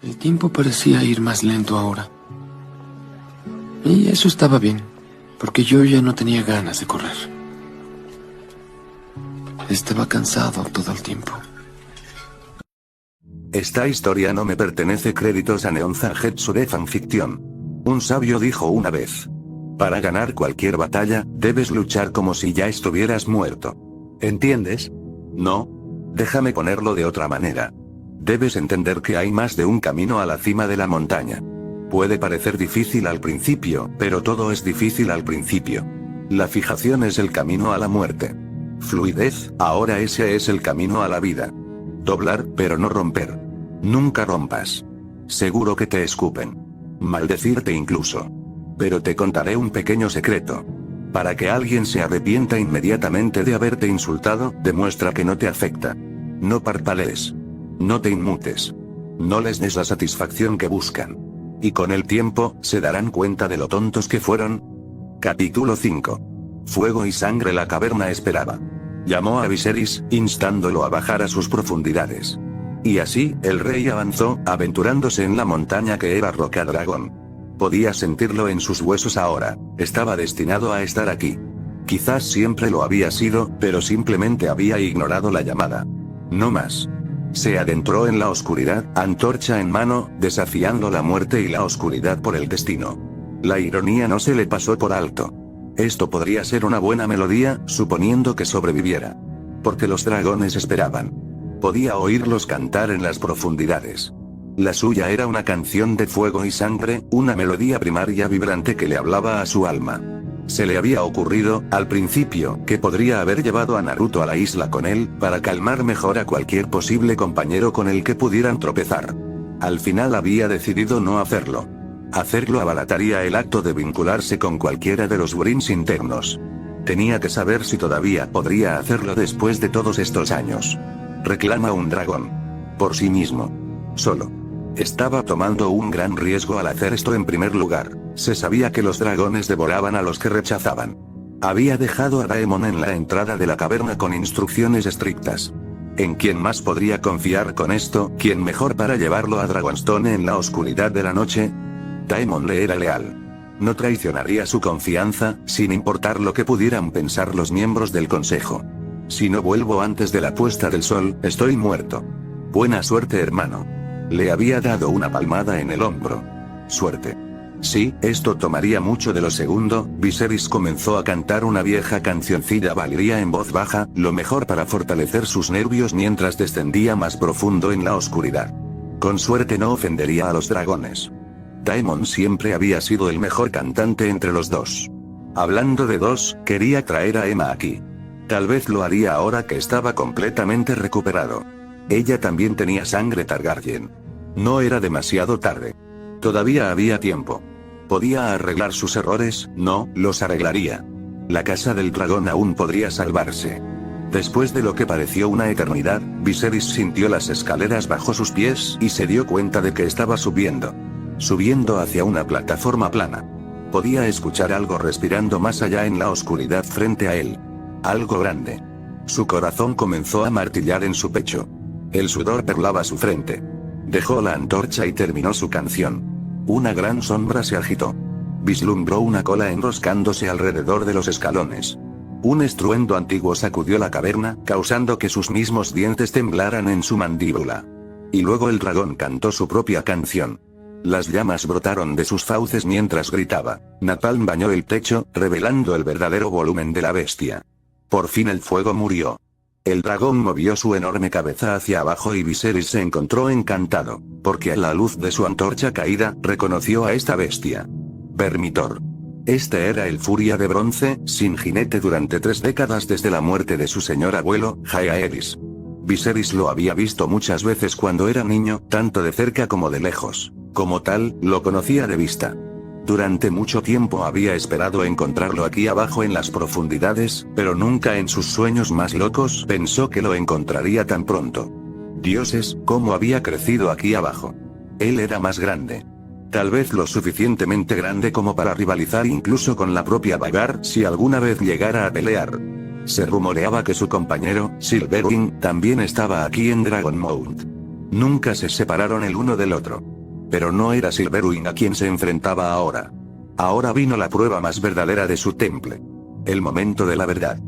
El tiempo parecía ir más lento ahora. Y eso estaba bien, porque yo ya no tenía ganas de correr. Estaba cansado todo el tiempo. Esta historia no me pertenece. Créditos a Neon Zangetsu de fanficción. Un sabio dijo una vez: para ganar cualquier batalla, debes luchar como si ya estuvieras muerto. ¿Entiendes? No. Déjame ponerlo de otra manera. Debes entender que hay más de un camino a la cima de la montaña. Puede parecer difícil al principio, pero todo es difícil al principio. La fijación es el camino a la muerte. Fluidez, ahora ese es el camino a la vida. Doblar, pero no romper. Nunca rompas. Seguro que te escupen. Maldecirte incluso. Pero te contaré un pequeño secreto. Para que alguien se arrepienta inmediatamente de haberte insultado, demuestra que no te afecta. No parpadees. No te inmutes. No les des la satisfacción que buscan. Y con el tiempo, se darán cuenta de lo tontos que fueron. Capítulo 5. Fuego y sangre. La caverna esperaba. Llamó a Viserys, instándolo a bajar a sus profundidades. Y así, el rey avanzó, aventurándose en la montaña que era Rocadragón. Podía sentirlo en sus huesos ahora. Estaba destinado a estar aquí. Quizás siempre lo había sido, pero simplemente había ignorado la llamada. No más. Se adentró en la oscuridad, antorcha en mano, desafiando la muerte y la oscuridad por el destino. La ironía no se le pasó por alto. Esto podría ser una buena melodía, suponiendo que sobreviviera. Porque los dragones esperaban. Podía oírlos cantar en las profundidades. La suya era una canción de fuego y sangre, una melodía primaria vibrante que le hablaba a su alma. Se le había ocurrido, al principio, que podría haber llevado a Naruto a la isla con él, para calmar mejor a cualquier posible compañero con el que pudieran tropezar. Al final había decidido no hacerlo. Hacerlo abarataría el acto de vincularse con cualquiera de los Brins internos. Tenía que saber si todavía podría hacerlo después de todos estos años. Reclama un dragón. Por sí mismo. Solo. Estaba tomando un gran riesgo al hacer esto en primer lugar. Se sabía que los dragones devoraban a los que rechazaban. Había dejado a Daemon en la entrada de la caverna con instrucciones estrictas. ¿En quién más podría confiar con esto? ¿Quién mejor para llevarlo a Dragonstone en la oscuridad de la noche? Daemon le era leal. No traicionaría su confianza, sin importar lo que pudieran pensar los miembros del consejo. Si no vuelvo antes de la puesta del sol, estoy muerto. Buena suerte, hermano. Le había dado una palmada en el hombro. Suerte. Sí, esto tomaría mucho de lo segundo. Viserys comenzó a cantar una vieja cancioncilla valería en voz baja, lo mejor para fortalecer sus nervios mientras descendía más profundo en la oscuridad. Con suerte no ofendería a los dragones. Daemon siempre había sido el mejor cantante entre los dos. Hablando de dos, quería traer a Emma aquí. Tal vez lo haría ahora que estaba completamente recuperado. Ella también tenía sangre Targaryen. No era demasiado tarde. Todavía había tiempo. ¿Podía arreglar sus errores? No, los arreglaría. La casa del dragón aún podría salvarse. Después de lo que pareció una eternidad, Viserys sintió las escaleras bajo sus pies y se dio cuenta de que estaba subiendo. Subiendo hacia una plataforma plana. Podía escuchar algo respirando más allá en la oscuridad frente a él. Algo grande. Su corazón comenzó a martillar en su pecho. El sudor perlaba su frente. Dejó la antorcha y terminó su canción. Una gran sombra se agitó. Vislumbró una cola enroscándose alrededor de los escalones. Un estruendo antiguo sacudió la caverna, causando que sus mismos dientes temblaran en su mandíbula. Y luego el dragón cantó su propia canción. Las llamas brotaron de sus fauces mientras gritaba. Napalm bañó el techo, revelando el verdadero volumen de la bestia. Por fin el fuego murió. El dragón movió su enorme cabeza hacia abajo y Viserys se encontró encantado, porque a la luz de su antorcha caída, reconoció a esta bestia. Vermitor. Este era el Furia de Bronce, sin jinete durante 3 décadas desde la muerte de su señor abuelo, Jaehaerys. Viserys lo había visto muchas veces cuando era niño, tanto de cerca como de lejos. Como tal, lo conocía de vista. Durante mucho tiempo había esperado encontrarlo aquí abajo en las profundidades, pero nunca en sus sueños más locos pensó que lo encontraría tan pronto. Dioses, cómo había crecido aquí abajo. Él era más grande. Tal vez lo suficientemente grande como para rivalizar incluso con la propia Vhagar si alguna vez llegara a pelear. Se rumoreaba que su compañero, Silverwing, también estaba aquí en Dragonmount. Nunca se separaron el uno del otro. Pero no era Silverwing a quien se enfrentaba ahora. Ahora vino la prueba más verdadera de su temple. El momento de la verdad.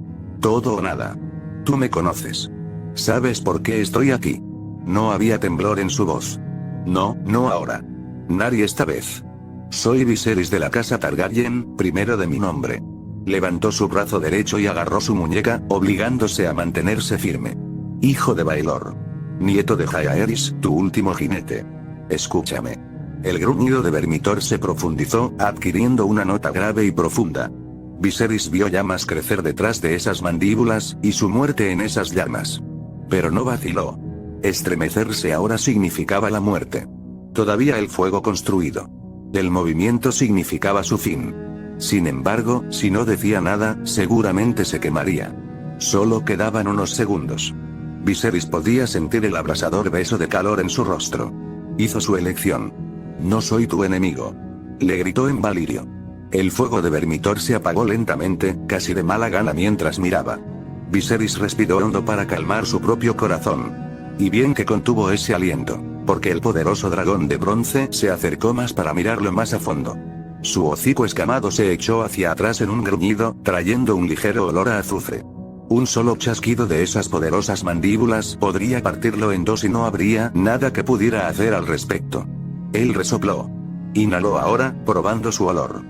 Todo o nada. Tú me conoces. ¿Sabes por qué estoy aquí? No había temblor en su voz. No, no ahora. Nari esta vez. Soy Viserys de la casa Targaryen, primero de mi nombre. Levantó su brazo derecho y agarró su muñeca, obligándose a mantenerse firme. Hijo de Baelor. Nieto de Jaehaerys, tu último jinete. Escúchame. El gruñido de Vermitor se profundizó, adquiriendo una nota grave y profunda. Viserys vio llamas crecer detrás de esas mandíbulas, y su muerte en esas llamas. Pero no vaciló. Estremecerse ahora significaba la muerte. Todavía el fuego construido. El movimiento significaba su fin. Sin embargo, si no decía nada, seguramente se quemaría. Solo quedaban unos segundos. Viserys podía sentir el abrasador beso de calor en su rostro. Hizo su elección. No soy tu enemigo. Le gritó en Valirio. El fuego de Vermitor se apagó lentamente, casi de mala gana mientras miraba. Viserys respiró hondo para calmar su propio corazón. Y bien que contuvo ese aliento, porque el poderoso dragón de bronce se acercó más para mirarlo más a fondo. Su hocico escamado se echó hacia atrás en un gruñido, trayendo un ligero olor a azufre. Un solo chasquido de esas poderosas mandíbulas podría partirlo en dos y no habría nada que pudiera hacer al respecto. Él resopló. Inhaló ahora, probando su olor.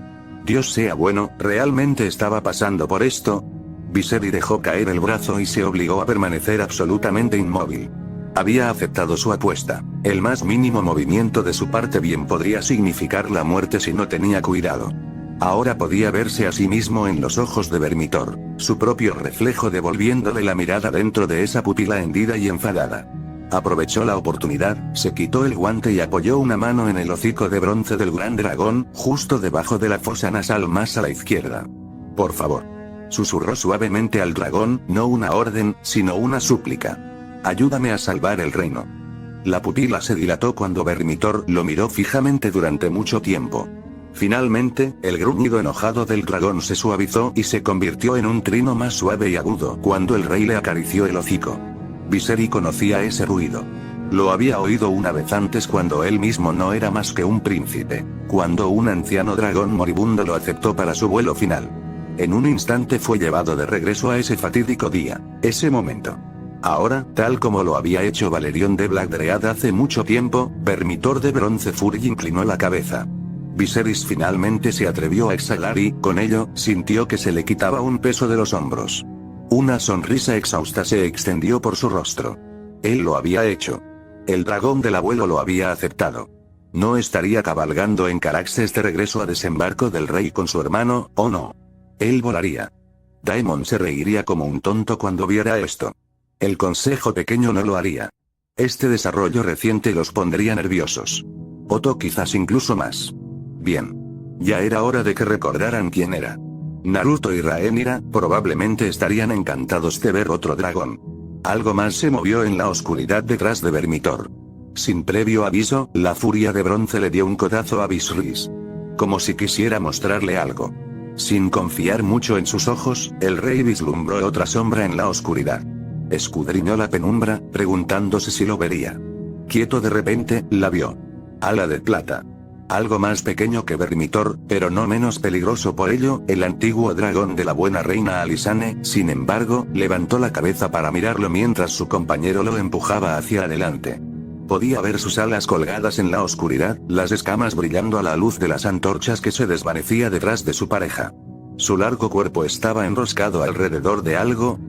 Dios sea bueno, ¿realmente estaba pasando por esto? Viserys dejó caer el brazo y se obligó a permanecer absolutamente inmóvil. Había aceptado su apuesta. El más mínimo movimiento de su parte bien podría significar la muerte si no tenía cuidado. Ahora podía verse a sí mismo en los ojos de Vermitor, su propio reflejo devolviéndole la mirada dentro de esa pupila hendida y enfadada. Aprovechó la oportunidad, se quitó el guante y apoyó una mano en el hocico de bronce del gran dragón, justo debajo de la fosa nasal más a la izquierda. Por favor. Susurró suavemente al dragón, no una orden, sino una súplica. Ayúdame a salvar el reino. La pupila se dilató cuando Vermitor lo miró fijamente durante mucho tiempo. Finalmente, el gruñido enojado del dragón se suavizó y se convirtió en un trino más suave y agudo cuando el rey le acarició el hocico. Viserys conocía ese ruido. Lo había oído una vez antes cuando él mismo no era más que un príncipe, cuando un anciano dragón moribundo lo aceptó para su vuelo final. En un instante fue llevado de regreso a ese fatídico día, ese momento. Ahora, tal como lo había hecho Valerion de Blackdread hace mucho tiempo, Vermitor de bronce Fury inclinó la cabeza. Viserys finalmente se atrevió a exhalar y, con ello, sintió que se le quitaba un peso de los hombros. Una sonrisa exhausta se extendió por su rostro. Él lo había hecho. El dragón del abuelo lo había aceptado. No estaría cabalgando en Caraxes de regreso a desembarco del rey con su hermano, ¿o no? Él volaría. Daemon se reiría como un tonto cuando viera esto. El consejo pequeño no lo haría. Este desarrollo reciente los pondría nerviosos. Otto quizás incluso más. Bien. Ya era hora de que recordaran quién era. Naruto y Rhaenyra probablemente estarían encantados de ver otro dragón. Algo más se movió en la oscuridad detrás de Vermitor. Sin previo aviso, la furia de bronce le dio un codazo a Viserys. Como si quisiera mostrarle algo. Sin confiar mucho en sus ojos, el rey vislumbró otra sombra en la oscuridad. Escudriñó la penumbra, preguntándose si lo vería. Quieto de repente, la vio. Ala de plata. Algo más pequeño que Vermitor, pero no menos peligroso por ello, el antiguo dragón de la buena reina Alysanne, sin embargo, levantó la cabeza para mirarlo mientras su compañero lo empujaba hacia adelante. Podía ver sus alas colgadas en la oscuridad, las escamas brillando a la luz de las antorchas que se desvanecía detrás de su pareja. Su largo cuerpo estaba enroscado alrededor de algo.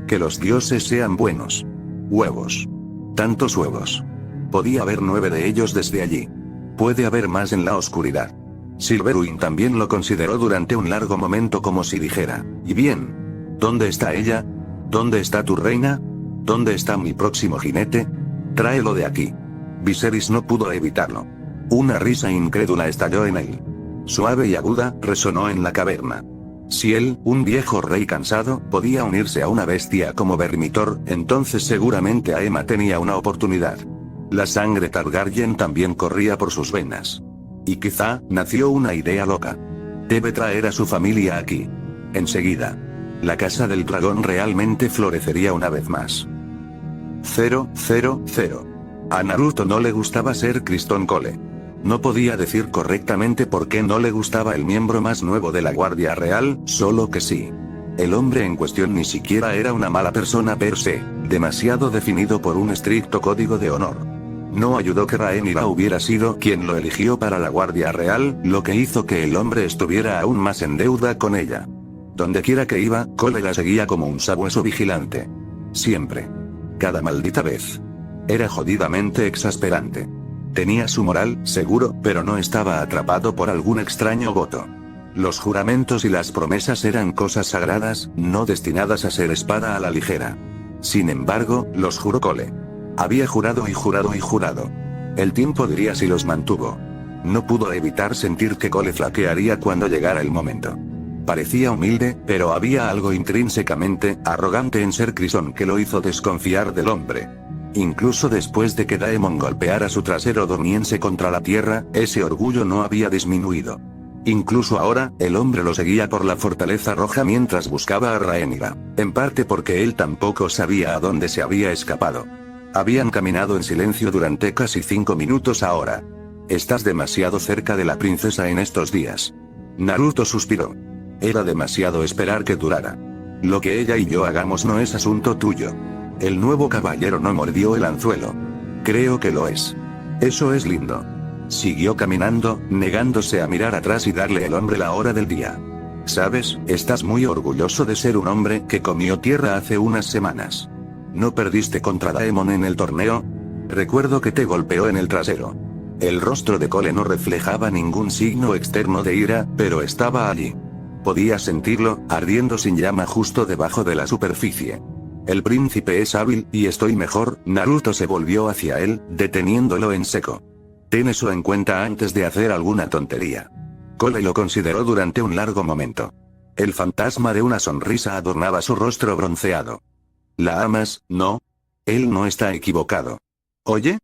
Que los dioses sean buenos. Huevos. Tantos huevos. Podía ver 9 de ellos desde allí. Puede haber más en la oscuridad. Silverwing también lo consideró durante un largo momento como si dijera, ¿y bien? ¿Dónde está ella? ¿Dónde está tu reina? ¿Dónde está mi próximo jinete? Tráelo de aquí. Viserys no pudo evitarlo. Una risa incrédula estalló en él. Suave y aguda, resonó en la caverna. Si él, un viejo rey cansado, podía unirse a una bestia como Vermitor, entonces seguramente Aemma tenía una oportunidad. La sangre Targaryen también corría por sus venas. Y quizá, nació una idea loca. Debe traer a su familia aquí. Enseguida. La casa del dragón realmente florecería una vez más. 000. A Naruto no le gustaba ser Criston Cole. No podía decir correctamente por qué no le gustaba el miembro más nuevo de la Guardia Real, solo que sí. El hombre en cuestión ni siquiera era una mala persona per se, demasiado definido por un estricto código de honor. No ayudó que Rhaenyra hubiera sido quien lo eligió para la Guardia Real, lo que hizo que el hombre estuviera aún más en deuda con ella. Dondequiera que iba, Cole la seguía como un sabueso vigilante. Siempre. Cada maldita vez. Era jodidamente exasperante. Tenía su moral, seguro, pero no estaba atrapado por algún extraño voto. Los juramentos y las promesas eran cosas sagradas, no destinadas a ser espada a la ligera. Sin embargo, los juró Cole. Había jurado y jurado y jurado. El tiempo diría si los mantuvo. No pudo evitar sentir que Cole flaquearía cuando llegara el momento. Parecía humilde, pero había algo intrínsecamente arrogante en ser Criston que lo hizo desconfiar del hombre. Incluso después de que Daemon golpeara su trasero durmiense contra la tierra, ese orgullo no había disminuido. Incluso ahora, el hombre lo seguía por la Fortaleza Roja mientras buscaba a Rhaenyra, en parte porque él tampoco sabía a dónde se había escapado. Habían caminado en silencio durante casi 5 minutos ahora. Estás demasiado cerca de la princesa en estos días. Naruto suspiró. Era demasiado esperar que durara. Lo que ella y yo hagamos no es asunto tuyo. El nuevo caballero no mordió el anzuelo. Creo que lo es. Eso es lindo. Siguió caminando, negándose a mirar atrás y darle al hombre la hora del día. ¿Sabes? Estás muy orgulloso de ser un hombre que comió tierra hace unas semanas. ¿No perdiste contra Daemon en el torneo? Recuerdo que te golpeó en el trasero. El rostro de Cole no reflejaba ningún signo externo de ira, pero estaba allí. Podía sentirlo, ardiendo sin llama justo debajo de la superficie. El príncipe es hábil, y estoy mejor. Naruto se volvió hacia él, deteniéndolo en seco. Ten eso en cuenta antes de hacer alguna tontería. Cole lo consideró durante un largo momento. El fantasma de una sonrisa adornaba su rostro bronceado. ¿La amas, no? Él no está equivocado. ¿Oye?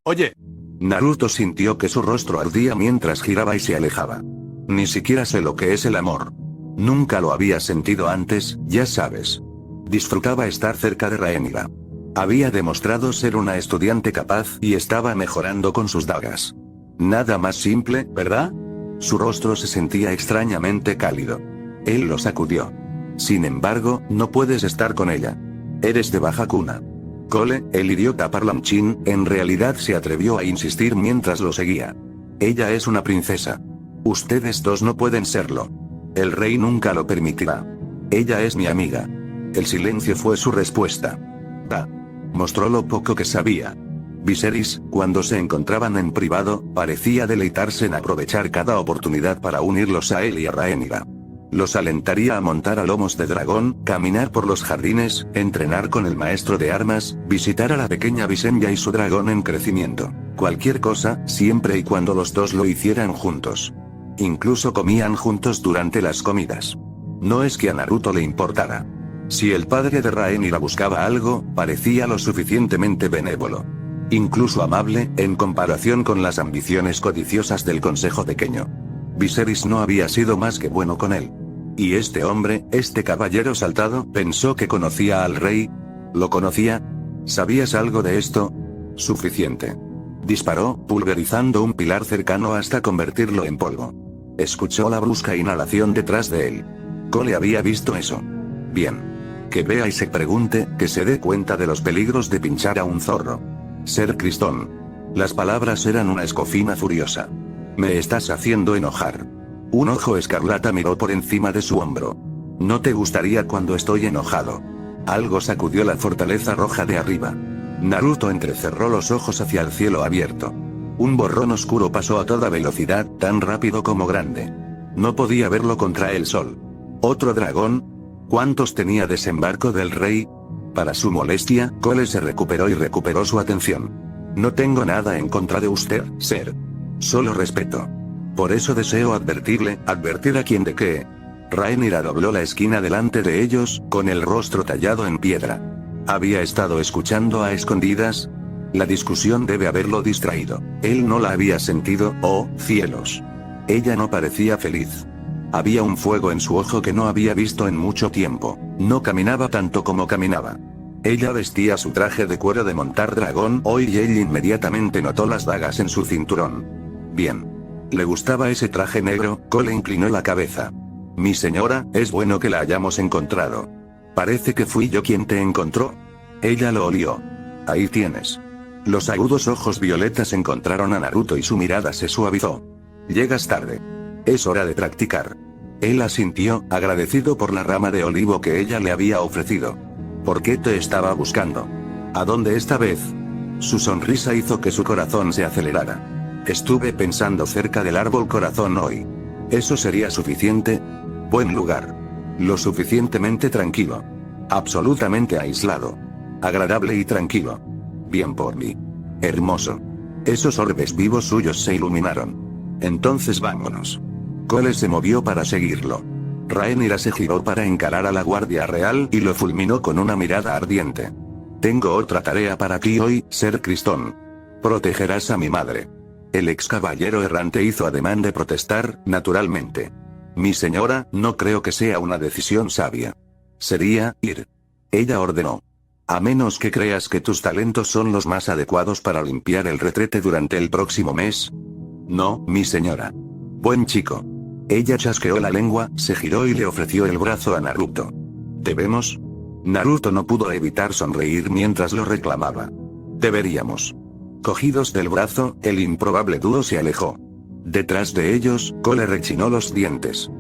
Naruto sintió que su rostro ardía mientras giraba y se alejaba. Ni siquiera sé lo que es el amor. Nunca lo había sentido antes, ya sabes. Disfrutaba estar cerca de Rhaenyra. Había demostrado ser una estudiante capaz y estaba mejorando con sus dagas. Nada más simple, ¿verdad? Su rostro se sentía extrañamente cálido. Él lo sacudió. Sin embargo, no puedes estar con ella. Eres de baja cuna. Cole, el idiota parlanchín, en realidad se atrevió a insistir mientras lo seguía. Ella es una princesa. Ustedes dos no pueden serlo. El rey nunca lo permitirá. Ella es mi amiga. El silencio fue su respuesta. Mostró lo poco que sabía. Viserys, cuando se encontraban en privado, parecía deleitarse en aprovechar cada oportunidad para unirlos a él y a Rhaenyra. Los alentaría a montar a lomos de dragón, caminar por los jardines, entrenar con el maestro de armas, visitar a la pequeña Visenya y su dragón en crecimiento. Cualquier cosa, siempre y cuando los dos lo hicieran juntos. Incluso comían juntos durante las comidas. No es que a Naruto le importara. Si el padre de Rhaenyra buscaba algo, parecía lo suficientemente benévolo. Incluso amable, en comparación con las ambiciones codiciosas del consejo pequeño. Viserys no había sido más que bueno con él. Y este hombre, este caballero saltado, pensó que conocía al rey. ¿Lo conocía? ¿Sabías algo de esto? Suficiente. Disparó, pulverizando un pilar cercano hasta convertirlo en polvo. Escuchó la brusca inhalación detrás de él. Cole había visto eso. Bien. Que vea y se pregunte, que se dé cuenta de los peligros de pinchar a un zorro. Ser Criston. Las palabras eran una escofina furiosa. Me estás haciendo enojar. Un ojo escarlata miró por encima de su hombro. ¿No te gustaría cuando estoy enojado? Algo sacudió la Fortaleza Roja de arriba. Naruto entrecerró los ojos hacia el cielo abierto. Un borrón oscuro pasó a toda velocidad, tan rápido como grande. No podía verlo contra el sol. ¿Otro dragón? ¿Cuántos tenía desembarco del rey? Para su molestia, Cole se recuperó y recuperó su atención. No tengo nada en contra de usted, Ser. Solo respeto. Por eso deseo advertir a quien de que... Rhaenyra dobló la esquina delante de ellos, con el rostro tallado en piedra. ¿Había estado escuchando a escondidas? La discusión debe haberlo distraído. Él no la había sentido, oh, cielos. Ella no parecía feliz. Había un fuego en su ojo que no había visto en mucho tiempo. No caminaba tanto como caminaba. Ella vestía su traje de cuero de montar dragón hoy y él inmediatamente notó las dagas en su cinturón. Bien. ¿Le gustaba ese traje negro? Cole inclinó la cabeza. Mi señora, es bueno que la hayamos encontrado. Parece que fui yo quien te encontró. Ella lo olió. Ahí tienes. Los agudos ojos violetas encontraron a Naruto y su mirada se suavizó. Llegas tarde. Es hora de practicar. Él asintió, agradecido por la rama de olivo que ella le había ofrecido. ¿Por qué te estaba buscando? ¿A dónde esta vez? Su sonrisa hizo que su corazón se acelerara. Estuve pensando cerca del árbol corazón hoy. ¿Eso sería suficiente? Buen lugar. Lo suficientemente tranquilo. Absolutamente aislado. Agradable y tranquilo. Bien por mí. Hermoso. Esos orbes vivos suyos se iluminaron. Entonces vámonos. Cole se movió para seguirlo. Rhaenyra se giró para encarar a la Guardia Real y lo fulminó con una mirada ardiente. Tengo otra tarea para ti hoy, Ser Cristón. Protegerás a mi madre. El ex caballero errante hizo ademán de protestar, naturalmente. Mi señora, no creo que sea una decisión sabia. Sería, ir. Ella ordenó. A menos que creas que tus talentos son los más adecuados para limpiar el retrete durante el próximo mes. No, mi señora. Buen chico. Ella chasqueó la lengua, se giró y le ofreció el brazo a Naruto. ¿Debemos? Naruto no pudo evitar sonreír mientras lo reclamaba. Deberíamos. Cogidos del brazo, el improbable dúo se alejó. Detrás de ellos, Cole rechinó los dientes.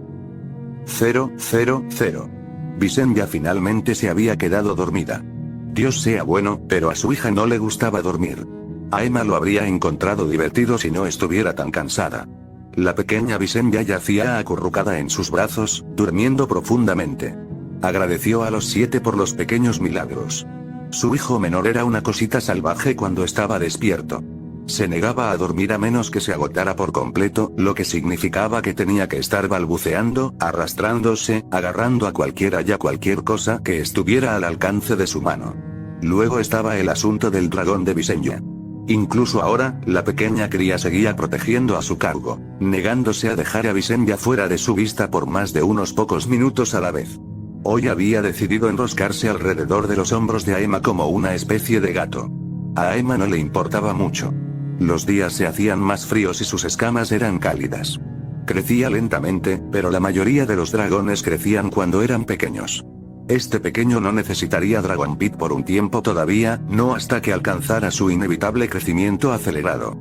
0, 0, 0. Visenya finalmente se había quedado dormida. Dios sea bueno, pero a su hija no le gustaba dormir. A Emma lo habría encontrado divertido si no estuviera tan cansada. La pequeña Visenya yacía acurrucada en sus brazos, durmiendo profundamente. Agradeció a los 7 por los pequeños milagros. Su hijo menor era una cosita salvaje cuando estaba despierto. Se negaba a dormir a menos que se agotara por completo, lo que significaba que tenía que estar balbuceando, arrastrándose, agarrando a cualquiera y a cualquier cosa que estuviera al alcance de su mano. Luego estaba el asunto del dragón de Visenya. Incluso ahora, la pequeña cría seguía protegiendo a su cargo, negándose a dejar a Visenya fuera de su vista por más de unos pocos minutos a la vez. Hoy había decidido enroscarse alrededor de los hombros de Aema como una especie de gato. A Aema no le importaba mucho. Los días se hacían más fríos y sus escamas eran cálidas. Crecía lentamente, pero la mayoría de los dragones crecían cuando eran pequeños. Este pequeño no necesitaría Dragon Pit por un tiempo todavía, no hasta que alcanzara su inevitable crecimiento acelerado.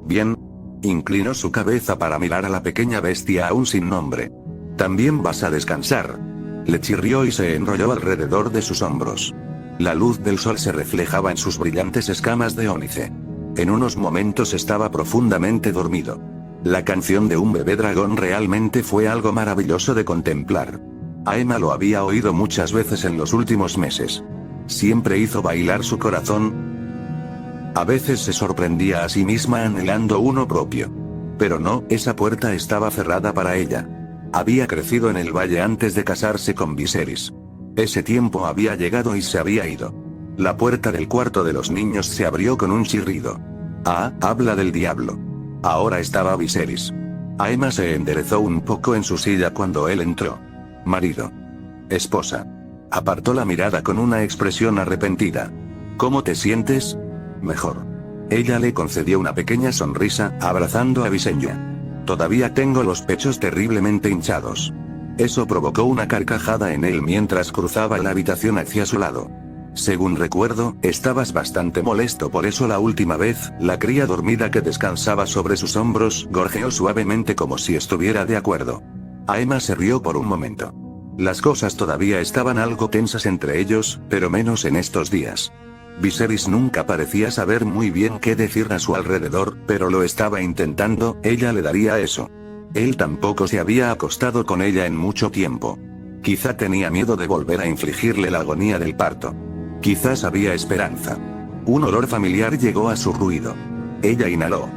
Bien. Inclinó su cabeza para mirar a la pequeña bestia aún sin nombre. También vas a descansar. Le chirrió y se enrolló alrededor de sus hombros. La luz del sol se reflejaba en sus brillantes escamas de ónice. En unos momentos estaba profundamente dormido. La canción de un bebé dragón realmente fue algo maravilloso de contemplar. Aema lo había oído muchas veces en los últimos meses. Siempre hizo bailar su corazón. A veces se sorprendía a sí misma anhelando uno propio. Pero no, esa puerta estaba cerrada para ella. Había crecido en el valle antes de casarse con Viserys. Ese tiempo había llegado y se había ido. La puerta del cuarto de los niños se abrió con un chirrido. Ah, habla del diablo. Ahora estaba Viserys. Aema se enderezó un poco en su silla cuando él entró. Marido. Esposa. Apartó la mirada con una expresión arrepentida. ¿Cómo te sientes? Mejor. Ella le concedió una pequeña sonrisa, abrazando a Visenya. Todavía tengo los pechos terriblemente hinchados. Eso provocó una carcajada en él mientras cruzaba la habitación hacia su lado. Según recuerdo, estabas bastante molesto por eso la última vez. La cría dormida que descansaba sobre sus hombros gorjeó suavemente como si estuviera de acuerdo. Aema se rió por un momento. Las cosas todavía estaban algo tensas entre ellos, pero menos en estos días. Viserys nunca parecía saber muy bien qué decir a su alrededor, pero lo estaba intentando. Ella le daría eso. Él tampoco se había acostado con ella en mucho tiempo. Quizá tenía miedo de volver a infligirle la agonía del parto. Quizás había esperanza. Un olor familiar llegó a su ruido. Ella inhaló.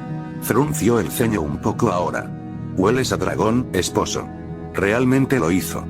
Frunció el ceño un poco ahora. ¿Hueles a dragón, esposo? Realmente lo hizo.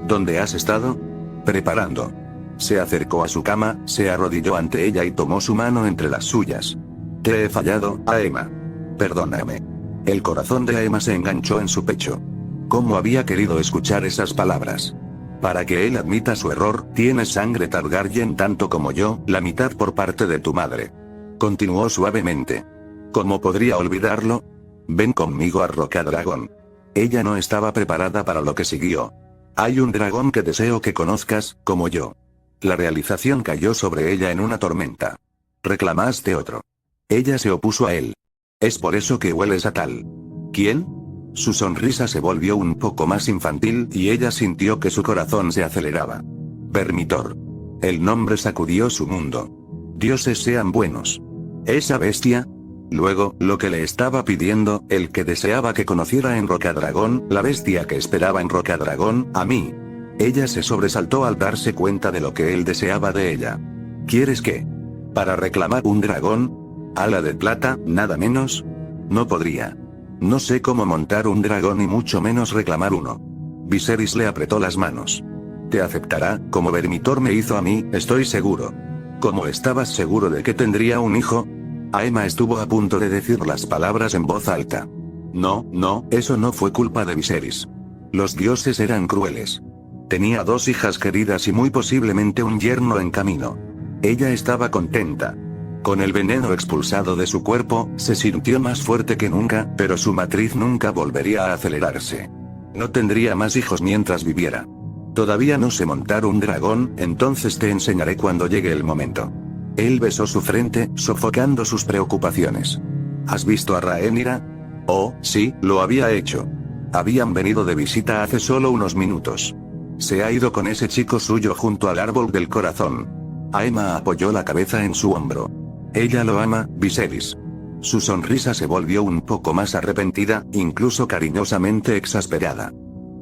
¿Dónde has estado? Preparando. Se acercó a su cama, se arrodilló ante ella y tomó su mano entre las suyas. Te he fallado, Aema. Perdóname. El corazón de Aema se enganchó en su pecho. ¿Cómo había querido escuchar esas palabras? Para que él admita su error, tienes sangre Targaryen tanto como yo, la mitad por parte de tu madre. Continuó suavemente. ¿Cómo podría olvidarlo? Ven conmigo a Rocadragón. Ella no estaba preparada para lo que siguió. Hay un dragón que deseo que conozcas, como yo. La realización cayó sobre ella en una tormenta. Reclamaste otro. Ella se opuso a él. Es por eso que hueles a tal. ¿Quién? Su sonrisa se volvió un poco más infantil y ella sintió que su corazón se aceleraba. Vermitor. El nombre sacudió su mundo. Dioses sean buenos. Esa bestia. Luego, lo que le estaba pidiendo, el que deseaba que conociera en Rocadragón, la bestia que esperaba en Rocadragón, a mí. Ella se sobresaltó al darse cuenta de lo que él deseaba de ella. ¿Quieres qué? ¿Para reclamar un dragón? ¿Ala de plata, nada menos? No podría. No sé cómo montar un dragón y mucho menos reclamar uno. Viserys le apretó las manos. Te aceptará, como Vermitor me hizo a mí, estoy seguro. ¿Cómo estabas seguro de que tendría un hijo? Aemma estuvo a punto de decir las palabras en voz alta. No, eso no fue culpa de Viserys. Los dioses eran crueles. Tenía 2 hijas queridas y muy posiblemente un yerno en camino. Ella estaba contenta. Con el veneno expulsado de su cuerpo, se sintió más fuerte que nunca, pero su matriz nunca volvería a acelerarse. No tendría más hijos mientras viviera. Todavía no sé montar un dragón, entonces te enseñaré cuando llegue el momento. Él besó su frente, sofocando sus preocupaciones. ¿Has visto a Rhaenyra? Oh, sí, lo había hecho. Habían venido de visita hace solo unos minutos. Se ha ido con ese chico suyo junto al árbol del corazón. Aemma apoyó la cabeza en su hombro. Ella lo ama, Viserys. Su sonrisa se volvió un poco más arrepentida, incluso cariñosamente exasperada.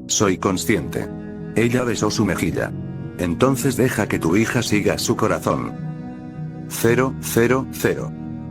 Soy consciente. Ella besó su mejilla. Entonces deja que tu hija siga su corazón. 000.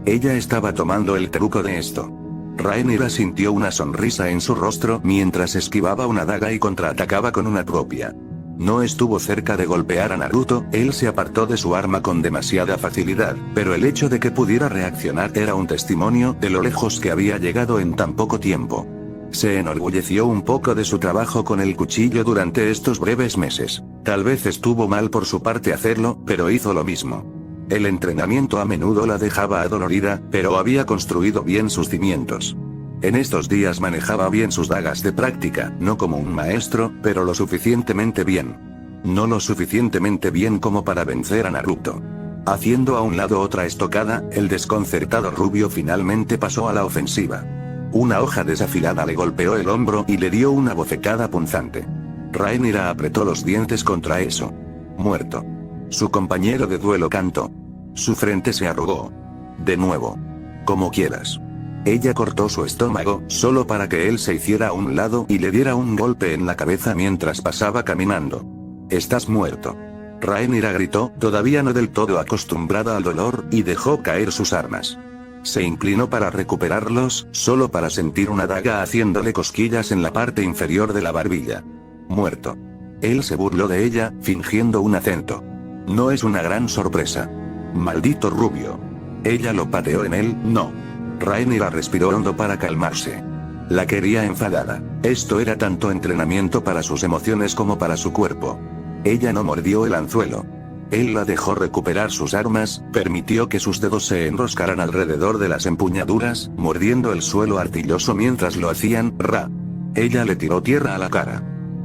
Ella estaba tomando el truco de esto. Rhaenyra sintió una sonrisa en su rostro mientras esquivaba una daga y contraatacaba con una propia. No estuvo cerca de golpear a Naruto, él se apartó de su arma con demasiada facilidad, pero el hecho de que pudiera reaccionar era un testimonio de lo lejos que había llegado en tan poco tiempo. Se enorgulleció un poco de su trabajo con el cuchillo durante estos breves meses. Tal vez estuvo mal por su parte hacerlo, pero hizo lo mismo. El entrenamiento a menudo la dejaba adolorida, pero había construido bien sus cimientos. En estos días manejaba bien sus dagas de práctica, no como un maestro, pero lo suficientemente bien. No lo suficientemente bien como para vencer a Naruto. Haciendo a un lado otra estocada, el desconcertado rubio finalmente pasó a la ofensiva. Una hoja desafilada le golpeó el hombro y le dio una bofetada punzante. Rhaenyra apretó los dientes contra eso. Muerto. Su compañero de duelo cantó. Su frente se arrugó. De nuevo. Como quieras. Ella cortó su estómago, solo para que él se hiciera a un lado y le diera un golpe en la cabeza mientras pasaba caminando. Estás muerto. Rhaenyra gritó, todavía no del todo acostumbrada al dolor, y dejó caer sus armas. Se inclinó para recuperarlos, solo para sentir una daga haciéndole cosquillas en la parte inferior de la barbilla. Muerto. Él se burló de ella, fingiendo un acento. No es una gran sorpresa. Maldito rubio. Ella lo pateó en él, no. Rhaenyra respiró hondo para calmarse. La quería enfadada. Esto era tanto entrenamiento para sus emociones como para su cuerpo. Ella no mordió el anzuelo. Él la dejó recuperar sus armas, permitió que sus dedos se enroscaran alrededor de las empuñaduras, mordiendo el suelo arcilloso mientras lo hacían, Ella le tiró tierra a la cara.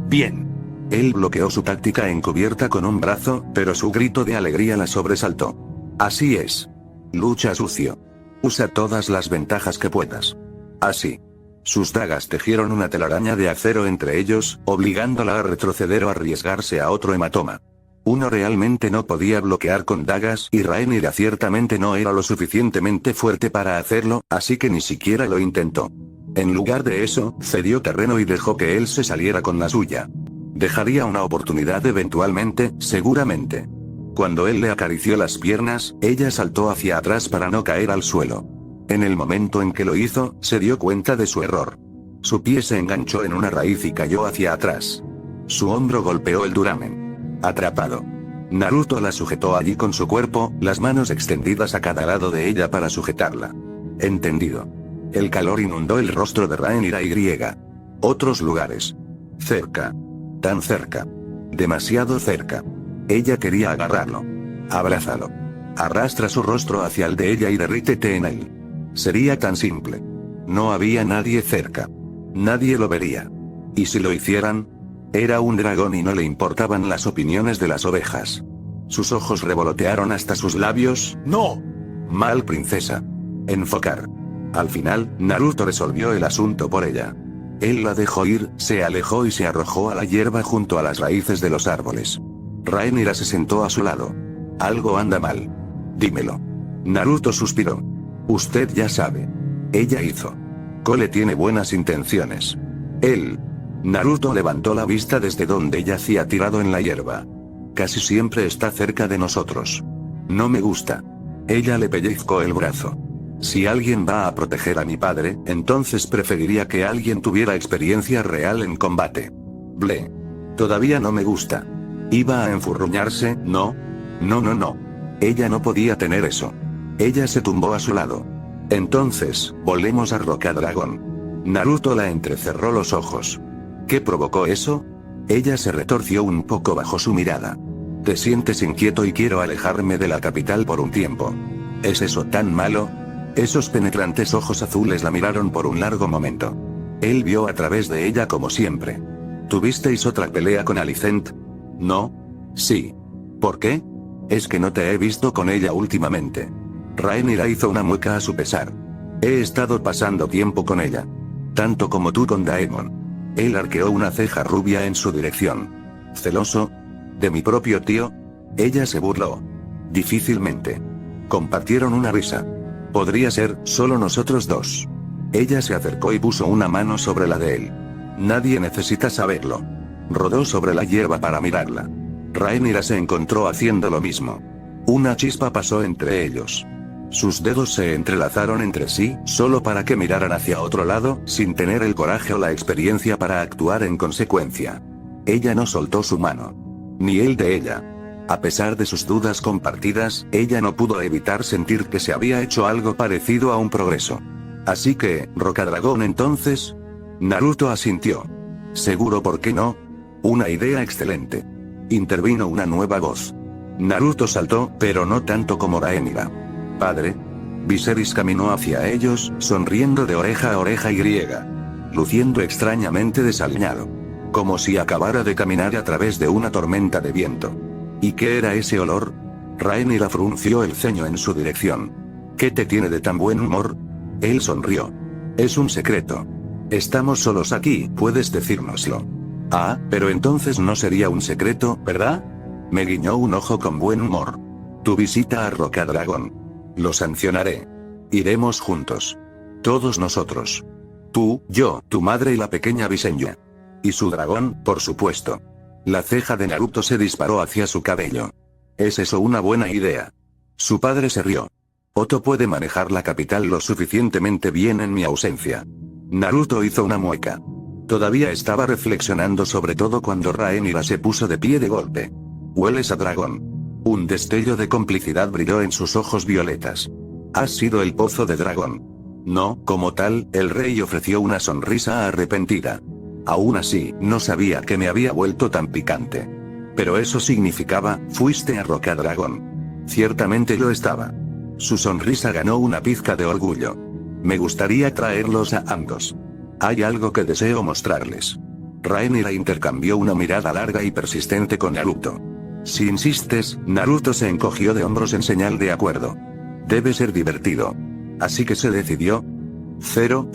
Bien. Él bloqueó su táctica encubierta con un brazo, pero su grito de alegría la sobresaltó. Así es. Lucha sucio. Usa todas las ventajas que puedas. Así. Sus dagas tejieron una telaraña de acero entre ellos, obligándola a retroceder o arriesgarse a otro hematoma. Uno realmente no podía bloquear con dagas y Rhaenyra ciertamente no era lo suficientemente fuerte para hacerlo, así que ni siquiera lo intentó. En lugar de eso, cedió terreno y dejó que él se saliera con la suya. Dejaría una oportunidad eventualmente, seguramente. Cuando él le acarició las piernas, ella saltó hacia atrás para no caer al suelo. En el momento en que lo hizo, se dio cuenta de su error. Su pie se enganchó en una raíz y cayó hacia atrás. Su hombro golpeó el duramen. Atrapado. Naruto la sujetó allí con su cuerpo, las manos extendidas a cada lado de ella para sujetarla. Entendido. El calor inundó el rostro de Rhaenyra y. Otros lugares. Cerca. Tan cerca. Demasiado cerca. Ella quería agarrarlo. Abrázalo. Arrastra su rostro hacia el de ella y derrítete en él. Sería tan simple. No había nadie cerca. Nadie lo vería. ¿Y si lo hicieran? Era un dragón y no le importaban las opiniones de las ovejas. Sus ojos revolotearon hasta sus labios. ¡No! Mal, princesa. Enfocar. Al final, Naruto resolvió el asunto por ella. Él la dejó ir, se alejó y se arrojó a la hierba junto a las raíces de los árboles. Rhaenyra se sentó a su lado. Algo anda mal. Dímelo. Naruto suspiró. Usted ya sabe. Ella hizo. Cole tiene buenas intenciones. Él. Naruto levantó la vista desde donde yacía tirado en la hierba. Casi siempre está cerca de nosotros. No me gusta. Ella le pellizcó el brazo. Si alguien va a proteger a mi padre, entonces preferiría que alguien tuviera experiencia real en combate. Ble. Todavía no me gusta. Iba a enfurruñarse, ¿no? No. Ella no podía tener eso. Ella se tumbó a su lado. Entonces, volvemos a Rocadragón. Naruto la entrecerró los ojos. ¿Qué provocó eso? Ella se retorció un poco bajo su mirada. Te sientes inquieto y quiero alejarme de la capital por un tiempo. ¿Es eso tan malo? Esos penetrantes ojos azules la miraron por un largo momento. Él vio a través de ella como siempre. ¿Tuvisteis otra pelea con Alicent? ¿No? Sí. ¿Por qué? Es que no te he visto con ella últimamente. Rhaenyra hizo una mueca a su pesar. He estado pasando tiempo con ella. Tanto como tú con Daemon. Él arqueó una ceja rubia en su dirección. ¿Celoso? ¿De mi propio tío? Ella se burló. Difícilmente. Compartieron una risa. Podría ser, solo nosotros dos. Ella se acercó y puso una mano sobre la de él. Nadie necesita saberlo. Rodó sobre la hierba para mirarla. Rhaenyra se encontró haciendo lo mismo. Una chispa pasó entre ellos. Sus dedos se entrelazaron entre sí, solo para que miraran hacia otro lado, sin tener el coraje o la experiencia para actuar en consecuencia. Ella no soltó su mano. Ni él de ella. A pesar de sus dudas compartidas, ella no pudo evitar sentir que se había hecho algo parecido a un progreso. Así que, Rocadragón entonces. Naruto asintió. Seguro, ¿por qué no? Una idea excelente. Intervino una nueva voz. Naruto saltó, pero no tanto como Rhaenyra. Padre. Viserys caminó hacia ellos, sonriendo de oreja a oreja y luciendo extrañamente desaliñado. Como si acabara de caminar a través de una tormenta de viento. ¿Y qué era ese olor? Rhaenyra frunció el ceño en su dirección. ¿Qué te tiene de tan buen humor? Él sonrió. Es un secreto. Estamos solos aquí, puedes decírnoslo. Ah, pero entonces no sería un secreto, ¿verdad? Me guiñó un ojo con buen humor. Tu visita a Rocadragón. Lo sancionaré. Iremos juntos. Todos nosotros. Tú, yo, tu madre y la pequeña Visenya. Y su dragón, por supuesto. La ceja de Naruto se disparó hacia su cabello. ¿Es eso una buena idea? Su padre se rió. Otto puede manejar la capital lo suficientemente bien en mi ausencia. Naruto hizo una mueca. Todavía estaba reflexionando sobre todo cuando Rhaenyra se puso de pie de golpe. Hueles a dragón. Un destello de complicidad brilló en sus ojos violetas. Has sido el pozo de dragón. No, como tal, el rey ofreció una sonrisa arrepentida. Aún así, no sabía que me había vuelto tan picante. Pero eso significaba, fuiste a Rocadragón. Ciertamente lo estaba. Su sonrisa ganó una pizca de orgullo. Me gustaría traerlos a ambos. Hay algo que deseo mostrarles. Rhaenyra intercambió una mirada larga y persistente con Naruto. Si insistes, Naruto se encogió de hombros en señal de acuerdo. Debe ser divertido. Así que se decidió. 000.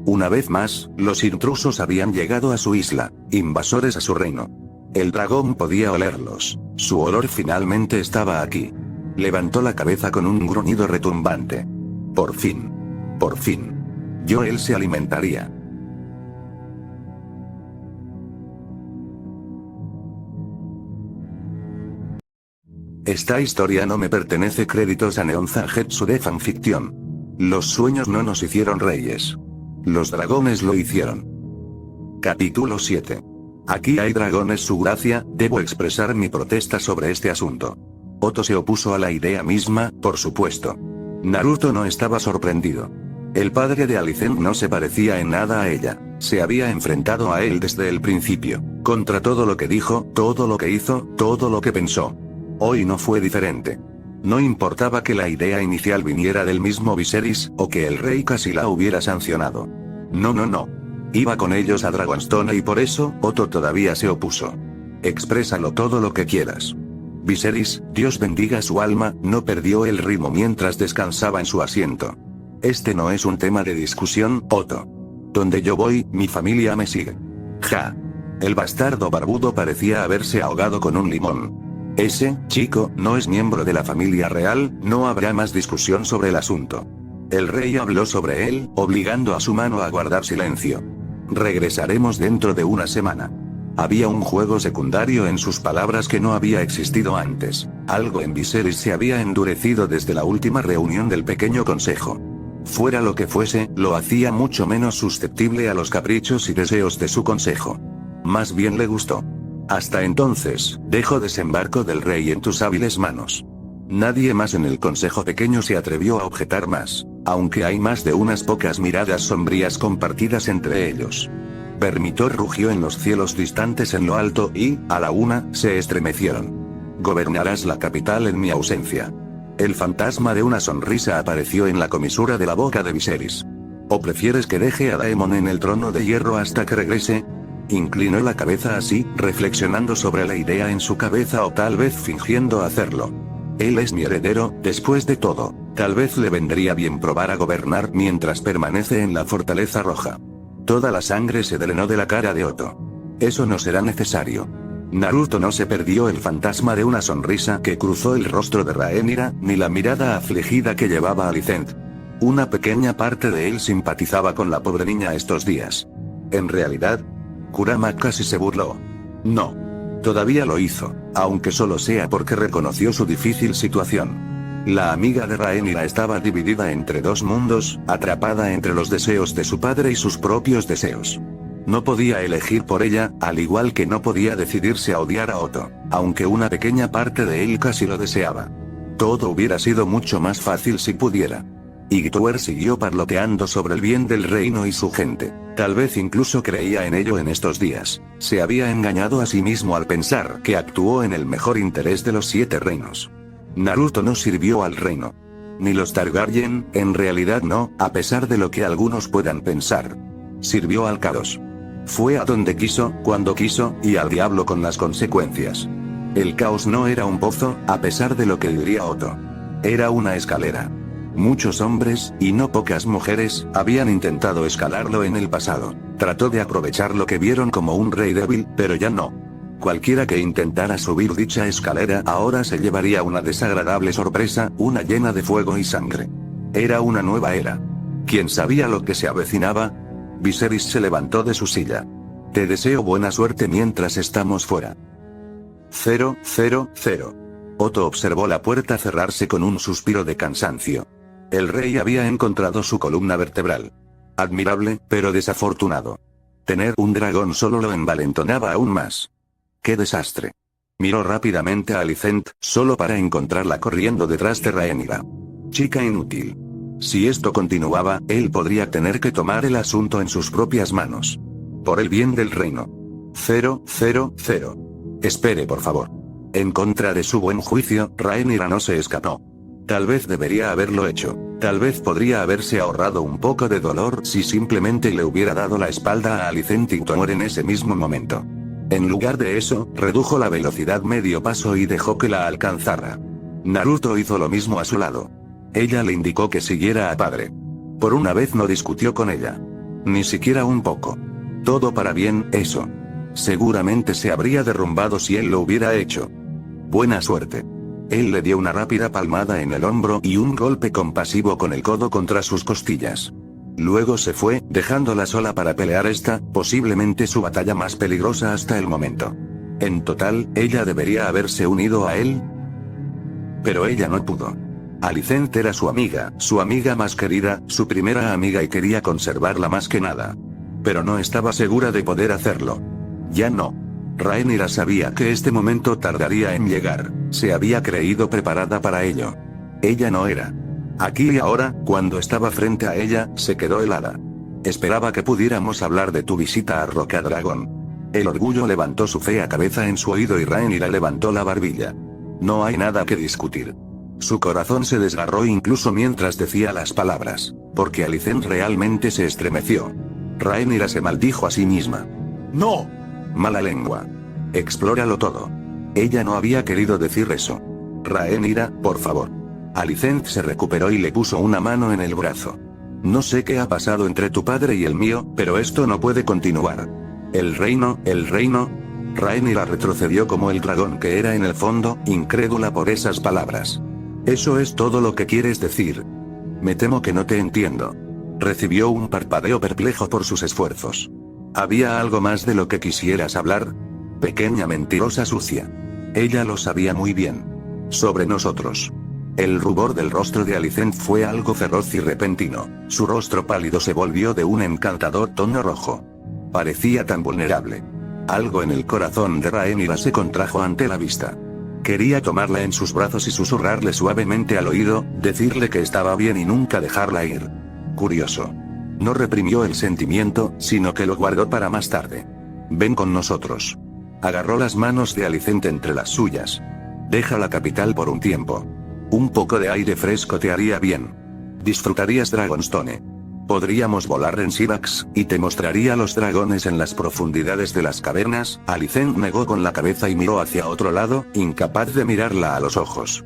Una vez más, los intrusos habían llegado a su isla, invasores a su reino. El dragón podía olerlos. Su olor finalmente estaba aquí. Levantó la cabeza con un gruñido retumbante. Por fin. Por fin. Él se alimentaría. Esta historia no me pertenece. Créditos a Neon Zangetsu de fanficción. Los sueños no nos hicieron reyes. Los dragones lo hicieron. Capítulo 7. Aquí hay dragones, su gracia, debo expresar mi protesta sobre este asunto. Otto se opuso a la idea misma, por supuesto. Naruto no estaba sorprendido. El padre de Alicent no se parecía en nada a ella, se había enfrentado a él desde el principio. Contra todo lo que dijo, todo lo que hizo, todo lo que pensó. Hoy no fue diferente. No importaba que la idea inicial viniera del mismo Viserys, o que el rey casi la hubiera sancionado. No. Iba con ellos a Dragonstone y por eso, Otto todavía se opuso. Exprésalo todo lo que quieras. Viserys, Dios bendiga su alma, no perdió el ritmo mientras descansaba en su asiento. Este no es un tema de discusión, Otto. Donde yo voy, mi familia me sigue. Ja. El bastardo barbudo parecía haberse ahogado con un limón. Ese chico no es miembro de la familia real, no habrá más discusión sobre el asunto. El rey habló sobre él, obligando a su mano a guardar silencio. Regresaremos dentro de una semana. Había un juego secundario en sus palabras que no había existido antes. Algo en Viserys se había endurecido desde la última reunión del pequeño consejo. Fuera lo que fuese, lo hacía mucho menos susceptible a los caprichos y deseos de su consejo. Más bien le gustó. Hasta entonces, dejo desembarco del rey en tus hábiles manos. Nadie más en el consejo pequeño se atrevió a objetar más, aunque hay más de unas pocas miradas sombrías compartidas entre ellos. Vermitor rugió en los cielos distantes en lo alto y, a la una, se estremecieron. Gobernarás la capital en mi ausencia. El fantasma de una sonrisa apareció en la comisura de la boca de Viserys. ¿O prefieres que deje a Daemon en el trono de hierro hasta que regrese? Inclinó la cabeza así, reflexionando sobre la idea en su cabeza o tal vez fingiendo hacerlo. Él es mi heredero, después de todo, tal vez le vendría bien probar a gobernar mientras permanece en la Fortaleza Roja. Toda la sangre se drenó de la cara de Otto. Eso no será necesario. Naruto no se perdió el fantasma de una sonrisa que cruzó el rostro de Rhaenyra, ni la mirada afligida que llevaba Alicent. Una pequeña parte de él simpatizaba con la pobre niña estos días. En realidad, Kurama casi se burló. No. Todavía lo hizo, aunque solo sea porque reconoció su difícil situación. La amiga de Rhaenyra estaba dividida entre dos mundos, atrapada entre los deseos de su padre y sus propios deseos. No podía elegir por ella, al igual que no podía decidirse a odiar a Otto, aunque una pequeña parte de él casi lo deseaba. Todo hubiera sido mucho más fácil si pudiera. Hightower siguió parloteando sobre el bien del reino y su gente. Tal vez incluso creía en ello en estos días. Se había engañado a sí mismo al pensar que actuó en el mejor interés de los 7 reinos. Naruto no sirvió al reino. Ni los Targaryen, en realidad no, a pesar de lo que algunos puedan pensar. Sirvió al caos. Fue a donde quiso, cuando quiso, y al diablo con las consecuencias. El caos no era un pozo, a pesar de lo que diría Otto. Era una escalera. Muchos hombres, y no pocas mujeres, habían intentado escalarlo en el pasado. Trató de aprovechar lo que vieron como un rey débil, pero ya no. Cualquiera que intentara subir dicha escalera ahora se llevaría una desagradable sorpresa, una llena de fuego y sangre. Era una nueva era. ¿Quién sabía lo que se avecinaba? Viserys se levantó de su silla. Te deseo buena suerte mientras estamos fuera. 000. Otto observó la puerta cerrarse con un suspiro de cansancio. El rey había encontrado su columna vertebral. Admirable, pero desafortunado. Tener un dragón solo lo envalentonaba aún más. ¡Qué desastre! Miró rápidamente a Alicent, solo para encontrarla corriendo detrás de Rhaenyra. Chica inútil. Si esto continuaba, él podría tener que tomar el asunto en sus propias manos. Por el bien del reino. 000. Espere, por favor. En contra de su buen juicio, Rhaenyra no se escapó. Tal vez debería haberlo hecho. Tal vez podría haberse ahorrado un poco de dolor si simplemente le hubiera dado la espalda a Alicent Hightower en ese mismo momento. En lugar de eso, redujo la velocidad medio paso y dejó que la alcanzara. Naruto hizo lo mismo a su lado. Ella le indicó que siguiera a padre. Por una vez no discutió con ella. Ni siquiera un poco. Todo para bien, eso. Seguramente se habría derrumbado si él lo hubiera hecho. Buena suerte. Él le dio una rápida palmada en el hombro y un golpe compasivo con el codo contra sus costillas. Luego se fue, dejándola sola para pelear posiblemente su batalla más peligrosa hasta el momento. En total, ella debería haberse unido a él. Pero ella no pudo. Alicent era su amiga más querida, su primera amiga y quería conservarla más que nada. Pero no estaba segura de poder hacerlo. Ya no. Rhaenyra sabía que este momento tardaría en llegar, se había creído preparada para ello. Ella no era. Aquí y ahora, cuando estaba frente a ella, se quedó helada. Esperaba que pudiéramos hablar de tu visita a Rocadragón. El orgullo levantó su fea cabeza en su oído y Rhaenyra levantó la barbilla. No hay nada que discutir. Su corazón se desgarró incluso mientras decía las palabras, porque Alicent realmente se estremeció. Rhaenyra se maldijo a sí misma. ¡No! Mala lengua. Explóralo todo. Ella no había querido decir eso. Rhaenyra, por favor. Alicent se recuperó y le puso una mano en el brazo. No sé qué ha pasado entre tu padre y el mío, pero esto no puede continuar. El reino. Rhaenyra retrocedió como el dragón que era en el fondo, incrédula por esas palabras. ¿Eso es todo lo que quieres decir? Me temo que no te entiendo. Recibió un parpadeo perplejo por sus esfuerzos. ¿Había algo más de lo que quisieras hablar? Pequeña mentirosa sucia. Ella lo sabía muy bien. Sobre nosotros. El rubor del rostro de Alicent fue algo feroz y repentino. Su rostro pálido se volvió de un encantador tono rojo. Parecía tan vulnerable. Algo en el corazón de Rhaenyra se contrajo ante la vista. Quería tomarla en sus brazos y susurrarle suavemente al oído, decirle que estaba bien y nunca dejarla ir. Curioso. No reprimió el sentimiento, sino que lo guardó para más tarde. Ven con nosotros. Agarró las manos de Alicent entre las suyas. Deja la capital por un tiempo. Un poco de aire fresco te haría bien. Disfrutarías Dragonstone. Podríamos volar en Syrax, y te mostraría los dragones en las profundidades de las cavernas. Alicent negó con la cabeza y miró hacia otro lado, incapaz de mirarla a los ojos.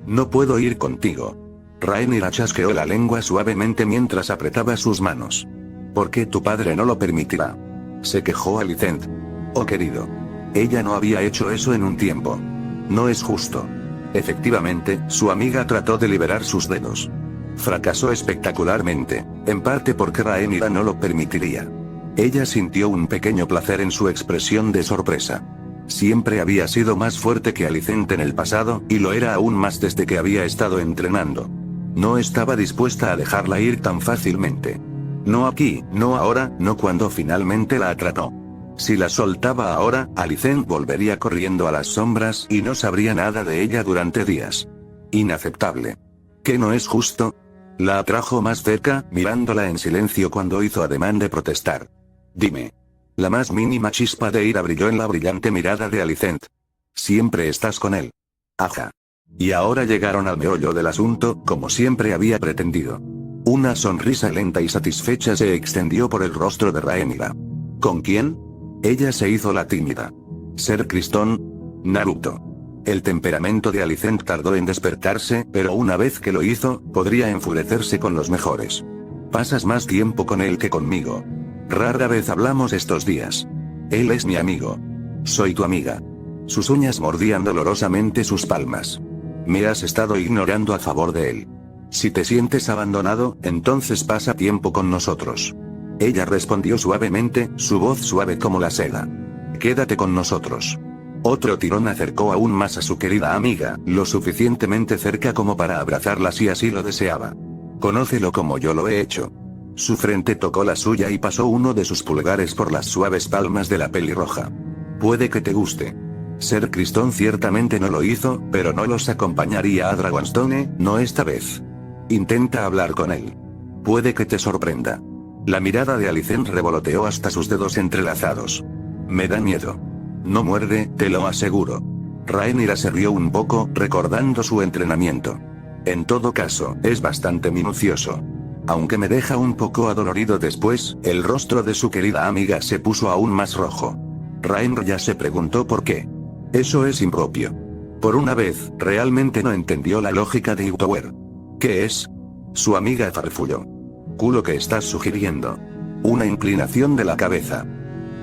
No puedo ir contigo. Rhaenyra chasqueó la lengua suavemente mientras apretaba sus manos. ¿Por qué tu padre no lo permitirá? Se quejó Alicent. Oh querido. Ella no había hecho eso en un tiempo. No es justo. Efectivamente, su amiga trató de liberar sus dedos. Fracasó espectacularmente, en parte porque Rhaenyra no lo permitiría. Ella sintió un pequeño placer en su expresión de sorpresa. Siempre había sido más fuerte que Alicent en el pasado, y lo era aún más desde que había estado entrenando. No estaba dispuesta a dejarla ir tan fácilmente. No aquí, no ahora, no cuando finalmente la atrapó. Si la soltaba ahora, Alicent volvería corriendo a las sombras y no sabría nada de ella durante días. Inaceptable. ¿Qué no es justo? La atrajo más cerca, mirándola en silencio cuando hizo ademán de protestar. Dime. La más mínima chispa de ira brilló en la brillante mirada de Alicent. Siempre estás con él. Ajá. Y ahora llegaron al meollo del asunto, como siempre había pretendido. Una sonrisa lenta y satisfecha se extendió por el rostro de Rhaenyra. ¿Con quién? Ella se hizo la tímida. Ser Cristón. Naruto. El temperamento de Alicent tardó en despertarse, pero una vez que lo hizo, podría enfurecerse con los mejores. Pasas más tiempo con él que conmigo. Rara vez hablamos estos días. Él es mi amigo. Soy tu amiga. Sus uñas mordían dolorosamente sus palmas. Me has estado ignorando a favor de él. Si te sientes abandonado, entonces pasa tiempo con nosotros. Ella respondió suavemente, su voz suave como la seda. Quédate con nosotros. Otro tirón acercó aún más a su querida amiga, lo suficientemente cerca como para abrazarla si así lo deseaba. Conócelo como yo lo he hecho. Su frente tocó la suya y pasó uno de sus pulgares por las suaves palmas de la pelirroja. Puede que te guste. Ser Cristón ciertamente no lo hizo, pero no los acompañaría a Dragonstone, no esta vez. Intenta hablar con él. Puede que te sorprenda. La mirada de Alicent revoloteó hasta sus dedos entrelazados. Me da miedo. No muerde, te lo aseguro. Rhaenyra se rió un poco, recordando su entrenamiento. En todo caso, es bastante minucioso. Aunque me deja un poco adolorido después, el rostro de su querida amiga se puso aún más rojo. Rhaenyra ya se preguntó por qué. Eso es impropio. Por una vez, realmente no entendió la lógica de Hightower. ¿Qué es? Su amiga farfulló. Culo que estás sugiriendo. Una inclinación de la cabeza.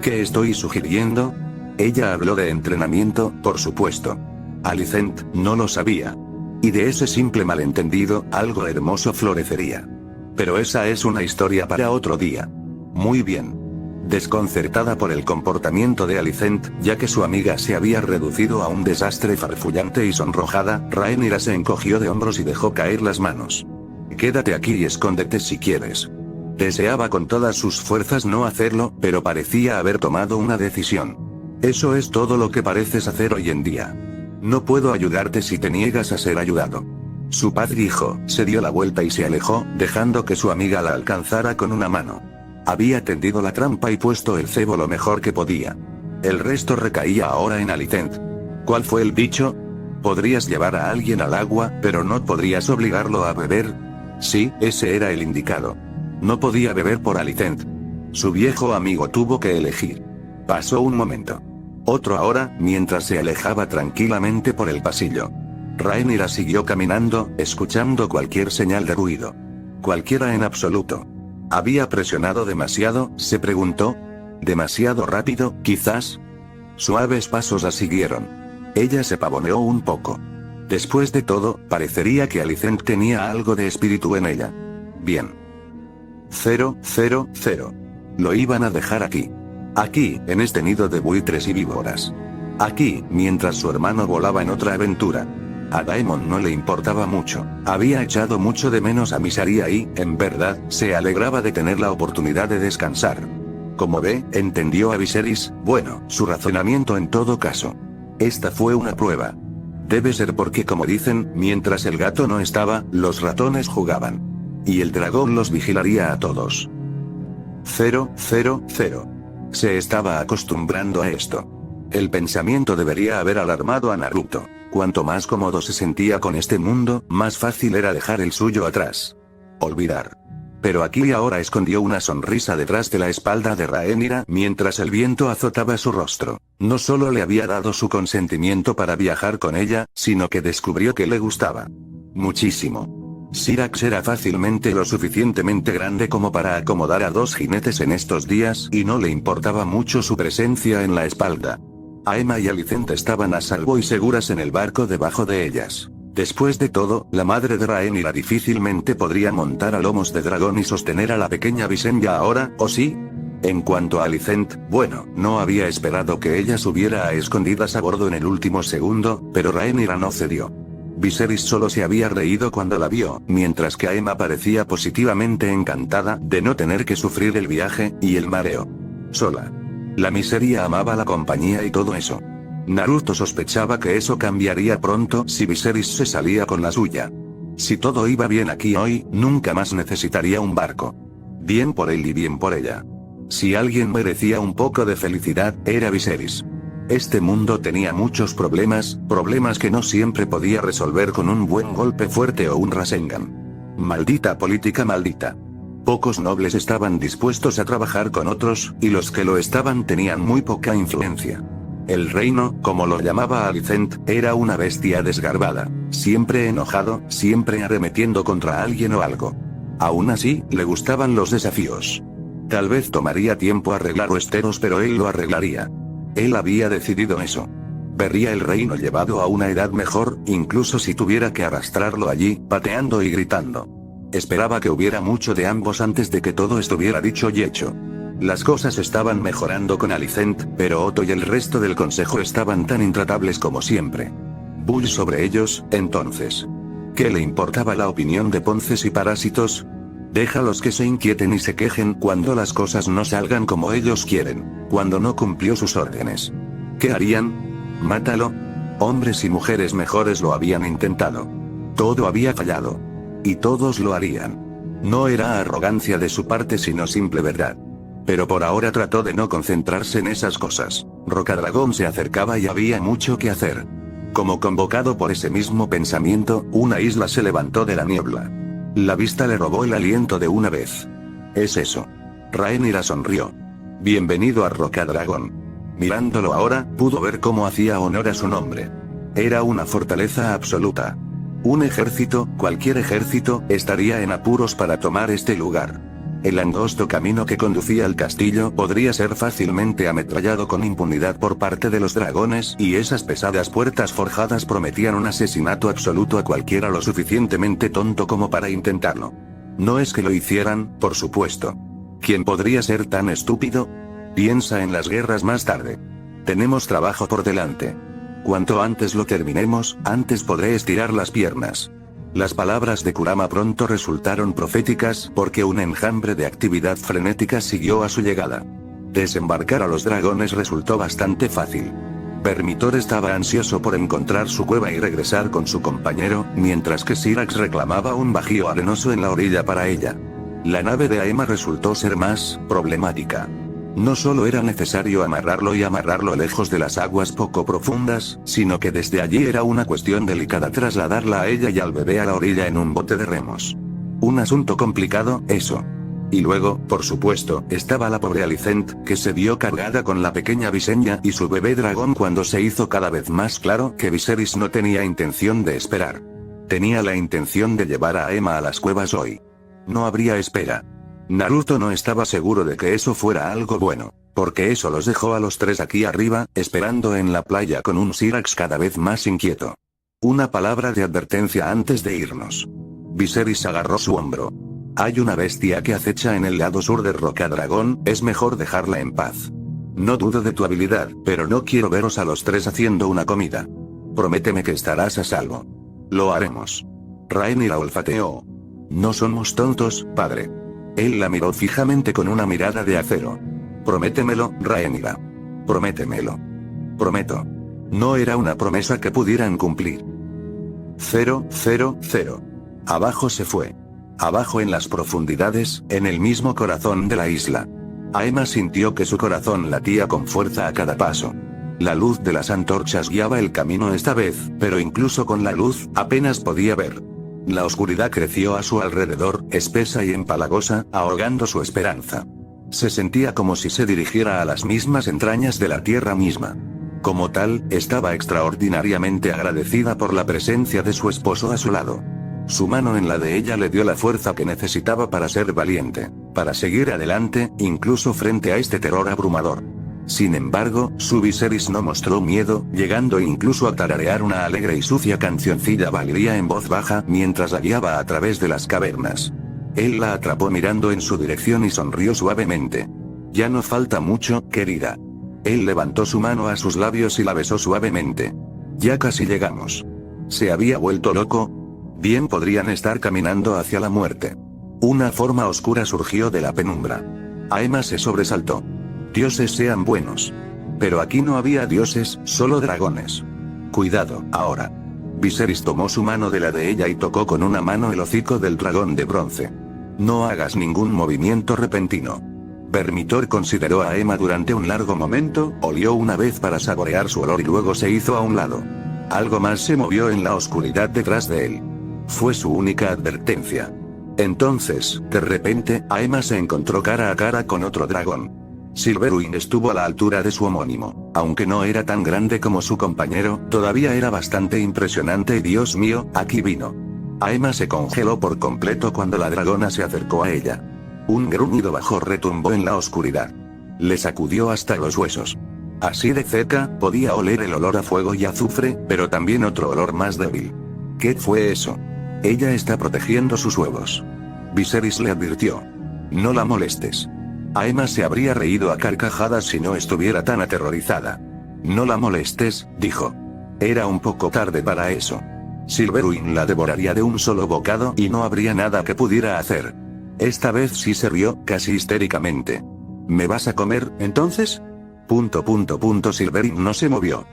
¿Qué estoy sugiriendo? Ella habló de entrenamiento, por supuesto. Alicent no lo sabía. Y de ese simple malentendido, algo hermoso florecería. Pero esa es una historia para otro día. Muy bien. Desconcertada por el comportamiento de Alicent, ya que su amiga se había reducido a un desastre farfullante y sonrojada, Rhaenyra se encogió de hombros y dejó caer las manos. Quédate aquí y escóndete si quieres. Deseaba con todas sus fuerzas no hacerlo, pero parecía haber tomado una decisión. Eso es todo lo que pareces hacer hoy en día. No puedo ayudarte si te niegas a ser ayudado. Su paz dijo, se dio la vuelta y se alejó, dejando que su amiga la alcanzara con una mano. Había tendido la trampa y puesto el cebo lo mejor que podía. El resto recaía ahora en Alicent. ¿Cuál fue el dicho? Podrías llevar a alguien al agua, pero no podrías obligarlo a beber. Sí, ese era el indicado. No podía beber por Alicent. Su viejo amigo tuvo que elegir. Pasó un momento. Otro ahora, mientras se alejaba tranquilamente por el pasillo. Rhaenyra siguió caminando, escuchando cualquier señal de ruido. Cualquiera en absoluto. ¿Había presionado demasiado?, se preguntó. ¿Demasiado rápido, quizás? Suaves pasos la siguieron. Ella se pavoneó un poco. Después de todo, parecería que Alicent tenía algo de espíritu en ella. Bien. 000. Lo iban a dejar aquí. Aquí, en este nido de buitres y víboras. Aquí, mientras su hermano volaba en otra aventura. A Daemon no le importaba mucho. Había echado mucho de menos a Mysaria y, en verdad, se alegraba de tener la oportunidad de descansar. Como ve, entendió a Viserys, bueno, su razonamiento en todo caso. Esta fue una prueba. Debe ser porque, como dicen, mientras el gato no estaba, los ratones jugaban. Y el dragón los vigilaría a todos. 000. Se estaba acostumbrando a esto. El pensamiento debería haber alarmado a Naruto. Cuanto más cómodo se sentía con este mundo, más fácil era dejar el suyo atrás. Olvidar. Pero aquí y ahora escondió una sonrisa detrás de la espalda de Rhaenyra mientras el viento azotaba su rostro. No solo le había dado su consentimiento para viajar con ella, sino que descubrió que le gustaba. Muchísimo. Syrax era fácilmente lo suficientemente grande como para acomodar a 2 jinetes en estos días y no le importaba mucho su presencia en la espalda. Aemma y Alicent estaban a salvo y seguras en el barco debajo de ellas. Después de todo, la madre de Rhaenyra difícilmente podría montar a lomos de dragón y sostener a la pequeña Visenya ahora, ¿o sí? En cuanto a Alicent, bueno, no había esperado que ella subiera a escondidas a bordo en el último segundo, pero Rhaenyra no cedió. Viserys solo se había reído cuando la vio, mientras que Aemma parecía positivamente encantada de no tener que sufrir el viaje y el mareo. Sola. La miseria amaba la compañía y todo eso. Naruto sospechaba que eso cambiaría pronto si Viserys se salía con la suya. Si todo iba bien aquí hoy, nunca más necesitaría un barco. Bien por él y bien por ella. Si alguien merecía un poco de felicidad, era Viserys. Este mundo tenía muchos problemas, problemas que no siempre podía resolver con un buen golpe fuerte o un Rasengan. Maldita política maldita. Pocos nobles estaban dispuestos a trabajar con otros, y los que lo estaban tenían muy poca influencia. El reino, como lo llamaba Alicent, era una bestia desgarbada, siempre enojado, siempre arremetiendo contra alguien o algo. Aún así, le gustaban los desafíos. Tal vez tomaría tiempo arreglar Westeros, pero él lo arreglaría. Él había decidido eso. Vería el reino llevado a una edad mejor, incluso si tuviera que arrastrarlo allí, pateando y gritando. Esperaba que hubiera mucho de ambos antes de que todo estuviera dicho y hecho. Las cosas estaban mejorando con Alicent, pero Otto y el resto del consejo estaban tan intratables como siempre. Bull sobre ellos, entonces. ¿Qué le importaba la opinión de Ponces y Parásitos? Déjalos que se inquieten y se quejen cuando las cosas no salgan como ellos quieren, cuando no cumplió sus órdenes. ¿Qué harían? ¿Mátalo? Hombres y mujeres mejores lo habían intentado. Todo había fallado. Y todos lo harían. No era arrogancia de su parte sino simple verdad. Pero por ahora trató de no concentrarse en esas cosas. Rocadragón se acercaba y había mucho que hacer. Como convocado por ese mismo pensamiento, una isla se levantó de la niebla. La vista le robó el aliento de una vez. Es eso. Rhaenyra sonrió. Bienvenido a Rocadragón. Mirándolo ahora, pudo ver cómo hacía honor a su nombre. Era una fortaleza absoluta. Un ejército, cualquier ejército, estaría en apuros para tomar este lugar. El angosto camino que conducía al castillo podría ser fácilmente ametrallado con impunidad por parte de los dragones, y esas pesadas puertas forjadas prometían un asesinato absoluto a cualquiera lo suficientemente tonto como para intentarlo. No es que lo hicieran, por supuesto. ¿Quién podría ser tan estúpido? Piensa en las guerras más tarde. Tenemos trabajo por delante. Cuanto antes lo terminemos, antes podré estirar las piernas. Las palabras de Kurama pronto resultaron proféticas, porque un enjambre de actividad frenética siguió a su llegada. Desembarcar a los dragones resultó bastante fácil. Vermitor estaba ansioso por encontrar su cueva y regresar con su compañero, mientras que Syrax reclamaba un bajío arenoso en la orilla para ella. La nave de Aemma resultó ser más problemática. No solo era necesario amarrarlo y amarrarlo lejos de las aguas poco profundas, sino que desde allí era una cuestión delicada trasladarla a ella y al bebé a la orilla en un bote de remos. Un asunto complicado, eso. Y luego, por supuesto, estaba la pobre Alicent, que se vio cargada con la pequeña Visenya y su bebé dragón cuando se hizo cada vez más claro que Viserys no tenía intención de esperar. Tenía la intención de llevar a Aemma a las cuevas hoy. No habría espera. Naruto no estaba seguro de que eso fuera algo bueno, porque eso los dejó a los tres aquí arriba, esperando en la playa con un Syrax cada vez más inquieto. Una palabra de advertencia antes de irnos. Viserys agarró su hombro. Hay una bestia que acecha en el lado sur de Rocadragón, es mejor dejarla en paz. No dudo de tu habilidad, pero no quiero veros a los tres haciendo una comida. Prométeme que estarás a salvo. Lo haremos. Rhaenyra olfateó. No somos tontos, padre. Él la miró fijamente con una mirada de acero. Prométemelo, Rhaenyra. Prométemelo. Prometo. No era una promesa que pudieran cumplir. 000. Abajo se fue. Abajo en las profundidades, en el mismo corazón de la isla. Aemma sintió que su corazón latía con fuerza a cada paso. La luz de las antorchas guiaba el camino esta vez, pero incluso con la luz, apenas podía ver. La oscuridad creció a su alrededor, espesa y empalagosa, ahogando su esperanza. Se sentía como si se dirigiera a las mismas entrañas de la tierra misma. Como tal, estaba extraordinariamente agradecida por la presencia de su esposo a su lado. Su mano en la de ella le dio la fuerza que necesitaba para ser valiente, para seguir adelante, incluso frente a este terror abrumador. Sin embargo, su Viserys no mostró miedo, llegando incluso a tararear una alegre y sucia cancioncilla valería en voz baja mientras la guiaba a través de las cavernas. Él la atrapó mirando en su dirección y sonrió suavemente. Ya no falta mucho, querida. Él levantó su mano a sus labios y la besó suavemente. Ya casi llegamos. ¿Se había vuelto loco? Bien podrían estar caminando hacia la muerte. Una forma oscura surgió de la penumbra. Aemma se sobresaltó. Dioses sean buenos. Pero aquí no había dioses, solo dragones. Cuidado, ahora. Viserys tomó su mano de la de ella y tocó con una mano el hocico del dragón de bronce. No hagas ningún movimiento repentino. Vermitor consideró a Aemma durante un largo momento, olió una vez para saborear su olor y luego se hizo a un lado. Algo más se movió en la oscuridad detrás de él. Fue su única advertencia. Entonces, de repente, Aemma se encontró cara a cara con otro dragón. Silverwing estuvo a la altura de su homónimo. Aunque no era tan grande como su compañero, todavía era bastante impresionante y Dios mío, aquí vino. Aemma se congeló por completo cuando la dragona se acercó a ella. Un gruñido bajo retumbó en la oscuridad. Le sacudió hasta los huesos. Así de cerca, podía oler el olor a fuego y azufre, pero también otro olor más débil. ¿Qué fue eso? Ella está protegiendo sus huevos. Viserys le advirtió. No la molestes. Aemma se habría reído a carcajadas si no estuviera tan aterrorizada. No la molestes, dijo. Era un poco tarde para eso. Silverwing la devoraría de un solo bocado y no habría nada que pudiera hacer. Esta vez sí se rió, casi histéricamente. ¿Me vas a comer, entonces? Silverwing no se movió.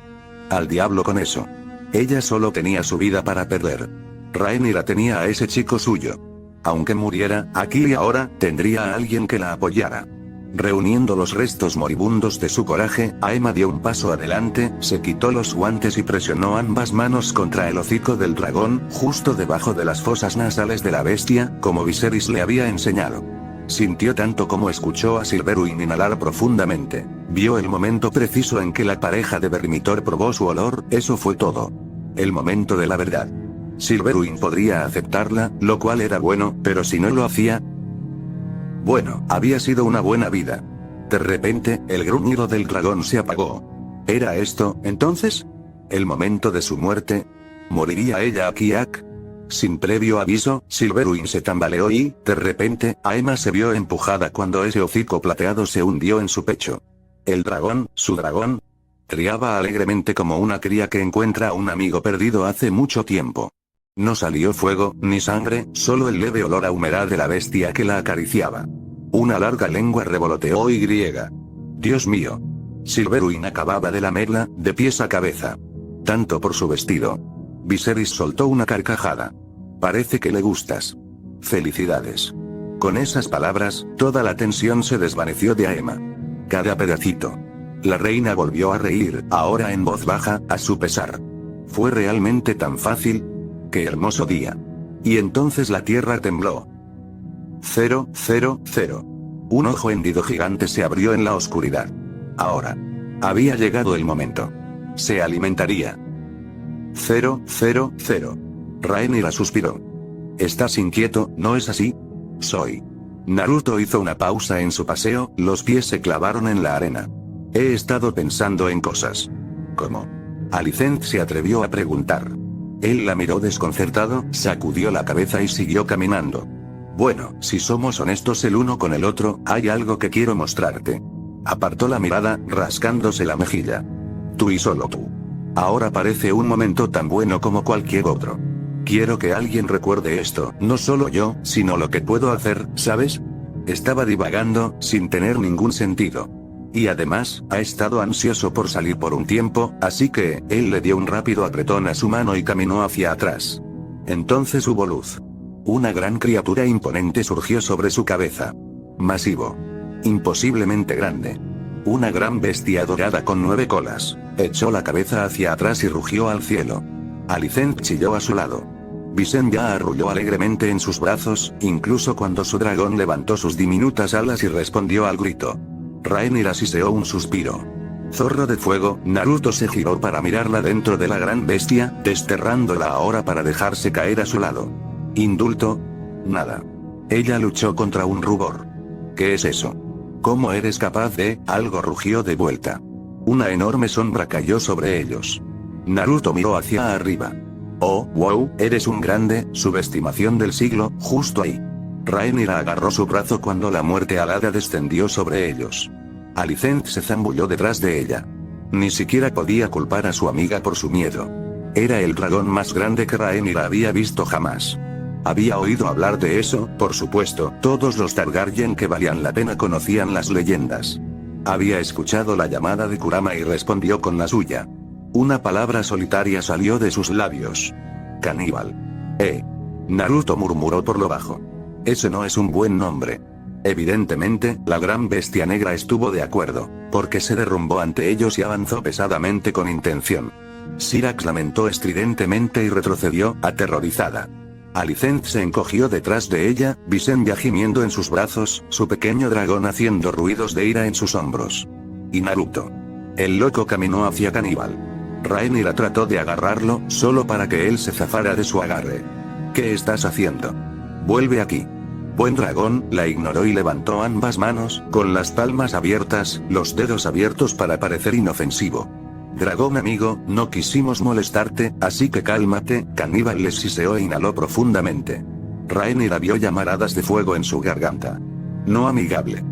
Al diablo con eso. Ella solo tenía su vida para perder. Rhaenyra tenía a ese chico suyo. Aunque muriera, aquí y ahora, tendría a alguien que la apoyara. Reuniendo los restos moribundos de su coraje, Aemma dio un paso adelante, se quitó los guantes y presionó ambas manos contra el hocico del dragón, justo debajo de las fosas nasales de la bestia, como Viserys le había enseñado. Sintió tanto como escuchó a Silverwing inhalar profundamente. Vio el momento preciso en que la pareja de Vermitor probó su olor, eso fue todo. El momento de la verdad. Silverwing podría aceptarla, lo cual era bueno, pero si no lo hacía... Bueno, había sido una buena vida. De repente, el gruñido del dragón se apagó. ¿Era esto, entonces? ¿El momento de su muerte? ¿Moriría ella aquí, Sin previo aviso, Silverwing se tambaleó y, de repente, Aemma se vio empujada cuando ese hocico plateado se hundió en su pecho. El dragón, su dragón, triaba alegremente como una cría que encuentra a un amigo perdido hace mucho tiempo. No salió fuego, ni sangre, solo el leve olor a humedad de la bestia que la acariciaba. Una larga lengua revoloteó y griega. Dios mío. Silverwing acababa de lamerla, de pies a cabeza. Tanto por su vestido. Viserys soltó una carcajada. Parece que le gustas. Felicidades. Con esas palabras, toda la tensión se desvaneció de Aemma. cada pedacito. La reina volvió a reír, ahora en voz baja, a su pesar. Fue realmente tan fácil. ¡Qué hermoso día! Y entonces la tierra tembló. 000. Un ojo hendido gigante se abrió en la oscuridad. Ahora. Había llegado el momento. Se alimentaría. 000. Rhaenyra suspiró. Estás inquieto, ¿no es así? Soy. Naruto hizo una pausa en su paseo, los pies se clavaron en la arena. He estado pensando en cosas. ¿Cómo? Alicent se atrevió a preguntar. Él la miró desconcertado, sacudió la cabeza y siguió caminando. Bueno, si somos honestos el uno con el otro, hay algo que quiero mostrarte. Apartó la mirada, rascándose la mejilla. Tú y solo tú. Ahora parece un momento tan bueno como cualquier otro. Quiero que alguien recuerde esto, no solo yo, sino lo que puedo hacer, ¿sabes? Estaba divagando, sin tener ningún sentido. Y además, ha estado ansioso por salir por un tiempo, así que, él le dio un rápido apretón a su mano y caminó hacia atrás. Entonces hubo luz. Una gran criatura imponente surgió sobre su cabeza. Masivo. Imposiblemente grande. Una gran bestia dorada con 9 colas. Echó la cabeza hacia atrás y rugió al cielo. Alicent chilló a su lado. Visenya arrulló alegremente en sus brazos, incluso cuando su dragón levantó sus diminutas alas y respondió al grito. Rhaenyra siseó un suspiro. Zorro de fuego, Naruto se giró para mirarla dentro de la gran bestia, desterrándola ahora para dejarse caer a su lado. ¿Indulto? Nada. Ella luchó contra un rubor. ¿Qué es eso? ¿Cómo eres capaz de? Algo rugió de vuelta. Una enorme sombra cayó sobre ellos. Naruto miró hacia arriba. Oh, wow, eres un grande, subestimación del siglo, justo ahí. Rhaenyra agarró su brazo cuando la muerte alada descendió sobre ellos. Alicent se zambulló detrás de ella. Ni siquiera podía culpar a su amiga por su miedo. Era el dragón más grande que Rhaenyra había visto jamás. Había oído hablar de eso, por supuesto, todos los Targaryen que valían la pena conocían las leyendas. Había escuchado la llamada de Kurama y respondió con la suya. Una palabra solitaria salió de sus labios. Caníbal. Naruto murmuró por lo bajo. Ese no es un buen nombre. Evidentemente, la gran bestia negra estuvo de acuerdo, porque se derrumbó ante ellos y avanzó pesadamente con intención. Syrax lamentó estridentemente y retrocedió, aterrorizada. Alicent se encogió detrás de ella, Visenya gimiendo en sus brazos, su pequeño dragón haciendo ruidos de ira en sus hombros. Y Naruto. El loco caminó hacia Caníbal. Rhaenyra trató de agarrarlo, solo para que él se zafara de su agarre. ¿Qué estás haciendo? Vuelve aquí. Buen dragón, la ignoró y levantó ambas manos, con las palmas abiertas, los dedos abiertos para parecer inofensivo. Dragón amigo, no quisimos molestarte, así que cálmate. Caníbal les siseó e inhaló profundamente. Rhaenyra vio llamaradas de fuego en su garganta. No amigable.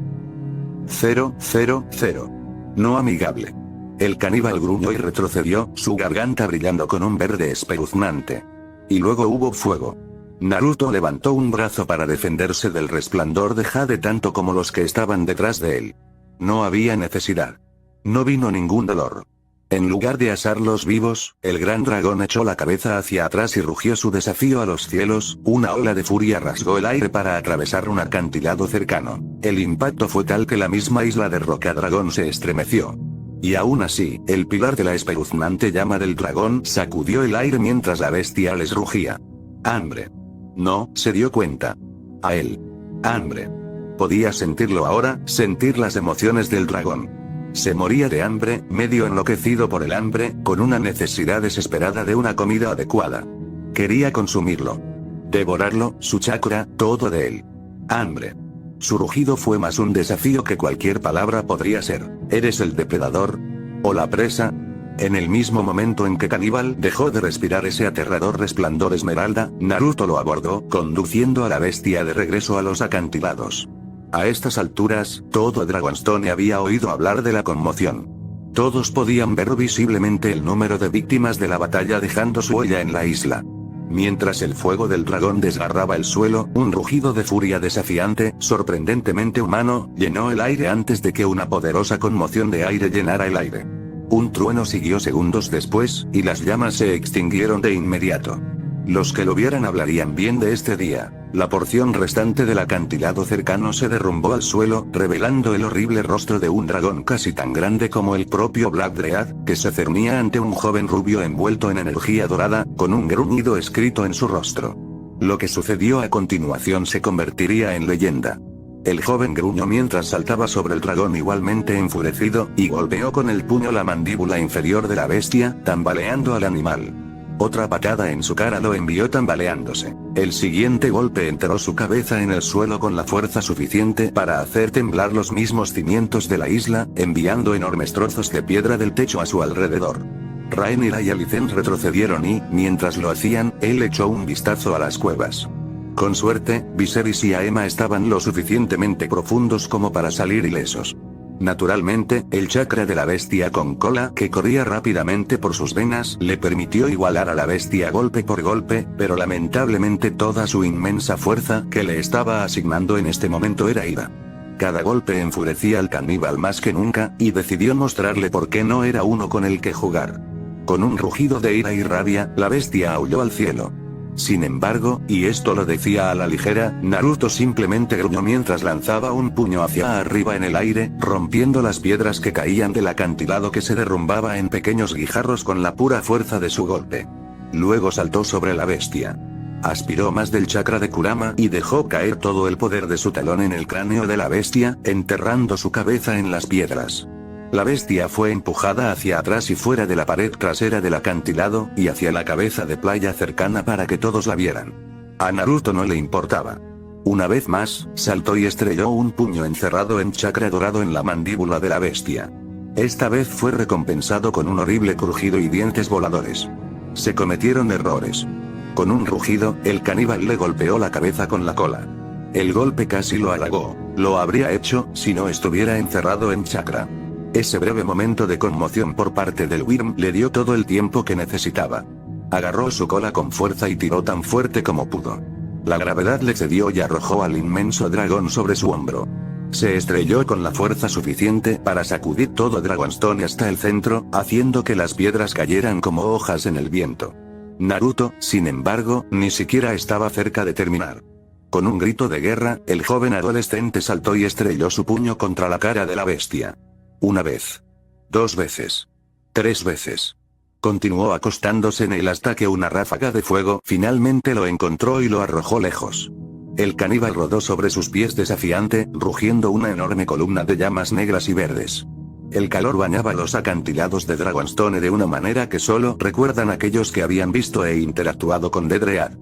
000. No amigable. El caníbal gruñó y retrocedió, su garganta brillando con un verde espeluznante. Y luego hubo fuego. Naruto levantó un brazo para defenderse del resplandor de Jade tanto como los que estaban detrás de él. No había necesidad. No vino ningún dolor. En lugar de asarlos vivos, el gran dragón echó la cabeza hacia atrás y rugió su desafío a los cielos, una ola de furia rasgó el aire para atravesar un acantilado cercano. El impacto fue tal que la misma isla de Roca Dragón se estremeció. Y aún así, el pilar de la espeluznante llama del dragón sacudió el aire mientras la bestia les rugía. Hambre. No, se dio cuenta. A él. Hambre. Podía sentirlo ahora, sentir las emociones del dragón. Se moría de hambre, medio enloquecido por el hambre, con una necesidad desesperada de una comida adecuada. Quería consumirlo. Devorarlo, su chakra, todo de él. Hambre. Su rugido fue más un desafío que cualquier palabra podría ser. ¿Eres el depredador? ¿O la presa? En el mismo momento en que Caníbal dejó de respirar ese aterrador resplandor esmeralda, Naruto lo abordó, conduciendo a la bestia de regreso a los acantilados. A estas alturas, todo Dragonstone había oído hablar de la conmoción. Todos podían ver visiblemente el número de víctimas de la batalla dejando su huella en la isla. Mientras el fuego del dragón desgarraba el suelo, un rugido de furia desafiante, sorprendentemente humano, llenó el aire antes de que una poderosa conmoción de aire llenara el aire. Un trueno siguió segundos después, y las llamas se extinguieron de inmediato. Los que lo vieran hablarían bien de este día. La porción restante del acantilado cercano se derrumbó al suelo, revelando el horrible rostro de un dragón casi tan grande como el propio Black Dread, que se cernía ante un joven rubio envuelto en energía dorada, con un gruñido escrito en su rostro. Lo que sucedió a continuación se convertiría en leyenda. El joven gruñó mientras saltaba sobre el dragón igualmente enfurecido, y golpeó con el puño la mandíbula inferior de la bestia, tambaleando al animal. Otra patada en su cara lo envió tambaleándose. El siguiente golpe enterró su cabeza en el suelo con la fuerza suficiente para hacer temblar los mismos cimientos de la isla, enviando enormes trozos de piedra del techo a su alrededor. Rhaenyra y Alicent retrocedieron y, mientras lo hacían, él echó un vistazo a las cuevas. Con suerte, Viserys y Aemma estaban lo suficientemente profundos como para salir ilesos. Naturalmente, el chakra de la bestia con cola que corría rápidamente por sus venas le permitió igualar a la bestia golpe por golpe, pero lamentablemente toda su inmensa fuerza que le estaba asignando en este momento era ira. Cada golpe enfurecía al caníbal más que nunca, y decidió mostrarle por qué no era uno con el que jugar. Con un rugido de ira y rabia, la bestia aulló al cielo. Sin embargo, y esto lo decía a la ligera, Naruto simplemente gruñó mientras lanzaba un puño hacia arriba en el aire, rompiendo las piedras que caían del acantilado que se derrumbaba en pequeños guijarros con la pura fuerza de su golpe. Luego saltó sobre la bestia. Aspiró más del chakra de Kurama y dejó caer todo el poder de su talón en el cráneo de la bestia, enterrando su cabeza en las piedras. La bestia fue empujada hacia atrás y fuera de la pared trasera del acantilado, y hacia la cabeza de playa cercana para que todos la vieran. A Naruto no le importaba. Una vez más, saltó y estrelló un puño encerrado en chakra dorado en la mandíbula de la bestia. Esta vez fue recompensado con un horrible crujido y dientes voladores. Se cometieron errores. Con un rugido, el caníbal le golpeó la cabeza con la cola. El golpe casi lo halagó. Lo habría hecho, si no estuviera encerrado en chakra. Ese breve momento de conmoción por parte del Wyrm le dio todo el tiempo que necesitaba. Agarró su cola con fuerza y tiró tan fuerte como pudo. La gravedad le cedió y arrojó al inmenso dragón sobre su hombro. Se estrelló con la fuerza suficiente para sacudir todo Dragonstone hasta el centro, haciendo que las piedras cayeran como hojas en el viento. Naruto, sin embargo, ni siquiera estaba cerca de terminar. Con un grito de guerra, el joven adolescente saltó y estrelló su puño contra la cara de la bestia. Una vez. 2 veces. 3 veces. Continuó acostándose en él hasta que una ráfaga de fuego finalmente lo encontró y lo arrojó lejos. El caníbal rodó sobre sus pies desafiante, rugiendo una enorme columna de llamas negras y verdes. El calor bañaba los acantilados de Dragonstone de una manera que solo recuerdan aquellos que habían visto e interactuado con Dedread.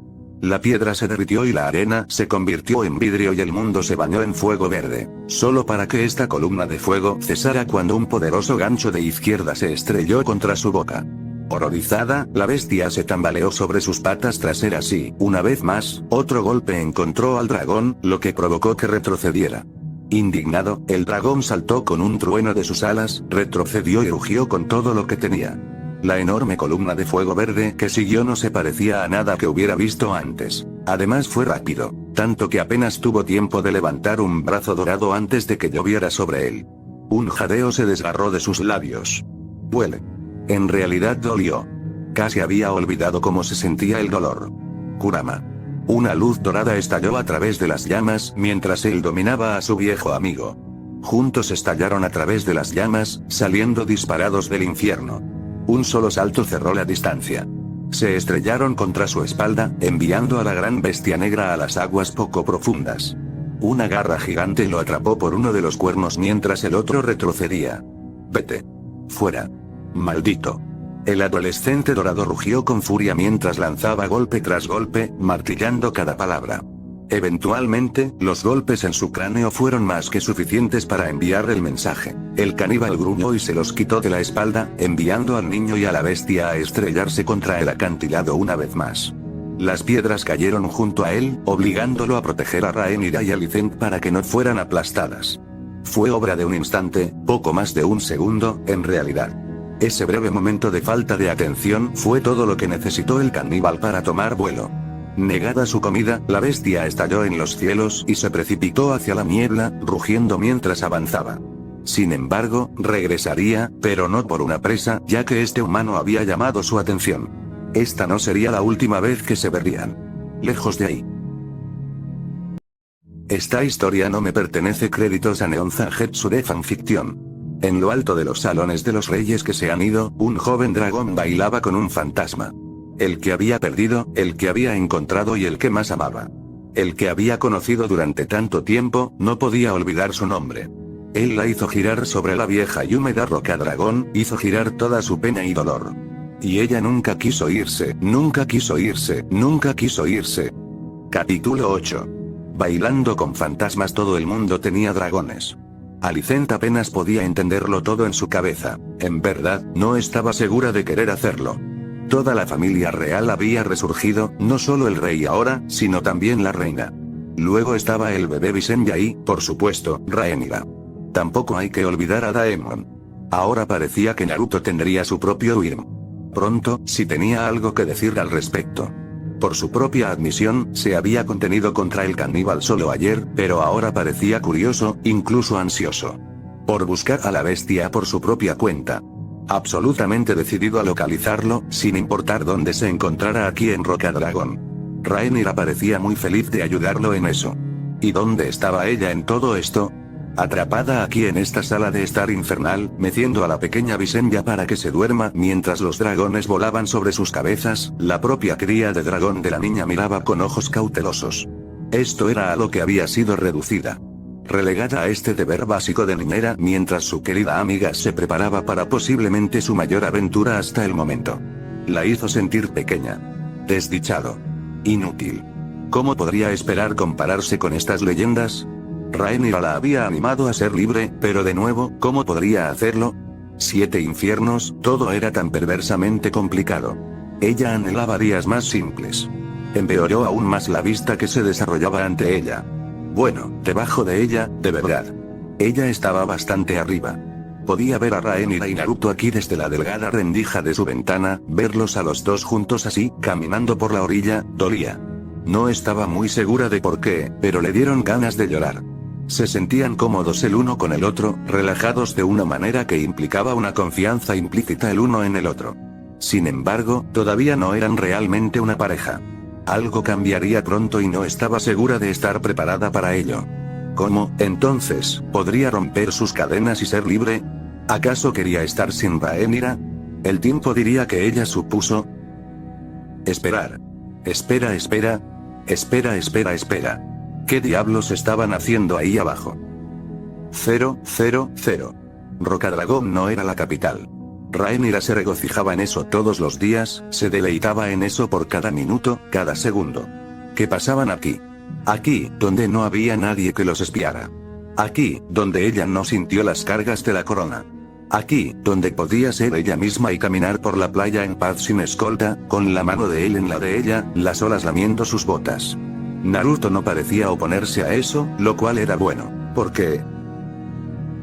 La piedra se derritió y la arena se convirtió en vidrio y el mundo se bañó en fuego verde, solo para que esta columna de fuego cesara cuando un poderoso gancho de izquierda se estrelló contra su boca. Horrorizada, la bestia se tambaleó sobre sus patas traseras y, una vez más, otro golpe encontró al dragón, lo que provocó que retrocediera. Indignado, el dragón saltó con un trueno de sus alas, retrocedió y rugió con todo lo que tenía. La enorme columna de fuego verde que siguió no se parecía a nada que hubiera visto antes. Además fue rápido, tanto que apenas tuvo tiempo de levantar un brazo dorado antes de que lloviera sobre él. Un jadeo se desgarró de sus labios. Duele. En realidad dolió. Casi había olvidado cómo se sentía el dolor. Kurama. Una luz dorada estalló a través de las llamas mientras él dominaba a su viejo amigo. Juntos estallaron a través de las llamas, saliendo disparados del infierno. Un solo salto cerró la distancia. Se estrellaron contra su espalda, enviando a la gran bestia negra a las aguas poco profundas. Una garra gigante lo atrapó por uno de los cuernos mientras el otro retrocedía. Vete. Fuera. Maldito. El adolescente dorado rugió con furia mientras lanzaba golpe tras golpe, martillando cada palabra. Eventualmente, los golpes en su cráneo fueron más que suficientes para enviar el mensaje. El caníbal gruñó y se los quitó de la espalda, enviando al niño y a la bestia a estrellarse contra el acantilado una vez más. Las piedras cayeron junto a él, obligándolo a proteger a Rhaenyra y Alicent para que no fueran aplastadas. Fue obra de un instante, poco más de un segundo, en realidad. Ese breve momento de falta de atención fue todo lo que necesitó el caníbal para tomar vuelo. Negada su comida, la bestia estalló en los cielos y se precipitó hacia la niebla, rugiendo mientras avanzaba. Sin embargo, regresaría, pero no por una presa, ya que este humano había llamado su atención. Esta no sería la última vez que se verían. Lejos de ahí. Esta historia no me pertenece. Créditos a Neonza Hetsure Fanfiction. En lo alto de los salones de los reyes que se han ido, un joven dragón bailaba con un fantasma. El que había perdido, el que había encontrado y el que más amaba. El que había conocido durante tanto tiempo, no podía olvidar su nombre. Él la hizo girar sobre la vieja y húmeda roca dragón, hizo girar toda su pena y dolor. Y ella nunca quiso irse, nunca quiso irse, nunca quiso irse. Capítulo 8. Bailando con fantasmas. Todo el mundo tenía dragones. Alicent apenas podía entenderlo todo en su cabeza. En verdad, no estaba segura de querer hacerlo. Toda la familia real había resurgido, no solo el rey ahora, sino también la reina. Luego estaba el bebé Visenya y, por supuesto, Rhaenyra. Tampoco hay que olvidar a Daemon. Ahora parecía que Naruto tendría su propio Wyrm. Pronto, si tenía algo que decir al respecto. Por su propia admisión, se había contenido contra el caníbal solo ayer, pero ahora parecía curioso, incluso ansioso. Por buscar a la bestia por su propia cuenta. Absolutamente decidido a localizarlo, sin importar dónde se encontrara aquí en Rocadragón. Rhaenyra parecía muy feliz de ayudarlo en eso. ¿Y dónde estaba ella en todo esto? Atrapada aquí en esta sala de estar infernal, meciendo a la pequeña Visenya para que se duerma mientras los dragones volaban sobre sus cabezas, la propia cría de dragón de la niña miraba con ojos cautelosos. Esto era a lo que había sido reducida. Relegada a este deber básico de niñera mientras su querida amiga se preparaba para posiblemente su mayor aventura hasta el momento. La hizo sentir pequeña. Desdichado. Inútil. ¿Cómo podría esperar compararse con estas leyendas? Rhaenyra la había animado a ser libre, pero de nuevo, ¿cómo podría hacerlo? 7 infiernos, todo era tan perversamente complicado. Ella anhelaba días más simples. Empeoró aún más la vista que se desarrollaba ante ella. Bueno, debajo de ella, de verdad. Ella estaba bastante arriba. Podía ver a Rhaenyra y Naruto aquí desde la delgada rendija de su ventana, verlos a los dos juntos así, caminando por la orilla, dolía. No estaba muy segura de por qué, pero le dieron ganas de llorar. Se sentían cómodos el uno con el otro, relajados de una manera que implicaba una confianza implícita el uno en el otro. Sin embargo, todavía no eran realmente una pareja. Algo cambiaría pronto y no estaba segura de estar preparada para ello. ¿Cómo, entonces, podría romper sus cadenas y ser libre? ¿Acaso quería estar sin Rhaenyra? El tiempo diría que ella supuso. Esperar. Espera. ¿Qué diablos estaban haciendo ahí abajo? 000. Rocadragón no era la capital. Rhaenyra se regocijaba en eso todos los días, se deleitaba en eso por cada minuto, cada segundo. ¿Qué pasaban aquí? Aquí, donde no había nadie que los espiara. Aquí, donde ella no sintió las cargas de la corona. Aquí, donde podía ser ella misma y caminar por la playa en paz sin escolta, con la mano de él en la de ella, las olas lamiendo sus botas. Naruto no parecía oponerse a eso, lo cual era bueno, porque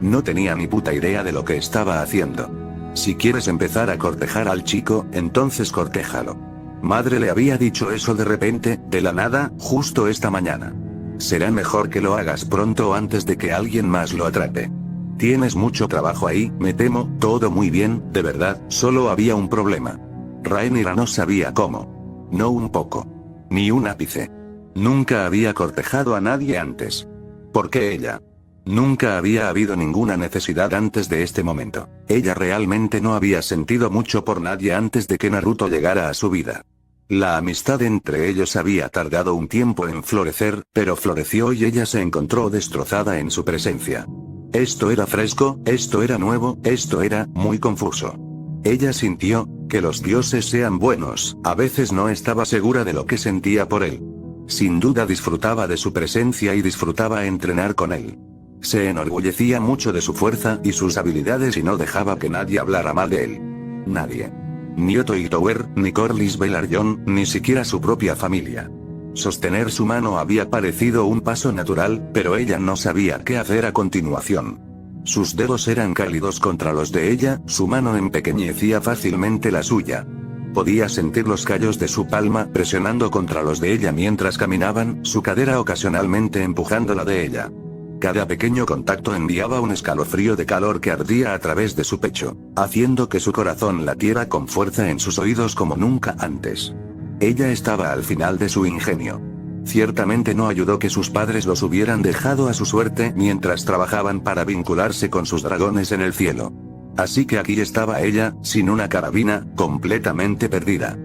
no tenía ni puta idea de lo que estaba haciendo. Si quieres empezar a cortejar al chico, entonces cortéjalo. Madre le había dicho eso de repente, de la nada, justo esta mañana. Será mejor que lo hagas pronto antes de que alguien más lo atrape. Tienes mucho trabajo ahí, me temo, todo muy bien, de verdad, solo había un problema. Rhaenyra no sabía cómo. No un poco. Ni un ápice. Nunca había cortejado a nadie antes. ¿Por qué ella? Nunca había habido ninguna necesidad antes de este momento. Ella realmente no había sentido mucho por nadie antes de que Naruto llegara a su vida. La amistad entre ellos había tardado un tiempo en florecer, pero floreció y ella se encontró destrozada en su presencia. Esto era fresco, esto era nuevo, esto era muy confuso. Ella sintió que los dioses sean buenos, a veces no estaba segura de lo que sentía por él. Sin duda disfrutaba de su presencia y disfrutaba entrenar con él. Se enorgullecía mucho de su fuerza y sus habilidades y no dejaba que nadie hablara mal de él. Nadie. Ni Otto Hightower, ni Corlys Velaryon, ni siquiera su propia familia. Sostener su mano había parecido un paso natural, pero ella no sabía qué hacer a continuación. Sus dedos eran cálidos contra los de ella, su mano empequeñecía fácilmente la suya. Podía sentir los callos de su palma presionando contra los de ella mientras caminaban, su cadera ocasionalmente empujando la de ella. Cada pequeño contacto enviaba un escalofrío de calor que ardía a través de su pecho, haciendo que su corazón latiera con fuerza en sus oídos como nunca antes. Ella estaba al final de su ingenio. Ciertamente no ayudó que sus padres los hubieran dejado a su suerte mientras trabajaban para vincularse con sus dragones en el cielo. Así que aquí estaba ella, sin una carabina, completamente perdida.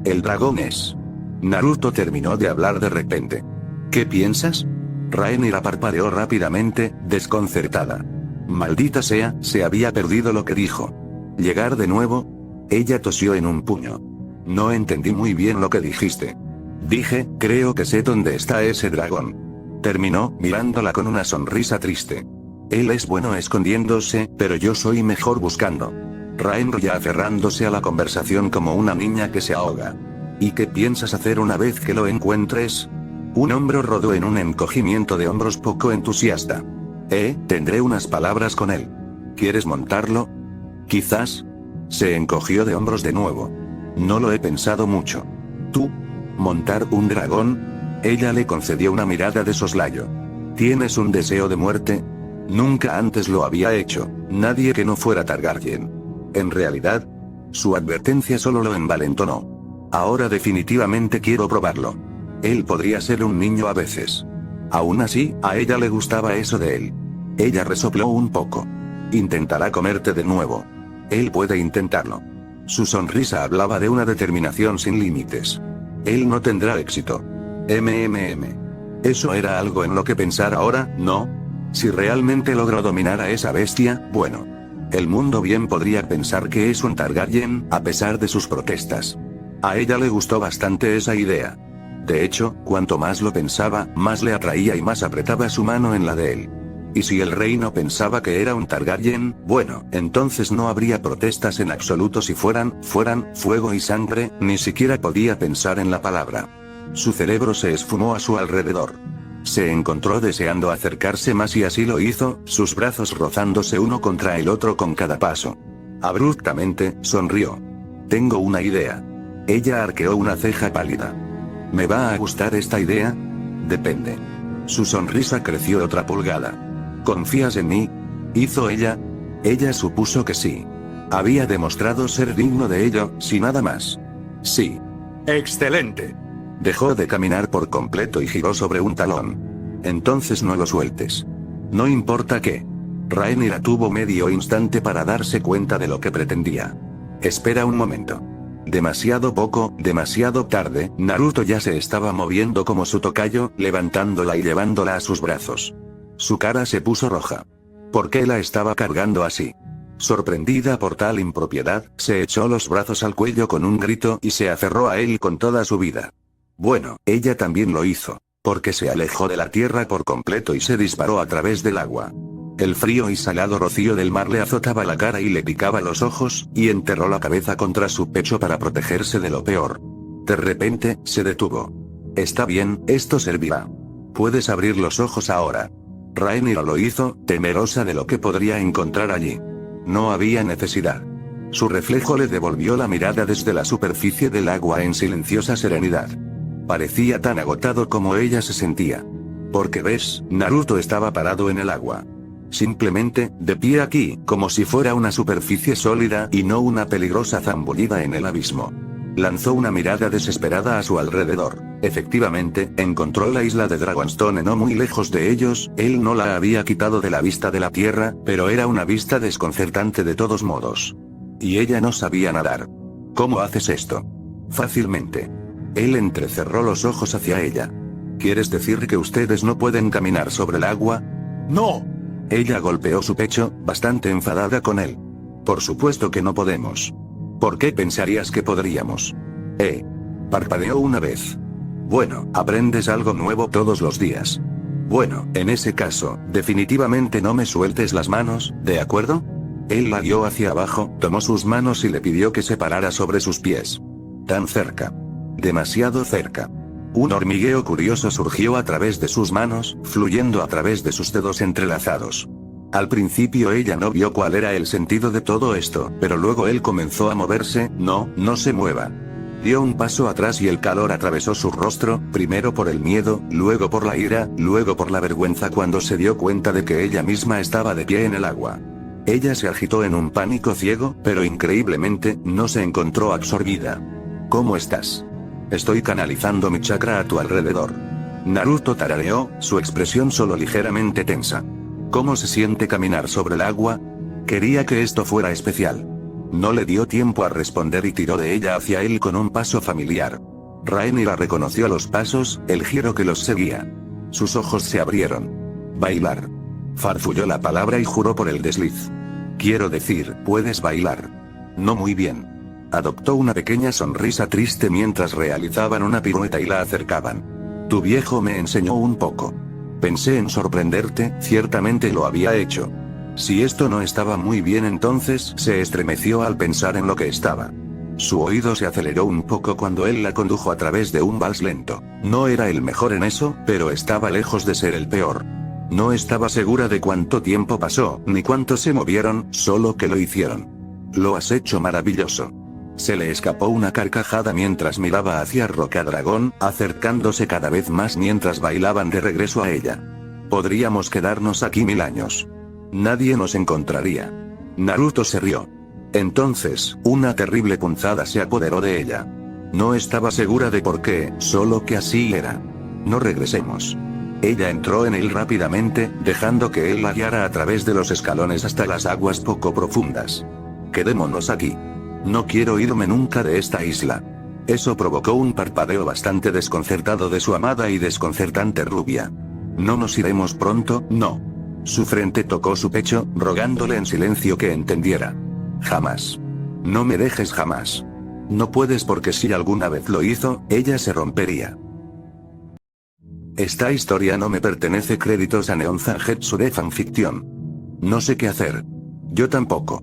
El dragón es... Naruto terminó de hablar de repente. ¿Qué piensas? Rhaenyra parpadeó rápidamente, desconcertada. Maldita sea, se había perdido lo que dijo. ¿Llegar de nuevo? Ella tosió en un puño. No entendí muy bien lo que dijiste. Dije, creo que sé dónde está ese dragón. Terminó, mirándola con una sonrisa triste. Él es bueno escondiéndose, pero yo soy mejor buscando. Rhaenyra aferrándose a la conversación como una niña que se ahoga. ¿Y qué piensas hacer una vez que lo encuentres? Un hombro rodó en un encogimiento de hombros poco entusiasta. Tendré unas palabras con él. ¿Quieres montarlo? Quizás. Se encogió de hombros de nuevo. No lo he pensado mucho. ¿Tú? ¿Montar un dragón? Ella le concedió una mirada de soslayo. ¿Tienes un deseo de muerte? Nunca antes lo había hecho, nadie que no fuera Targaryen. En realidad, su advertencia solo lo envalentonó. Ahora definitivamente quiero probarlo. Él podría ser un niño a veces. Aún así, a ella le gustaba eso de él. Ella resopló un poco. Intentará comerte de nuevo. Él puede intentarlo. Su sonrisa hablaba de una determinación sin límites. Él no tendrá éxito. Eso era algo en lo que pensar ahora, ¿no? Si realmente logró dominar a esa bestia, bueno. El mundo bien podría pensar que es un Targaryen, a pesar de sus protestas. A ella le gustó bastante esa idea. De hecho, cuanto más lo pensaba, más le atraía y más apretaba su mano en la de él. Y si el rey no pensaba que era un Targaryen, bueno, entonces no habría protestas en absoluto si fueran fuego y sangre, ni siquiera podía pensar en la palabra. Su cerebro se esfumó a su alrededor. Se encontró deseando acercarse más y así lo hizo, sus brazos rozándose uno contra el otro con cada paso. Abruptamente, sonrió. Tengo una idea. Ella arqueó una ceja pálida. ¿Me va a gustar esta idea? Depende. Su sonrisa creció otra pulgada. ¿Confías en mí? ¿Hizo ella? Ella supuso que sí. Había demostrado ser digno de ello, si nada más. Sí. ¡Excelente! Dejó de caminar por completo y giró sobre un talón. Entonces no lo sueltes. No importa qué. Rhaenyra tuvo medio instante para darse cuenta de lo que pretendía. Espera un momento. Demasiado poco, demasiado tarde, Naruto ya se estaba moviendo como su tocayo, levantándola y llevándola a sus brazos. Su cara se puso roja. ¿Por qué la estaba cargando así? Sorprendida por tal impropiedad, se echó los brazos al cuello con un grito y se aferró a él con toda su vida. Bueno, ella también lo hizo, porque se alejó de la tierra por completo y se disparó a través del agua. El frío y salado rocío del mar le azotaba la cara y le picaba los ojos, y enterró la cabeza contra su pecho para protegerse de lo peor. De repente, se detuvo. Está bien, esto servirá. Puedes abrir los ojos ahora. Rhaenyra lo hizo, temerosa de lo que podría encontrar allí. No había necesidad. Su reflejo le devolvió la mirada desde la superficie del agua en silenciosa serenidad. Parecía tan agotado como ella se sentía. Porque ves, Naruto estaba parado en el agua. Simplemente, de pie aquí, como si fuera una superficie sólida y no una peligrosa zambullida en el abismo. Lanzó una mirada desesperada a su alrededor. Efectivamente, encontró la isla de Dragonstone no muy lejos de ellos, él no la había quitado de la vista de la tierra, pero era una vista desconcertante de todos modos. Y ella no sabía nadar. ¿Cómo haces esto? Fácilmente. Él entrecerró los ojos hacia ella. ¿Quieres decir que ustedes no pueden caminar sobre el agua? ¡No! Ella golpeó su pecho, bastante enfadada con él. Por supuesto que no podemos. ¿Por qué pensarías que podríamos? Parpadeó una vez. Bueno, aprendes algo nuevo todos los días. Bueno, en ese caso, definitivamente no me sueltes las manos, ¿de acuerdo? Él la guió hacia abajo, tomó sus manos y le pidió que se parara sobre sus pies. Tan cerca. Demasiado cerca. Un hormigueo curioso surgió a través de sus manos, fluyendo a través de sus dedos entrelazados. Al principio ella no vio cuál era el sentido de todo esto, pero luego él comenzó a moverse. No se mueva. Dio un paso atrás y el calor atravesó su rostro, primero por el miedo, luego por la ira, luego por la vergüenza cuando se dio cuenta de que ella misma estaba de pie en el agua. Ella se agitó en un pánico ciego, pero increíblemente, no se encontró absorbida. ¿Cómo estás? Estoy canalizando mi chakra a tu alrededor. Naruto tarareó, su expresión solo ligeramente tensa. ¿Cómo se siente caminar sobre el agua? Quería que esto fuera especial. No le dio tiempo a responder y tiró de ella hacia él con un paso familiar. Rhaenyra reconoció los pasos, el giro que los seguía. Sus ojos se abrieron. Bailar. Farfulló la palabra y juró por el desliz. Quiero decir, puedes bailar. No muy bien. Adoptó una pequeña sonrisa triste mientras realizaban una pirueta y la acercaban. Tu viejo me enseñó un poco. Pensé en sorprenderte, ciertamente lo había hecho. Si esto no estaba muy bien, entonces se estremeció al pensar en lo que estaba. Su oído se aceleró un poco cuando él la condujo a través de un vals lento. No era el mejor en eso, pero estaba lejos de ser el peor. No estaba segura de cuánto tiempo pasó, ni cuánto se movieron, solo que lo hicieron. Lo has hecho maravilloso. Se le escapó una carcajada mientras miraba hacia Rocadragón, acercándose cada vez más mientras bailaban de regreso a ella. Podríamos quedarnos aquí 1000 años. Nadie nos encontraría. Naruto se rió. Entonces, una terrible punzada se apoderó de ella. No estaba segura de por qué, solo que así era. No regresemos. Ella entró en él rápidamente, dejando que él la guiara a través de los escalones hasta las aguas poco profundas. Quedémonos aquí. No quiero irme nunca de esta isla. Eso provocó un parpadeo bastante desconcertado de su amada y desconcertante rubia. No nos iremos pronto, no. Su frente tocó su pecho, rogándole en silencio que entendiera. Jamás. No me dejes jamás. No puedes, porque si alguna vez lo hizo, ella se rompería. Esta historia no me pertenece. Créditos a Neon Zangetsu de fanfiction. No sé qué hacer. Yo tampoco.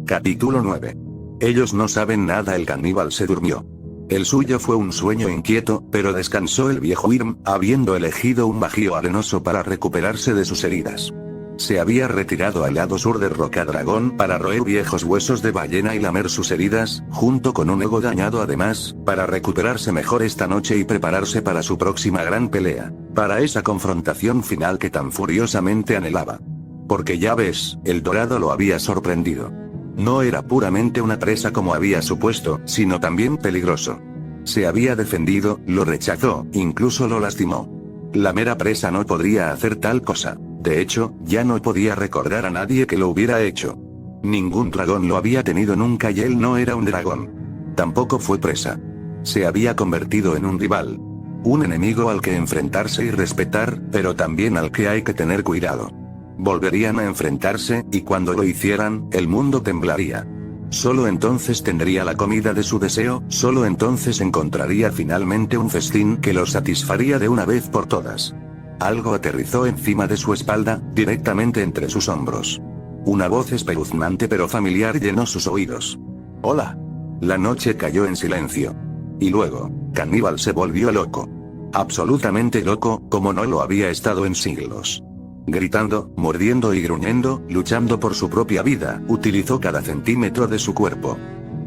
Capítulo 9. Ellos no saben nada. El caníbal se durmió. El suyo fue un sueño inquieto, pero descansó el viejo Irm, habiendo elegido un bajío arenoso para recuperarse de sus heridas. Se había retirado al lado sur de Rocadragón para roer viejos huesos de ballena y lamer sus heridas, junto con un ego dañado además, para recuperarse mejor esta noche y prepararse para su próxima gran pelea, para esa confrontación final que tan furiosamente anhelaba. Porque ya ves, el dorado lo había sorprendido. No era puramente una presa como había supuesto, sino también peligroso. Se había defendido, lo rechazó, incluso lo lastimó. La mera presa no podría hacer tal cosa. De hecho, ya no podía recordar a nadie que lo hubiera hecho. Ningún dragón lo había tenido nunca y él no era un dragón. Tampoco fue presa. Se había convertido en un rival. Un enemigo al que enfrentarse y respetar, pero también al que hay que tener cuidado. Volverían a enfrentarse, y cuando lo hicieran, el mundo temblaría. Solo entonces tendría la comida de su deseo, solo entonces encontraría finalmente un festín que lo satisfaría de una vez por todas. Algo aterrizó encima de su espalda, directamente entre sus hombros. Una voz espeluznante pero familiar llenó sus oídos. «Hola». La noche cayó en silencio. Y luego, Caníbal se volvió loco. Absolutamente loco, como no lo había estado en siglos. Gritando, mordiendo y gruñendo, luchando por su propia vida, utilizó cada centímetro de su cuerpo.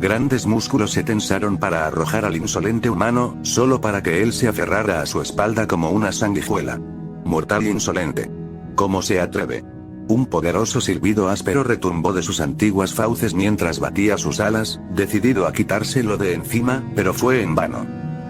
Grandes músculos se tensaron para arrojar al insolente humano, solo para que él se aferrara a su espalda como una sanguijuela. Mortal e insolente. ¿Cómo se atreve? Un poderoso silbido áspero retumbó de sus antiguas fauces mientras batía sus alas, decidido a quitárselo de encima, pero fue en vano.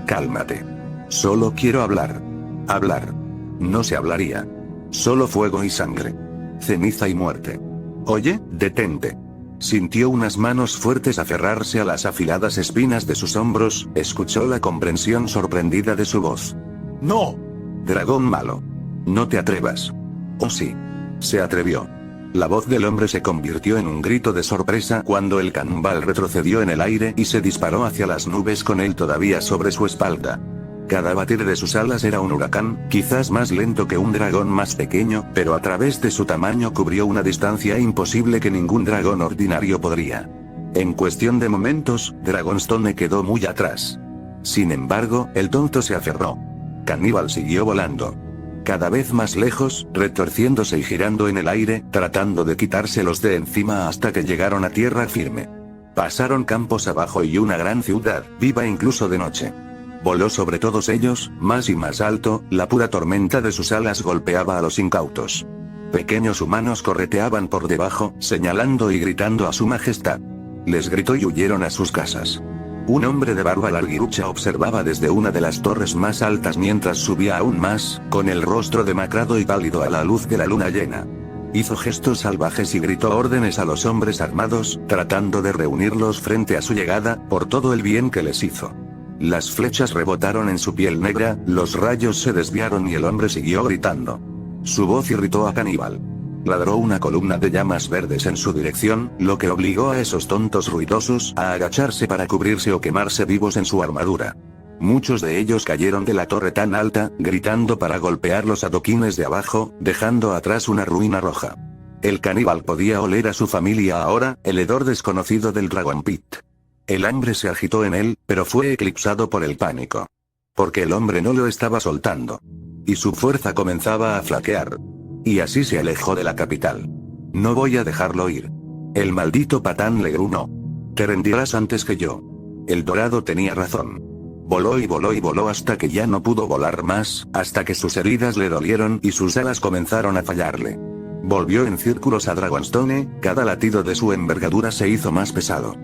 Cálmate. Solo quiero hablar. Hablar. No se hablaría. Solo fuego y sangre. Ceniza y muerte. Oye, detente. Sintió unas manos fuertes aferrarse a las afiladas espinas de sus hombros, escuchó la comprensión sorprendida de su voz. ¡No! Dragón malo. No te atrevas. Oh sí. Se atrevió. La voz del hombre se convirtió en un grito de sorpresa cuando el caníbal retrocedió en el aire y se disparó hacia las nubes con él todavía sobre su espalda. Cada batir de sus alas era un huracán, quizás más lento que un dragón más pequeño, pero a través de su tamaño cubrió una distancia imposible que ningún dragón ordinario podría. En cuestión de momentos, Dragonstone quedó muy atrás. Sin embargo, el tonto se aferró. Caníbal siguió volando. Cada vez más lejos, retorciéndose y girando en el aire, tratando de quitárselos de encima hasta que llegaron a tierra firme. Pasaron campos abajo y una gran ciudad, viva incluso de noche. Voló sobre todos ellos, más y más alto, la pura tormenta de sus alas golpeaba a los incautos. Pequeños humanos correteaban por debajo, señalando y gritando a su majestad. Les gritó y huyeron a sus casas. Un hombre de barba larguirucha observaba desde una de las torres más altas mientras subía aún más, con el rostro demacrado y pálido a la luz de la luna llena. Hizo gestos salvajes y gritó órdenes a los hombres armados, tratando de reunirlos frente a su llegada, por todo el bien que les hizo. Las flechas rebotaron en su piel negra, los rayos se desviaron y el hombre siguió gritando. Su voz irritó a Caníbal. Ladró una columna de llamas verdes en su dirección, lo que obligó a esos tontos ruidosos a agacharse para cubrirse o quemarse vivos en su armadura. Muchos de ellos cayeron de la torre tan alta, gritando para golpear los adoquines de abajo, dejando atrás una ruina roja. El caníbal podía oler a su familia ahora, el hedor desconocido del Dragon Pit. El hambre se agitó en él, pero fue eclipsado por el pánico. Porque el hombre no lo estaba soltando. Y su fuerza comenzaba a flaquear. Y así se alejó de la capital. No voy a dejarlo ir. El maldito patán le gruñó. Te rendirás antes que yo. El dorado tenía razón. Voló y voló y voló hasta que ya no pudo volar más, hasta que sus heridas le dolieron y sus alas comenzaron a fallarle. Volvió en círculos a Dragonstone, cada latido de su envergadura se hizo más pesado.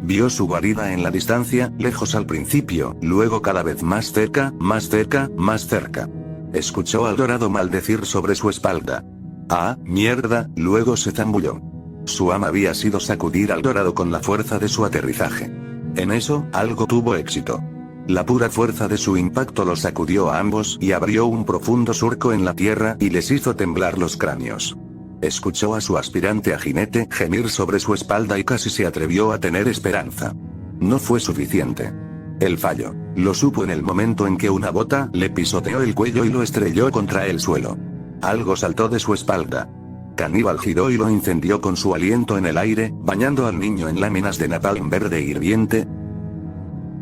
Vio su guarida en la distancia, lejos al principio, luego cada vez más cerca, más cerca, más cerca. Escuchó al dorado maldecir sobre su espalda. ¡Ah, mierda! Luego se zambulló. Su ama había sido sacudir al dorado con la fuerza de su aterrizaje. En eso, algo tuvo éxito. La pura fuerza de su impacto los sacudió a ambos y abrió un profundo surco en la tierra y les hizo temblar los cráneos. Escuchó a su aspirante a jinete gemir sobre su espalda y casi se atrevió a tener esperanza. No fue suficiente. El fallo. Lo supo en el momento en que una bota le pisoteó el cuello y lo estrelló contra el suelo. Algo saltó de su espalda. Caníbal giró y lo incendió con su aliento en el aire, bañando al niño en láminas de napalm verde hirviente.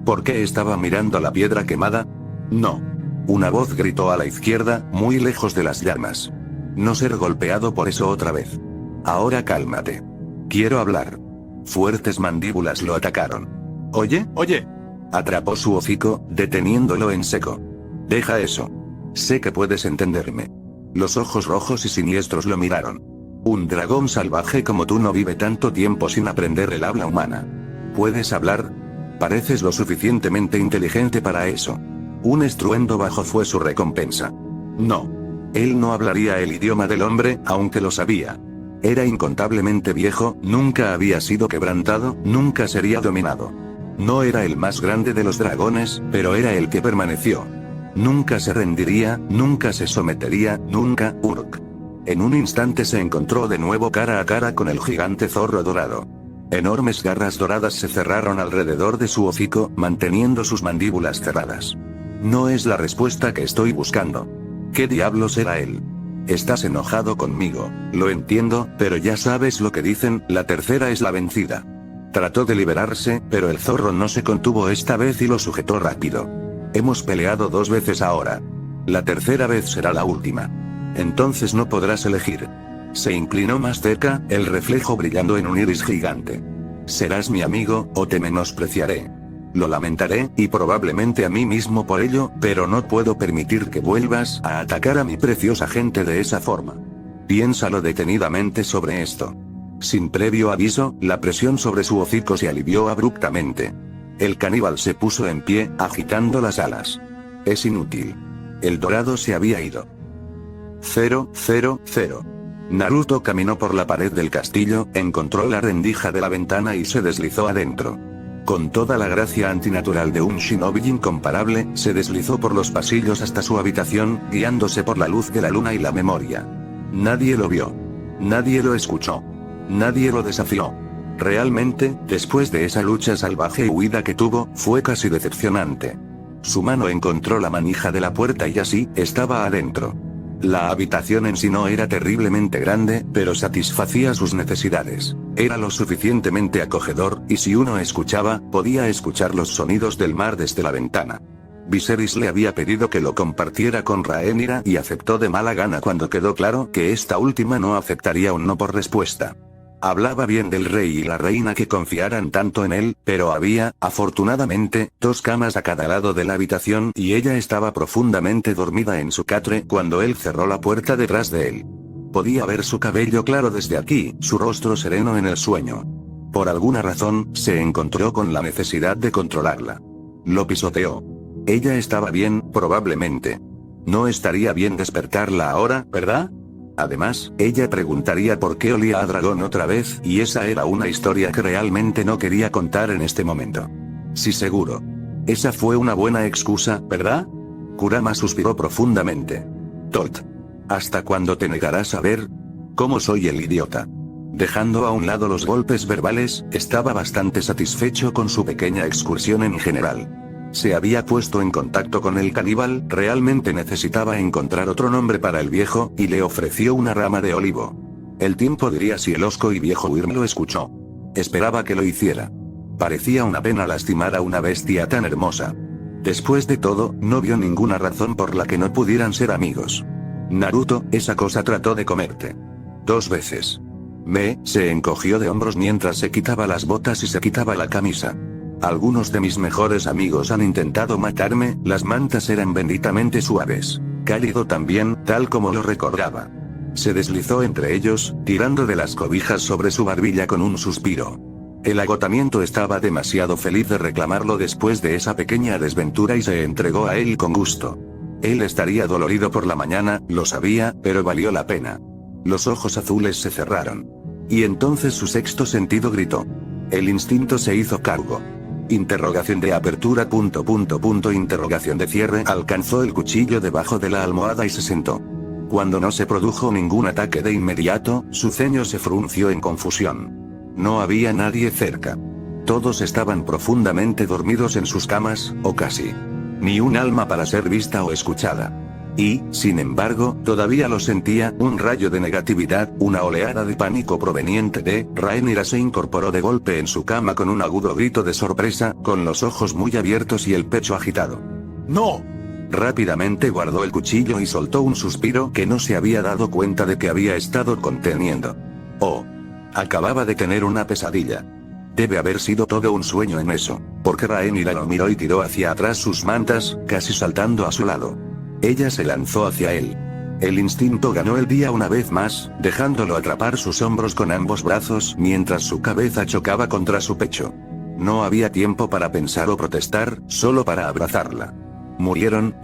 ¿Por qué estaba mirando la piedra quemada? No. Una voz gritó a la izquierda, muy lejos de las llamas. No ser golpeado por eso otra vez. Ahora cálmate. Quiero hablar. Fuertes mandíbulas lo atacaron. Oye. Atrapó su hocico, deteniéndolo en seco. Deja eso. Sé que puedes entenderme. Los ojos rojos y siniestros lo miraron. Un dragón salvaje como tú no vive tanto tiempo sin aprender el habla humana. ¿Puedes hablar? Pareces lo suficientemente inteligente para eso. Un estruendo bajo fue su recompensa. No. Él no hablaría el idioma del hombre, aunque lo sabía. Era incontablemente viejo, nunca había sido quebrantado, nunca sería dominado. No era el más grande de los dragones, pero era el que permaneció. Nunca se rendiría, nunca se sometería, nunca, Urk. En un instante se encontró de nuevo cara a cara con el gigante zorro dorado. Enormes garras doradas se cerraron alrededor de su hocico, manteniendo sus mandíbulas cerradas. No es la respuesta que estoy buscando. ¿Qué diablos era él? Estás enojado conmigo, lo entiendo, pero ya sabes lo que dicen, la tercera es la vencida. Trató de liberarse, pero el zorro no se contuvo esta vez y lo sujetó rápido. Hemos peleado 2 veces ahora. La tercera vez será la última. Entonces no podrás elegir. Se inclinó más cerca, el reflejo brillando en un iris gigante. Serás mi amigo, o te menospreciaré. Lo lamentaré, y probablemente a mí mismo por ello, pero no puedo permitir que vuelvas a atacar a mi preciosa gente de esa forma. Piénsalo detenidamente sobre esto. Sin previo aviso, la presión sobre su hocico se alivió abruptamente. El caníbal se puso en pie, agitando las alas. Es inútil. El dorado se había ido. 0, 0, 0. Naruto caminó por la pared del castillo, encontró la rendija de la ventana y se deslizó adentro. Con toda la gracia antinatural de un shinobi incomparable, se deslizó por los pasillos hasta su habitación, guiándose por la luz de la luna y la memoria. Nadie lo vio. Nadie lo escuchó. Nadie lo desafió. Realmente, después de esa lucha salvaje y huida que tuvo, fue casi decepcionante. Su mano encontró la manija de la puerta y así, estaba adentro. La habitación en sí no era terriblemente grande, pero satisfacía sus necesidades. Era lo suficientemente acogedor, y si uno escuchaba, podía escuchar los sonidos del mar desde la ventana. Viserys le había pedido que lo compartiera con Rhaenyra y aceptó de mala gana cuando quedó claro que esta última no aceptaría un no por respuesta. Hablaba bien del rey y la reina que confiaran tanto en él, pero había, afortunadamente, 2 camas a cada lado de la habitación y ella estaba profundamente dormida en su catre cuando él cerró la puerta detrás de él. Podía ver su cabello claro desde aquí, su rostro sereno en el sueño. Por alguna razón, se encontró con la necesidad de controlarla. Lo pisoteó. Ella estaba bien, probablemente. No estaría bien despertarla ahora, ¿verdad? Además, ella preguntaría por qué olía a dragón otra vez, y esa era una historia que realmente no quería contar en este momento. Sí, seguro. Esa fue una buena excusa, ¿verdad? Kurama suspiró profundamente. Tot. ¿Hasta cuándo te negarás a ver? ¿Cómo soy el idiota? Dejando a un lado los golpes verbales, estaba bastante satisfecho con su pequeña excursión en general. Se había puesto en contacto con el caníbal, realmente necesitaba encontrar otro nombre para el viejo, y le ofreció una rama de olivo. El tiempo diría si el hosco y viejo Wyrm lo escuchó. Esperaba que lo hiciera. Parecía una pena lastimar a una bestia tan hermosa. Después de todo, no vio ninguna razón por la que no pudieran ser amigos. Naruto, esa cosa trató de comerte. 2 veces. Se encogió de hombros mientras se quitaba las botas y se quitaba la camisa. Algunos de mis mejores amigos han intentado matarme, las mantas eran benditamente suaves. Cálido también, tal como lo recordaba. Se deslizó entre ellos, tirando de las cobijas sobre su barbilla con un suspiro. El agotamiento estaba demasiado feliz de reclamarlo después de esa pequeña desventura y se entregó a él con gusto. Él estaría dolorido por la mañana, lo sabía, pero valió la pena. Los ojos azules se cerraron. Y entonces su sexto sentido gritó. El instinto se hizo cargo. Interrogación de apertura ... interrogación de cierre. Alcanzó el cuchillo debajo de la almohada y se sentó. Cuando no se produjo ningún ataque de inmediato, su ceño se frunció en confusión. No había nadie cerca. Todos estaban profundamente dormidos en sus camas, o casi. Ni un alma para ser vista o escuchada. Y, sin embargo, todavía lo sentía, un rayo de negatividad, una oleada de pánico proveniente de... Rhaenyra se incorporó de golpe en su cama con un agudo grito de sorpresa, con los ojos muy abiertos y el pecho agitado. ¡No! Rápidamente guardó el cuchillo y soltó un suspiro que no se había dado cuenta de que había estado conteniendo. Oh. Acababa de tener una pesadilla. Debe haber sido todo un sueño en eso, porque Rhaenyra lo miró y tiró hacia atrás sus mantas, casi saltando a su lado. Ella se lanzó hacia él. El instinto ganó el día una vez más, dejándolo atrapar sus hombros con ambos brazos mientras su cabeza chocaba contra su pecho. No había tiempo para pensar o protestar, solo para abrazarla. Murieron,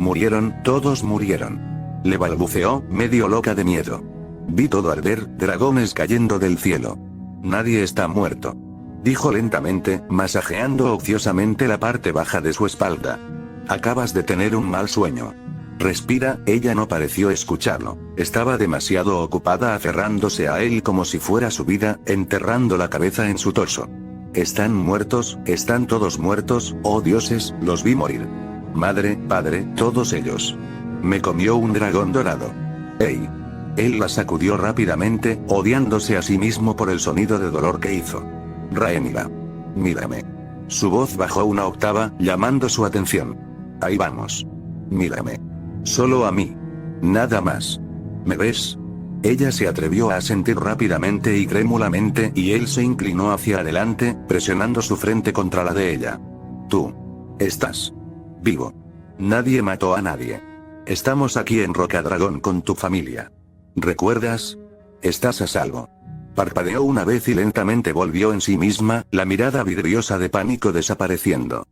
todos murieron. Le balbuceó, medio loca de miedo. Vi todo arder, dragones cayendo del cielo. Nadie está muerto. Dijo lentamente, masajeando ociosamente la parte baja de su espalda. Acabas de tener un mal sueño. Respira, ella no pareció escucharlo. Estaba demasiado ocupada aferrándose a él como si fuera su vida, enterrando la cabeza en su torso. Están muertos, están todos muertos, oh dioses, los vi morir. Madre, padre, todos ellos. Me comió un dragón dorado. ¡Ey! Él la sacudió rápidamente, odiándose a sí mismo por el sonido de dolor que hizo. Rhaenyra. Mírame. Su voz bajó una octava, llamando su atención. Ahí vamos. Mírame. Solo a mí. Nada más. ¿Me ves? Ella se atrevió a asentir rápidamente y trémulamente, y él se inclinó hacia adelante, presionando su frente contra la de ella. Tú. Estás vivo. Nadie mató a nadie. Estamos aquí en Rocadragón con tu familia. ¿Recuerdas? Estás a salvo. Parpadeó una vez y lentamente volvió en sí misma, la mirada vidriosa de pánico desapareciendo.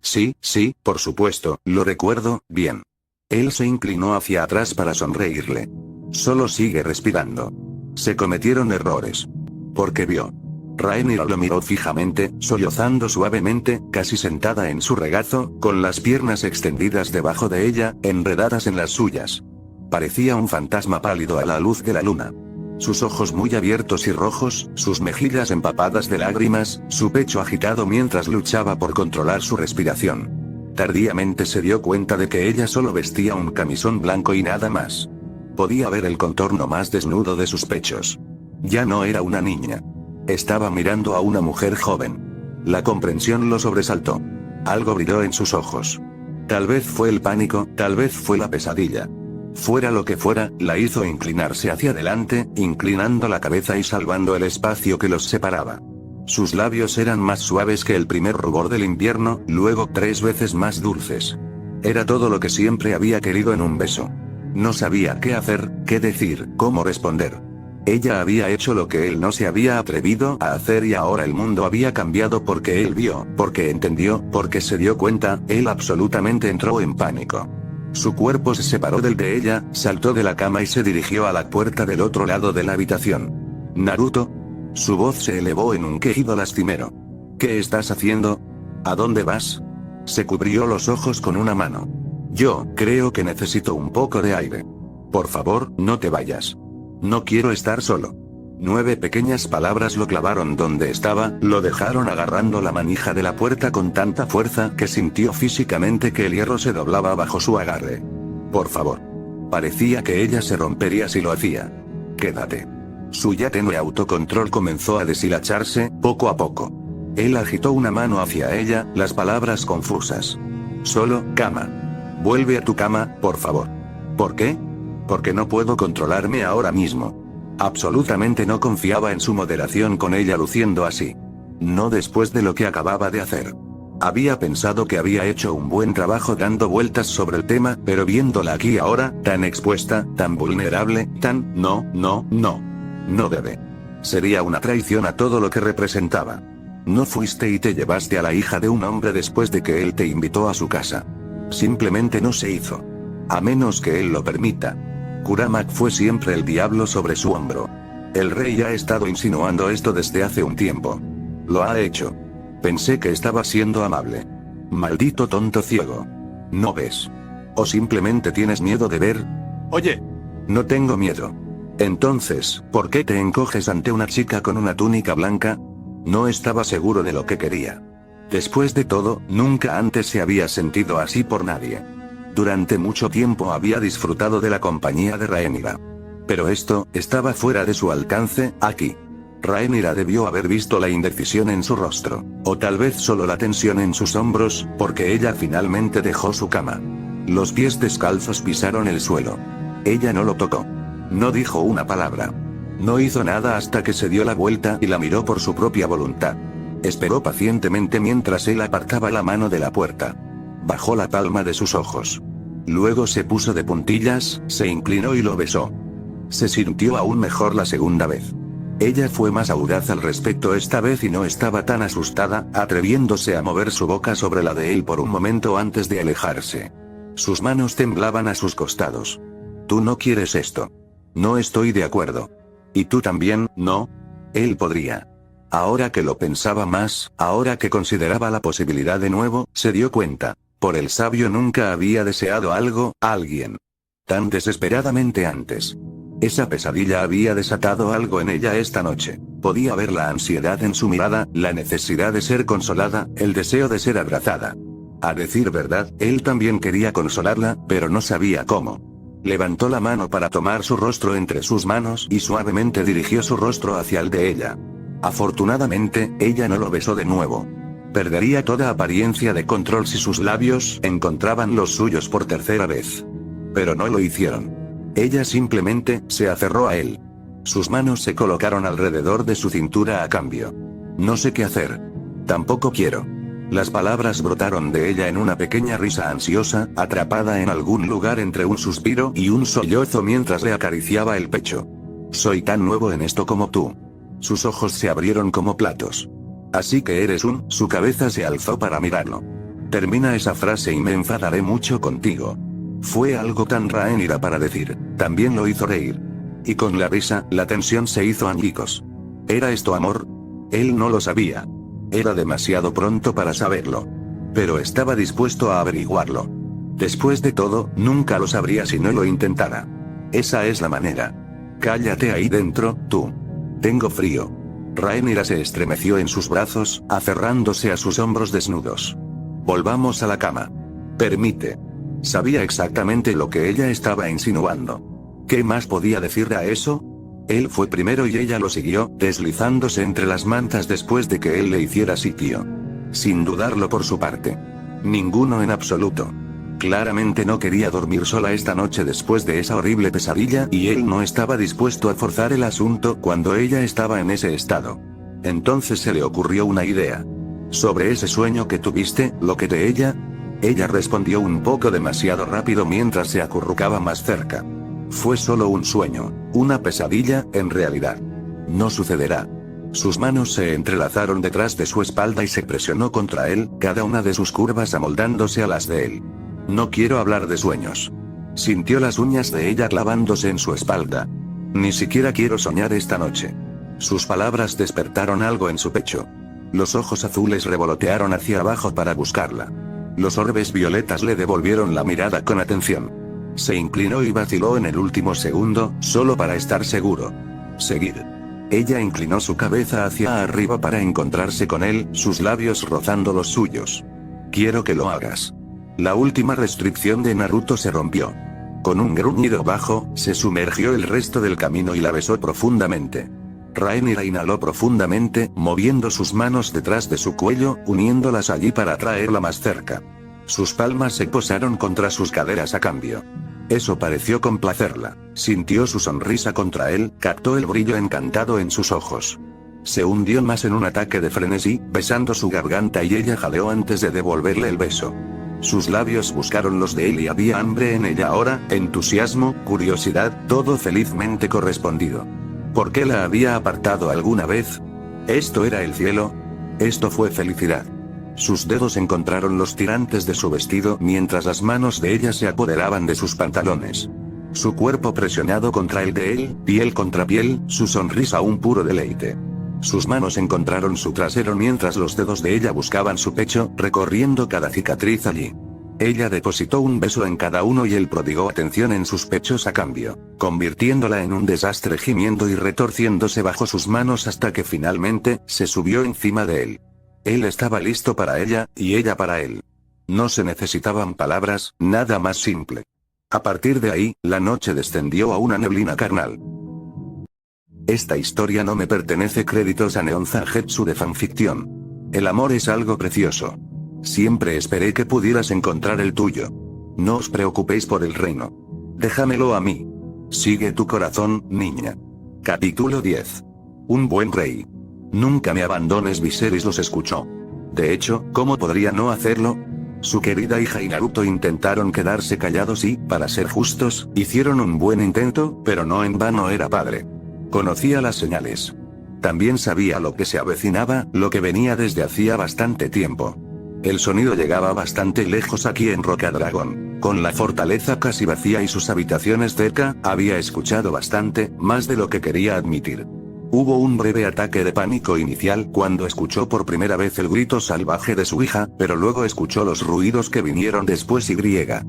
Sí, por supuesto, lo recuerdo, bien. Él se inclinó hacia atrás para sonreírle. Solo sigue respirando. Se cometieron errores. Porque vio. Rhaenyra lo miró fijamente, sollozando suavemente, casi sentada en su regazo, con las piernas extendidas debajo de ella, enredadas en las suyas. Parecía un fantasma pálido a la luz de la luna. Sus ojos muy abiertos y rojos, sus mejillas empapadas de lágrimas, su pecho agitado mientras luchaba por controlar su respiración. Tardíamente se dio cuenta de que ella solo vestía un camisón blanco y nada más. Podía ver el contorno más desnudo de sus pechos. Ya no era una niña. Estaba mirando a una mujer joven. La comprensión lo sobresaltó. Algo brilló en sus ojos. Tal vez fue el pánico, tal vez fue la pesadilla. Fuera lo que fuera, la hizo inclinarse hacia adelante, inclinando la cabeza y salvando el espacio que los separaba. Sus labios eran más suaves que el primer rubor del invierno, luego 3 veces más dulces. Era todo lo que siempre había querido en un beso. No sabía qué hacer, qué decir, cómo responder. Ella había hecho lo que él no se había atrevido a hacer y ahora el mundo había cambiado porque él vio, porque entendió, porque se dio cuenta. Él absolutamente entró en pánico. Su cuerpo se separó del de ella, saltó de la cama y se dirigió a la puerta del otro lado de la habitación. «Naruto». Su voz se elevó en un quejido lastimero. «¿Qué estás haciendo? ¿A dónde vas?». Se cubrió los ojos con una mano. «Yo creo que necesito un poco de aire. Por favor, no te vayas. No quiero estar solo». 9 pequeñas palabras lo clavaron donde estaba, lo dejaron agarrando la manija de la puerta con tanta fuerza que sintió físicamente que el hierro se doblaba bajo su agarre. «Por favor». Parecía que ella se rompería si lo hacía. «Quédate». Su ya tenue autocontrol comenzó a deshilacharse, poco a poco. Él agitó una mano hacia ella, las palabras confusas. «Solo, cama. Vuelve a tu cama, por favor». «¿Por qué?». «Porque no puedo controlarme ahora mismo». Absolutamente no confiaba en su moderación con ella luciendo así. No después de lo que acababa de hacer. Había pensado que había hecho un buen trabajo dando vueltas sobre el tema, pero viéndola aquí ahora, tan expuesta, tan vulnerable, tan, no debe. Sería una traición a todo lo que representaba. No fuiste y te llevaste a la hija de un hombre después de que él te invitó a su casa. Simplemente no se hizo. A menos que él lo permita. Kurama fue siempre el diablo sobre su hombro. El rey ha estado insinuando esto desde hace un tiempo. Lo ha hecho. Pensé que estaba siendo amable. Maldito tonto ciego. ¿No ves? ¿O simplemente tienes miedo de ver? Oye. No tengo miedo. Entonces, ¿por qué te encoges ante una chica con una túnica blanca? No estaba seguro de lo que quería. Después de todo, nunca antes se había sentido así por nadie. Durante mucho tiempo había disfrutado de la compañía de Rhaenyra. Pero esto, estaba fuera de su alcance, aquí. Rhaenyra debió haber visto la indecisión en su rostro, o tal vez solo la tensión en sus hombros, porque ella finalmente dejó su cama. Los pies descalzos pisaron el suelo. Ella no lo tocó. No dijo una palabra. No hizo nada hasta que se dio la vuelta y la miró por su propia voluntad. Esperó pacientemente mientras él apartaba la mano de la puerta. Bajó la palma de sus ojos. Luego se puso de puntillas, se inclinó y lo besó. Se sintió aún mejor la segunda vez. Ella fue más audaz al respecto esta vez y no estaba tan asustada, atreviéndose a mover su boca sobre la de él por un momento antes de alejarse. Sus manos temblaban a sus costados. «Tú no quieres esto». «No estoy de acuerdo». «¿Y tú también, no?». Él podría. Ahora que lo pensaba más, ahora que consideraba la posibilidad de nuevo, se dio cuenta. Por el sabio nunca había deseado algo, alguien. Tan desesperadamente antes. Esa pesadilla había desatado algo en ella esta noche. Podía ver la ansiedad en su mirada, la necesidad de ser consolada, el deseo de ser abrazada. A decir verdad, él también quería consolarla, pero no sabía cómo. Levantó la mano para tomar su rostro entre sus manos y suavemente dirigió su rostro hacia el de ella. Afortunadamente, ella no lo besó de nuevo. Perdería toda apariencia de control si sus labios encontraban los suyos por tercera vez. Pero no lo hicieron. Ella simplemente se aferró a él. Sus manos se colocaron alrededor de su cintura a cambio. «No sé qué hacer. Tampoco quiero». Las palabras brotaron de ella en una pequeña risa ansiosa, atrapada en algún lugar entre un suspiro y un sollozo mientras le acariciaba el pecho. «Soy tan nuevo en esto como tú». Sus ojos se abrieron como platos. «Así que eres un...». Su cabeza se alzó para mirarlo. «Termina esa frase y me enfadaré mucho contigo». Fue algo tan Rhaenyra para decir. También lo hizo reír. Y con la risa, la tensión se hizo añicos. ¿Era esto amor? Él no lo sabía. Era demasiado pronto para saberlo. Pero estaba dispuesto a averiguarlo. Después de todo, nunca lo sabría si no lo intentara. Esa es la manera. «Cállate ahí dentro, tú. Tengo frío». Rhaenyra se estremeció en sus brazos, aferrándose a sus hombros desnudos. «Volvamos a la cama». «Permite». Sabía exactamente lo que ella estaba insinuando. ¿Qué más podía decir a eso? Él fue primero y ella lo siguió, deslizándose entre las mantas después de que él le hiciera sitio. Sin dudarlo por su parte. Ninguno en absoluto. Claramente no quería dormir sola esta noche después de esa horrible pesadilla y él no estaba dispuesto a forzar el asunto cuando ella estaba en ese estado. Entonces se le ocurrió una idea. «Sobre ese sueño que tuviste, lo que de ella...». Ella respondió un poco demasiado rápido mientras se acurrucaba más cerca. Fue solo un sueño, una pesadilla, en realidad. No sucederá. Sus manos se entrelazaron detrás de su espalda y se presionó contra él, cada una de sus curvas amoldándose a las de él. No quiero hablar de sueños. Sintió las uñas de ella clavándose en su espalda. Ni siquiera quiero soñar esta noche. Sus palabras despertaron algo en su pecho. Los ojos azules revolotearon hacia abajo para buscarla. Los orbes violetas le devolvieron la mirada con atención. Se inclinó y vaciló en el último segundo, solo para estar seguro. Seguir. Ella inclinó su cabeza hacia arriba para encontrarse con él, sus labios rozando los suyos. Quiero que lo hagas. La última restricción de Naruto se rompió. Con un gruñido bajo, se sumergió el resto del camino y la besó profundamente. Rhaenyra inhaló profundamente, moviendo sus manos detrás de su cuello, uniéndolas allí para traerla más cerca. Sus palmas se posaron contra sus caderas a cambio. Eso pareció complacerla. Sintió su sonrisa contra él, captó el brillo encantado en sus ojos. Se hundió más en un ataque de frenesí, besando su garganta y ella jadeó antes de devolverle el beso. Sus labios buscaron los de él y había hambre en ella ahora, entusiasmo, curiosidad, todo felizmente correspondido. ¿Por qué la había apartado alguna vez? ¿Esto era el cielo? Esto fue felicidad. Sus dedos encontraron los tirantes de su vestido mientras las manos de ella se apoderaban de sus pantalones. Su cuerpo presionado contra el de él, piel contra piel, su sonrisa un puro deleite. Sus manos encontraron su trasero mientras los dedos de ella buscaban su pecho, recorriendo cada cicatriz allí. Ella depositó un beso en cada uno y él prodigó atención en sus pechos a cambio, convirtiéndola en un desastre gimiendo y retorciéndose bajo sus manos hasta que finalmente, se subió encima de él. Él estaba listo para ella, y ella para él. No se necesitaban palabras, nada más simple. A partir de ahí, la noche descendió a una neblina carnal. Esta historia no me pertenece. Créditos a Neon Zangetsu de fanficción. El amor es algo precioso. Siempre esperé que pudieras encontrar el tuyo. No os preocupéis por el reino. Déjamelo a mí. Sigue tu corazón, niña. Capítulo 10. Un buen rey. Nunca me abandones, Viserys los escuchó. De hecho, ¿cómo podría no hacerlo? Su querida hija y Naruto intentaron quedarse callados y, para ser justos, hicieron un buen intento, pero no en vano. Era padre. Conocía las señales. También sabía lo que se avecinaba, lo que venía desde hacía bastante tiempo. El sonido llegaba bastante lejos aquí en Rocadragón. Con la fortaleza casi vacía y sus habitaciones cerca, había escuchado bastante, más de lo que quería admitir. Hubo un breve ataque de pánico inicial cuando escuchó por primera vez el grito salvaje de su hija, pero luego escuchó los ruidos que vinieron después y griega.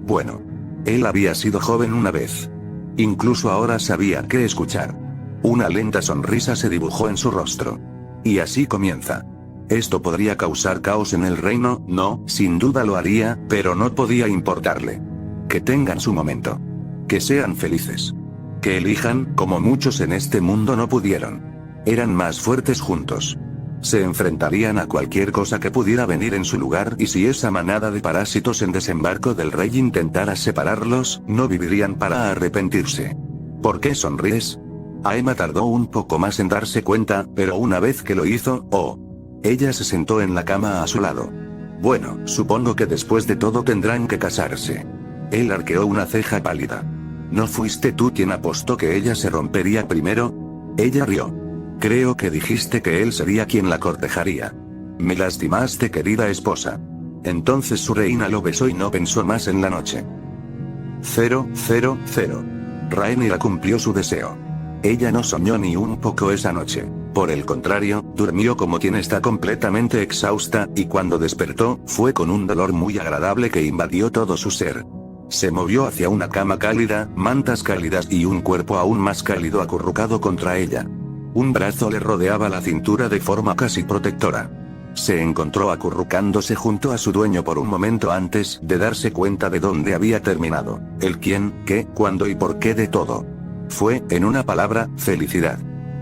Bueno. Él había sido joven una vez. Incluso ahora sabía qué escuchar. Una lenta sonrisa se dibujó en su rostro. Y así comienza. Esto podría causar caos en el reino, no, sin duda lo haría, pero no podía importarle. Que tengan su momento. Que sean felices. Que elijan, como muchos en este mundo no pudieron. Eran más fuertes juntos. Se enfrentarían a cualquier cosa que pudiera venir en su lugar y si esa manada de parásitos en desembarco del rey intentara separarlos, no vivirían para arrepentirse. ¿Por qué sonríes? Aema tardó un poco más en darse cuenta, pero una vez que lo hizo, ella se sentó en la cama a su lado. Bueno, supongo que después de todo tendrán que casarse. Él arqueó una ceja pálida. ¿No fuiste tú quien apostó que ella se rompería primero? Ella rió. Creo que dijiste que él sería quien la cortejaría. Me lastimaste, querida esposa. Entonces su reina lo besó y no pensó más en la noche. 000. Rhaenyra cumplió su deseo. Ella no soñó ni un poco esa noche. Por el contrario, durmió como quien está completamente exhausta, y cuando despertó, fue con un dolor muy agradable que invadió todo su ser. Se movió hacia una cama cálida, mantas cálidas y un cuerpo aún más cálido acurrucado contra ella. Un brazo le rodeaba la cintura de forma casi protectora. Se encontró acurrucándose junto a su dueño por un momento antes de darse cuenta de dónde había terminado, el quién, qué, cuándo y por qué de todo. Fue, en una palabra, felicidad.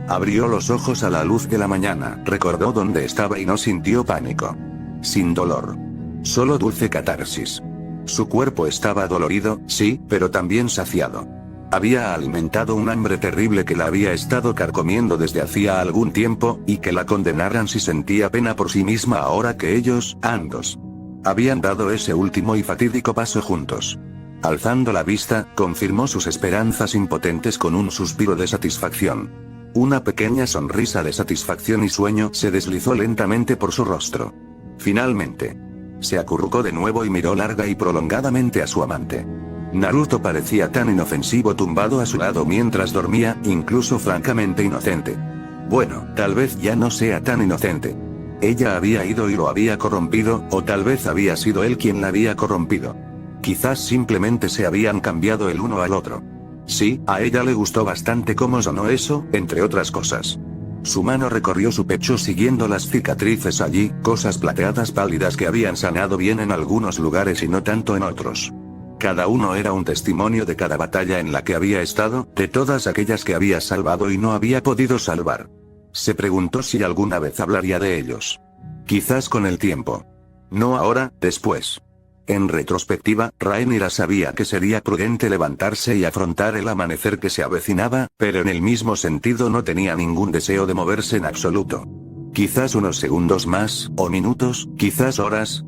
Abrió los ojos a la luz de la mañana, recordó dónde estaba y no sintió pánico. Sin dolor. Solo dulce catarsis. Su cuerpo estaba dolorido, sí, pero también saciado. Había alimentado un hambre terrible que la había estado carcomiendo desde hacía algún tiempo, y que la condenaran si sentía pena por sí misma ahora que ellos, ambos, habían dado ese último y fatídico paso juntos. Alzando la vista, confirmó sus esperanzas impotentes con un suspiro de satisfacción. Una pequeña sonrisa de satisfacción y sueño se deslizó lentamente por su rostro. Finalmente, se acurrucó de nuevo y miró larga y prolongadamente a su amante. Naruto parecía tan inofensivo tumbado a su lado mientras dormía, incluso francamente inocente. Bueno, tal vez ya no sea tan inocente. Ella había ido y lo había corrompido, o tal vez había sido él quien la había corrompido. Quizás simplemente se habían cambiado el uno al otro. Sí, a ella le gustó bastante cómo sonó eso, entre otras cosas. Su mano recorrió su pecho siguiendo las cicatrices allí, cosas plateadas pálidas que habían sanado bien en algunos lugares y no tanto en otros. Cada uno era un testimonio de cada batalla en la que había estado, de todas aquellas que había salvado y no había podido salvar. Se preguntó si alguna vez hablaría de ellos. Quizás con el tiempo. No ahora, después. En retrospectiva, Rhaenyra sabía que sería prudente levantarse y afrontar el amanecer que se avecinaba, pero en el mismo sentido no tenía ningún deseo de moverse en absoluto. Quizás unos segundos más, o minutos, quizás horas,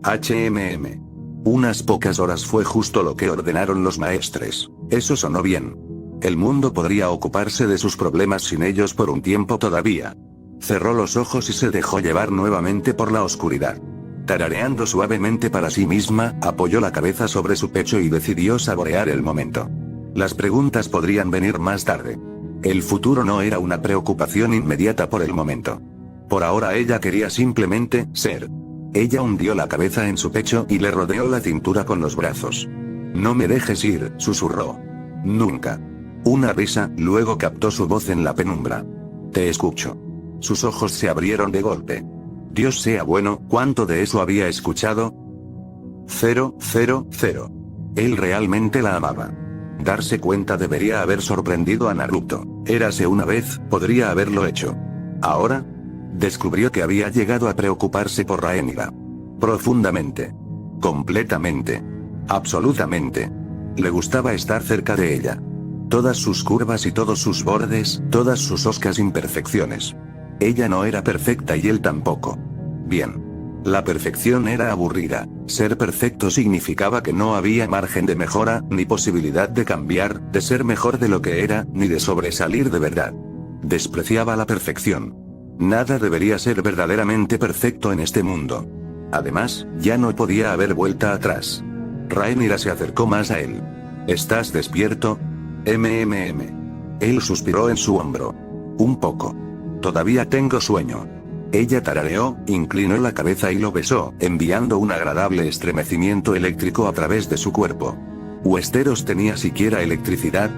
Unas pocas horas fue justo lo que ordenaron los maestres. Eso sonó bien. El mundo podría ocuparse de sus problemas sin ellos por un tiempo todavía. Cerró los ojos y se dejó llevar nuevamente por la oscuridad. Tarareando suavemente para sí misma, apoyó la cabeza sobre su pecho y decidió saborear el momento. Las preguntas podrían venir más tarde. El futuro no era una preocupación inmediata por el momento. Por ahora ella quería simplemente ser. Ella hundió la cabeza en su pecho y le rodeó la cintura con los brazos. No me dejes ir, susurró. Nunca. Una risa, luego captó su voz en la penumbra. Te escucho. Sus ojos se abrieron de golpe. Dios sea bueno, ¿cuánto de eso había escuchado? 000. Él realmente la amaba. Darse cuenta debería haber sorprendido a Naruto. Érase una vez, podría haberlo hecho. Ahora, descubrió que había llegado a preocuparse por Rhaenyra. Profundamente. Completamente. Absolutamente. Le gustaba estar cerca de ella. Todas sus curvas y todos sus bordes, todas sus oscas imperfecciones. Ella no era perfecta y él tampoco. Bien. La perfección era aburrida. Ser perfecto significaba que no había margen de mejora, ni posibilidad de cambiar, de ser mejor de lo que era, ni de sobresalir de verdad. Despreciaba la perfección. Nada debería ser verdaderamente perfecto en este mundo. Además, ya no podía haber vuelta atrás. Rhaenyra se acercó más a él. ¿Estás despierto? Él suspiró en su hombro. Un poco. Todavía tengo sueño. Ella tarareó, inclinó la cabeza y lo besó, enviando un agradable estremecimiento eléctrico a través de su cuerpo. ¿Westeros tenía siquiera electricidad?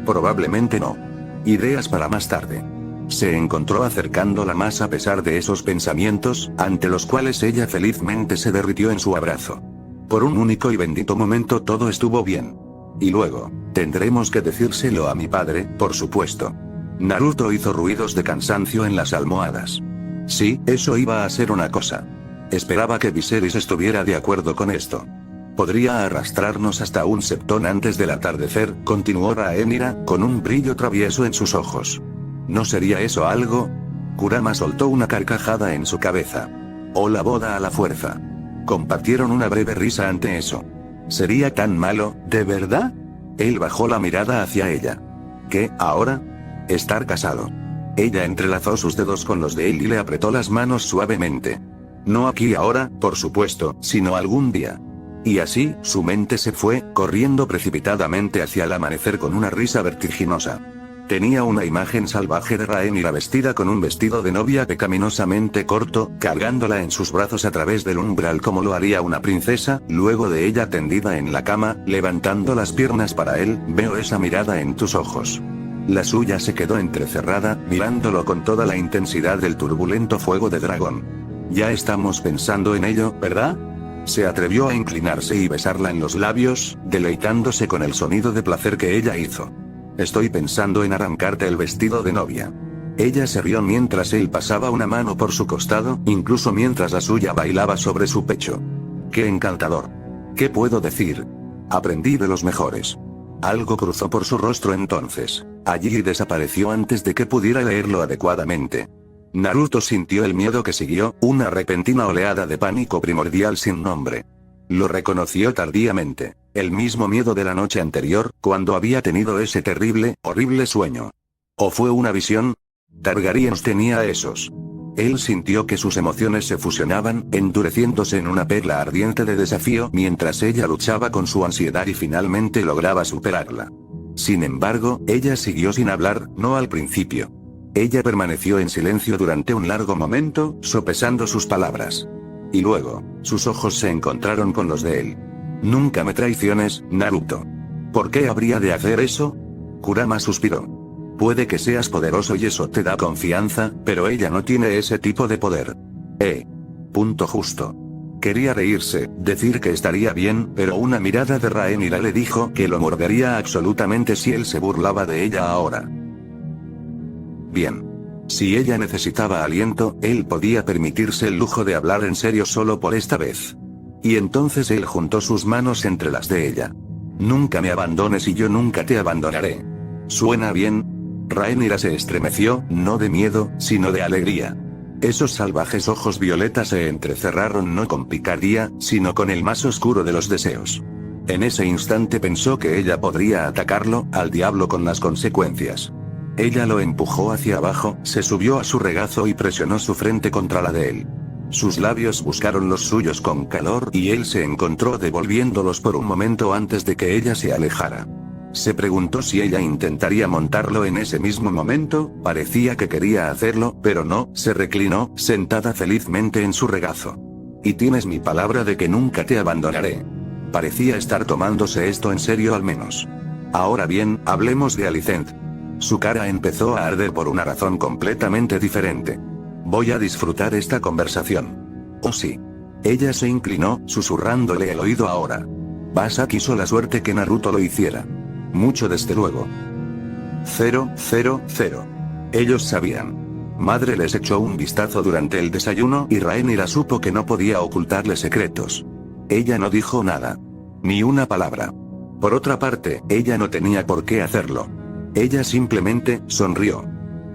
Probablemente no. Ideas para más tarde. Se encontró acercándola más a pesar de esos pensamientos, ante los cuales ella felizmente se derritió en su abrazo. Por un único y bendito momento todo estuvo bien. Y luego, tendremos que decírselo a mi padre, por supuesto. Naruto hizo ruidos de cansancio en las almohadas. Sí, eso iba a ser una cosa. Esperaba que Viserys estuviera de acuerdo con esto. Podría arrastrarnos hasta un septón antes del atardecer, continuó Rhaenyra, con un brillo travieso en sus ojos. ¿No sería eso algo? Kurama soltó una carcajada en su cabeza. O la boda a la fuerza. Compartieron una breve risa ante eso. ¿Sería tan malo, de verdad? Él bajó la mirada hacia ella. ¿Qué, ahora? Estar casado. Ella entrelazó sus dedos con los de él y le apretó las manos suavemente. No aquí ahora, por supuesto, sino algún día. Y así, su mente se fue, corriendo precipitadamente hacia el amanecer con una risa vertiginosa. Tenía una imagen salvaje de Rhaenyra vestida con un vestido de novia pecaminosamente corto, cargándola en sus brazos a través del umbral como lo haría una princesa, luego de ella tendida en la cama, levantando las piernas para él. Veo esa mirada en tus ojos. La suya se quedó entrecerrada, mirándolo con toda la intensidad del turbulento fuego de dragón. Ya estamos pensando en ello, ¿verdad? Se atrevió a inclinarse y besarla en los labios, deleitándose con el sonido de placer que ella hizo. Estoy pensando en arrancarte el vestido de novia. Ella se rió mientras él pasaba una mano por su costado, incluso mientras la suya bailaba sobre su pecho. ¡Qué encantador! ¿Qué puedo decir? Aprendí de los mejores. Algo cruzó por su rostro entonces. Allí desapareció antes de que pudiera leerlo adecuadamente. Naruto sintió el miedo que siguió, una repentina oleada de pánico primordial sin nombre. Lo reconoció tardíamente. El mismo miedo de la noche anterior, cuando había tenido ese terrible, horrible sueño. ¿O fue una visión? Targaryens tenía esos. Él sintió que sus emociones se fusionaban, endureciéndose en una perla ardiente de desafío mientras ella luchaba con su ansiedad y finalmente lograba superarla. Sin embargo, ella siguió sin hablar, no al principio. Ella permaneció en silencio durante un largo momento, sopesando sus palabras. Y luego, sus ojos se encontraron con los de él. Nunca me traiciones, Naruto. ¿Por qué habría de hacer eso? Kurama suspiró. Puede que seas poderoso y eso te da confianza, pero ella no tiene ese tipo de poder. Punto justo. Quería reírse, decir que estaría bien, pero una mirada de Rhaenyra le dijo que lo mordería absolutamente si él se burlaba de ella ahora. Bien. Si ella necesitaba aliento, él podía permitirse el lujo de hablar en serio solo por esta vez. Y entonces él juntó sus manos entre las de ella. Nunca me abandones y yo nunca te abandonaré. ¿Suena bien? Rhaenyra se estremeció, no de miedo, sino de alegría. Esos salvajes ojos violetas se entrecerraron no con picardía, sino con el más oscuro de los deseos. En ese instante pensó que ella podría atacarlo, al diablo con las consecuencias. Ella lo empujó hacia abajo, se subió a su regazo y presionó su frente contra la de él. Sus labios buscaron los suyos con calor y él se encontró devolviéndolos por un momento antes de que ella se alejara. Se preguntó si ella intentaría montarlo en ese mismo momento, parecía que quería hacerlo, pero no, se reclinó, sentada felizmente en su regazo. Y tienes mi palabra de que nunca te abandonaré. Parecía estar tomándose esto en serio al menos. Ahora bien, hablemos de Alicent. Su cara empezó a arder por una razón completamente diferente. Voy a disfrutar esta conversación. Oh sí. Ella se inclinó, susurrándole al oído ahora. Basa quiso la suerte que Naruto lo hiciera. Mucho desde luego. 0, 0, 0. Ellos sabían. Madre les echó un vistazo durante el desayuno y Rhaenyra supo que no podía ocultarle secretos. Ella no dijo nada. Ni una palabra. Por otra parte, ella no tenía por qué hacerlo. Ella simplemente sonrió.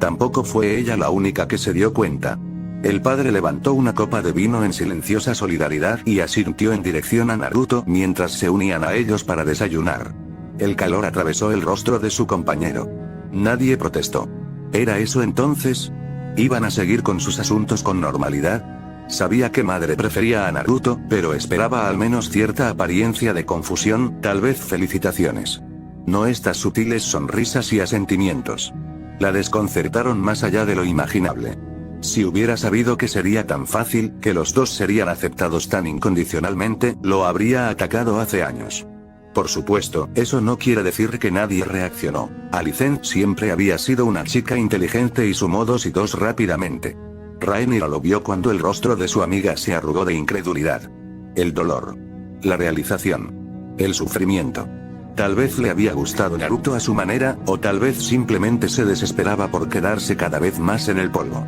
Tampoco fue ella la única que se dio cuenta. El padre levantó una copa de vino en silenciosa solidaridad y asintió en dirección a Naruto mientras se unían a ellos para desayunar. El calor atravesó el rostro de su compañero. Nadie protestó. ¿Era eso entonces? ¿Iban a seguir con sus asuntos con normalidad? Sabía que madre prefería a Naruto, pero esperaba al menos cierta apariencia de confusión, tal vez felicitaciones. No estas sutiles sonrisas y asentimientos. La desconcertaron más allá de lo imaginable. Si hubiera sabido que sería tan fácil, que los dos serían aceptados tan incondicionalmente, lo habría atacado hace años. Por supuesto, eso no quiere decir que nadie reaccionó. Alicent siempre había sido una chica inteligente y sumó 2 y 2 rápidamente. Rhaenyra lo vio cuando el rostro de su amiga se arrugó de incredulidad. El dolor. La realización. El sufrimiento. Tal vez le había gustado Naruto a su manera, o tal vez simplemente se desesperaba por quedarse cada vez más en el polvo.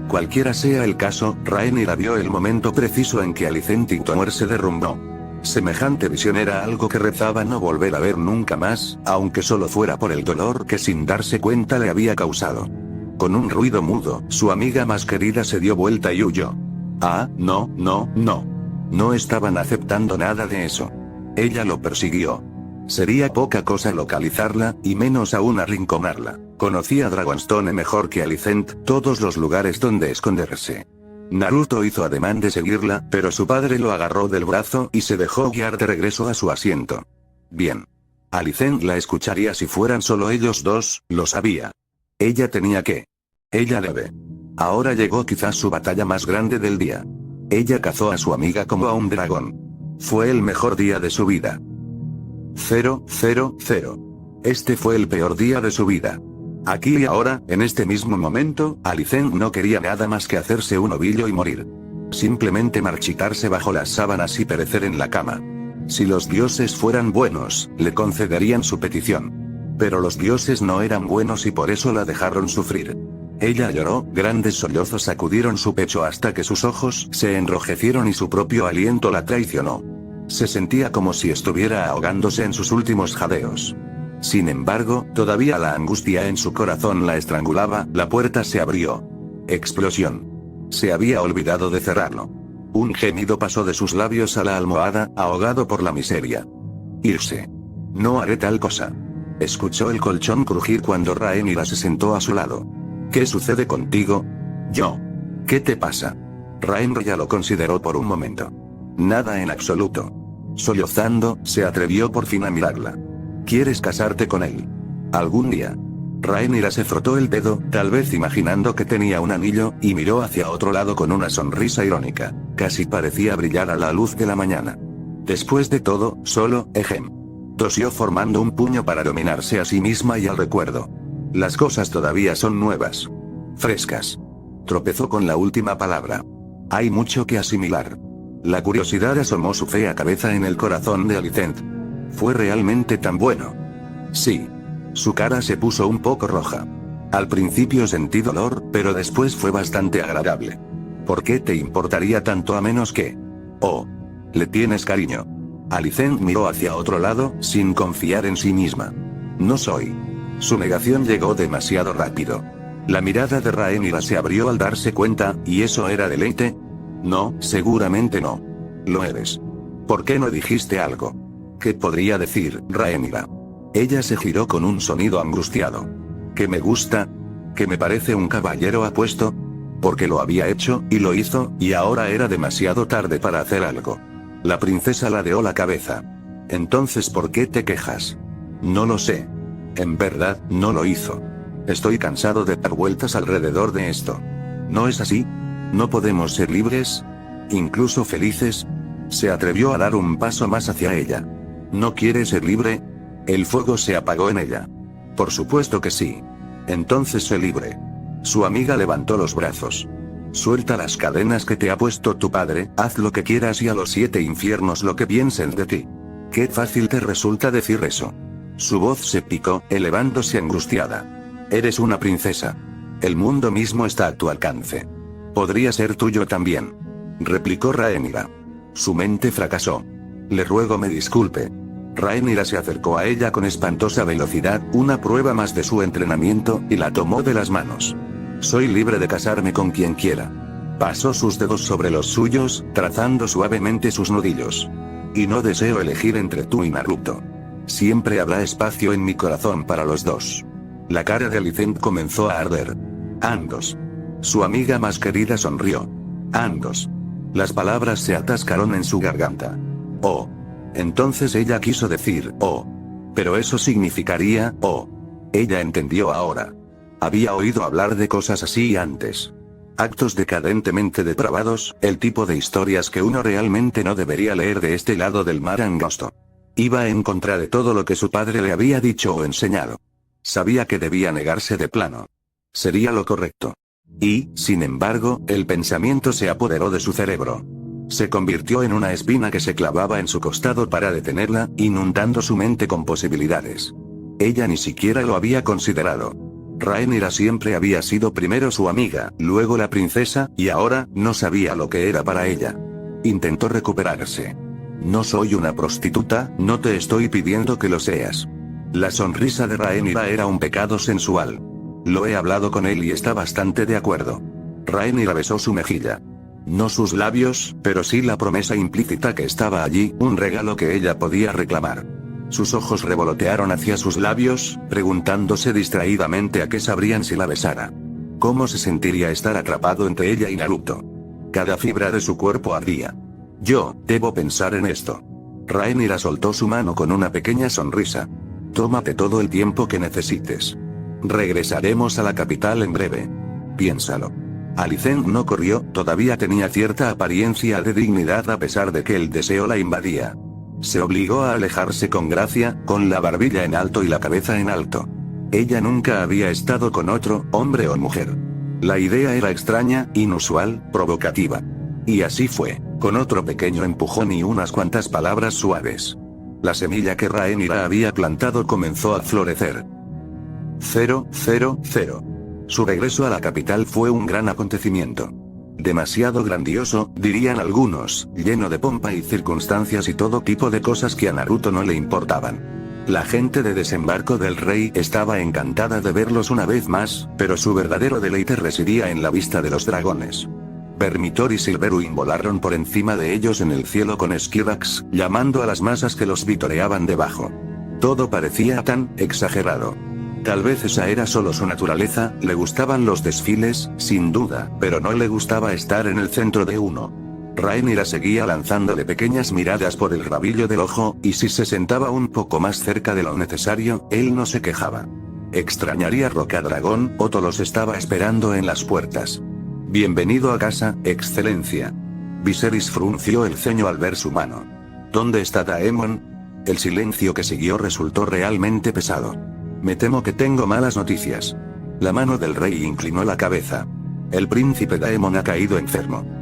Cualquiera sea el caso, Rhaenyra vio el momento preciso en que Alicent Hightower se derrumbó. Semejante visión era algo que rezaba no volver a ver nunca más, aunque solo fuera por el dolor que sin darse cuenta le había causado. Con un ruido mudo, su amiga más querida se dio vuelta y huyó. Ah, no, no, no. No estaban aceptando nada de eso. Ella lo persiguió. Sería poca cosa localizarla, y menos aún arrinconarla. Conocía Dragonstone mejor que Alicent, todos los lugares donde esconderse. Naruto hizo ademán de seguirla, pero su padre lo agarró del brazo y se dejó guiar de regreso a su asiento. Bien. Alicent la escucharía si fueran solo ellos dos, lo sabía. Ella tenía que. Ella debe. Ahora llegó quizás su batalla más grande del día. Ella cazó a su amiga como a un dragón. Fue el mejor día de su vida. 0, 0, 0. Este fue el peor día de su vida. Aquí y ahora, en este mismo momento, Alicent no quería nada más que hacerse un ovillo y morir. Simplemente marchitarse bajo las sábanas y perecer en la cama. Si los dioses fueran buenos, le concederían su petición. Pero los dioses no eran buenos y por eso la dejaron sufrir. Ella lloró, grandes sollozos sacudieron su pecho hasta que sus ojos se enrojecieron y su propio aliento la traicionó. Se sentía como si estuviera ahogándose en sus últimos jadeos. Sin embargo, todavía la angustia en su corazón la estrangulaba, la puerta se abrió. Explosión. Se había olvidado de cerrarlo. Un gemido pasó de sus labios a la almohada, ahogado por la miseria. Irse. No haré tal cosa. Escuchó el colchón crujir cuando Rhaenyra se sentó a su lado. ¿Qué sucede contigo? Yo. ¿Qué te pasa? Rhaenyra lo consideró por un momento. Nada en absoluto. Sollozando, se atrevió por fin a mirarla. ¿Quieres casarte con él? ¿Algún día? Rhaenyra se frotó el dedo, tal vez imaginando que tenía un anillo, y miró hacia otro lado con una sonrisa irónica. Casi parecía brillar a la luz de la mañana. Después de todo, solo, ejem. Tosió formando un puño para dominarse a sí misma y al recuerdo. Las cosas todavía son nuevas. Frescas. Tropezó con la última palabra. Hay mucho que asimilar. La curiosidad asomó su fea cabeza en el corazón de Alicent. ¿Fue realmente tan bueno? Sí. Su cara se puso un poco roja. Al principio sentí dolor, pero después fue bastante agradable. ¿Por qué te importaría tanto a menos que? Oh. ¿Le tienes cariño? Alicent miró hacia otro lado, sin confiar en sí misma. No soy. Su negación llegó demasiado rápido. La mirada de Rhaenyra se abrió al darse cuenta, ¿y eso era deleite? No, seguramente no. Lo eres. ¿Por qué no dijiste algo? ¿Qué podría decir, Rhaenyra? Ella se giró con un sonido angustiado. ¿Que me gusta? ¿Que me parece un caballero apuesto? Porque lo había hecho, y lo hizo, y ahora era demasiado tarde para hacer algo. La princesa ladeó la cabeza. Entonces, ¿por qué te quejas? No lo sé. En verdad, no lo hizo. Estoy cansado de dar vueltas alrededor de esto. ¿No es así? ¿No podemos ser libres? ¿Incluso felices? Se atrevió a dar un paso más hacia ella. ¿No quiere ser libre? El fuego se apagó en ella. Por supuesto que sí. Entonces sé libre. Su amiga levantó los brazos. Suelta las cadenas que te ha puesto tu padre, haz lo que quieras y a los 7 infiernos lo que piensen de ti. Qué fácil te resulta decir eso. Su voz se picó, elevándose angustiada. Eres una princesa. El mundo mismo está a tu alcance. Podría ser tuyo también. Replicó Rhaenyra. Su mente fracasó. Le ruego me disculpe. Rhaenyra se acercó a ella con espantosa velocidad, una prueba más de su entrenamiento, y la tomó de las manos. Soy libre de casarme con quien quiera. Pasó sus dedos sobre los suyos, trazando suavemente sus nudillos. Y no deseo elegir entre tú y Naruto. Siempre habrá espacio en mi corazón para los dos. La cara de Alicent comenzó a arder. Ambos. Su amiga más querida sonrió. Ambos. Las palabras se atascaron en su garganta. Oh. Entonces ella quiso decir, oh. Pero eso significaría, oh. Ella entendió ahora. Había oído hablar de cosas así antes. Actos decadentemente depravados, el tipo de historias que uno realmente no debería leer de este lado del mar angosto. Iba en contra de todo lo que su padre le había dicho o enseñado. Sabía que debía negarse de plano. Sería lo correcto. Y, sin embargo, el pensamiento se apoderó de su cerebro. Se convirtió en una espina que se clavaba en su costado para detenerla, inundando su mente con posibilidades. Ella ni siquiera lo había considerado. Rhaenyra siempre había sido primero su amiga, luego la princesa, y ahora, no sabía lo que era para ella. Intentó recuperarse. No soy una prostituta, no te estoy pidiendo que lo seas. La sonrisa de Rhaenyra era un pecado sensual. Lo he hablado con él y está bastante de acuerdo. Rhaenyra besó su mejilla. No sus labios, pero sí la promesa implícita que estaba allí, un regalo que ella podía reclamar. Sus ojos revolotearon hacia sus labios, preguntándose distraídamente a qué sabrían si la besara. ¿Cómo se sentiría estar atrapado entre ella y Naruto? Cada fibra de su cuerpo ardía. Yo, debo pensar en esto. Rhaenyra soltó su mano con una pequeña sonrisa. Tómate todo el tiempo que necesites. Regresaremos a la capital en breve. Piénsalo. Alicent no corrió, todavía tenía cierta apariencia de dignidad a pesar de que el deseo la invadía. Se obligó a alejarse con gracia, con la barbilla en alto y la cabeza en alto. Ella nunca había estado con otro, hombre o mujer. La idea era extraña, inusual, provocativa. Y así fue, con otro pequeño empujón y unas cuantas palabras suaves. La semilla que Rhaenyra había plantado comenzó a florecer. 000. Su regreso a la capital fue un gran acontecimiento. Demasiado grandioso, dirían algunos, lleno de pompa y circunstancias y todo tipo de cosas que a Naruto no le importaban. La gente de Desembarco del Rey estaba encantada de verlos una vez más, pero su verdadero deleite residía en la vista de los dragones. Vermitor y Silveruin volaron por encima de ellos en el cielo con Skirax, llamando a las masas que los vitoreaban debajo. Todo parecía tan exagerado. Tal vez esa era solo su naturaleza, le gustaban los desfiles, sin duda, pero no le gustaba estar en el centro de uno. Rhaenyra seguía lanzándole pequeñas miradas por el rabillo del ojo, y si se sentaba un poco más cerca de lo necesario, él no se quejaba. Extrañaría Rocadragón, Otto los estaba esperando en las puertas. Bienvenido a casa, excelencia. Viserys frunció el ceño al ver su mano. ¿Dónde está Daemon? El silencio que siguió resultó realmente pesado. Me temo que tengo malas noticias. La mano del rey inclinó la cabeza. El príncipe Daemon ha caído enfermo.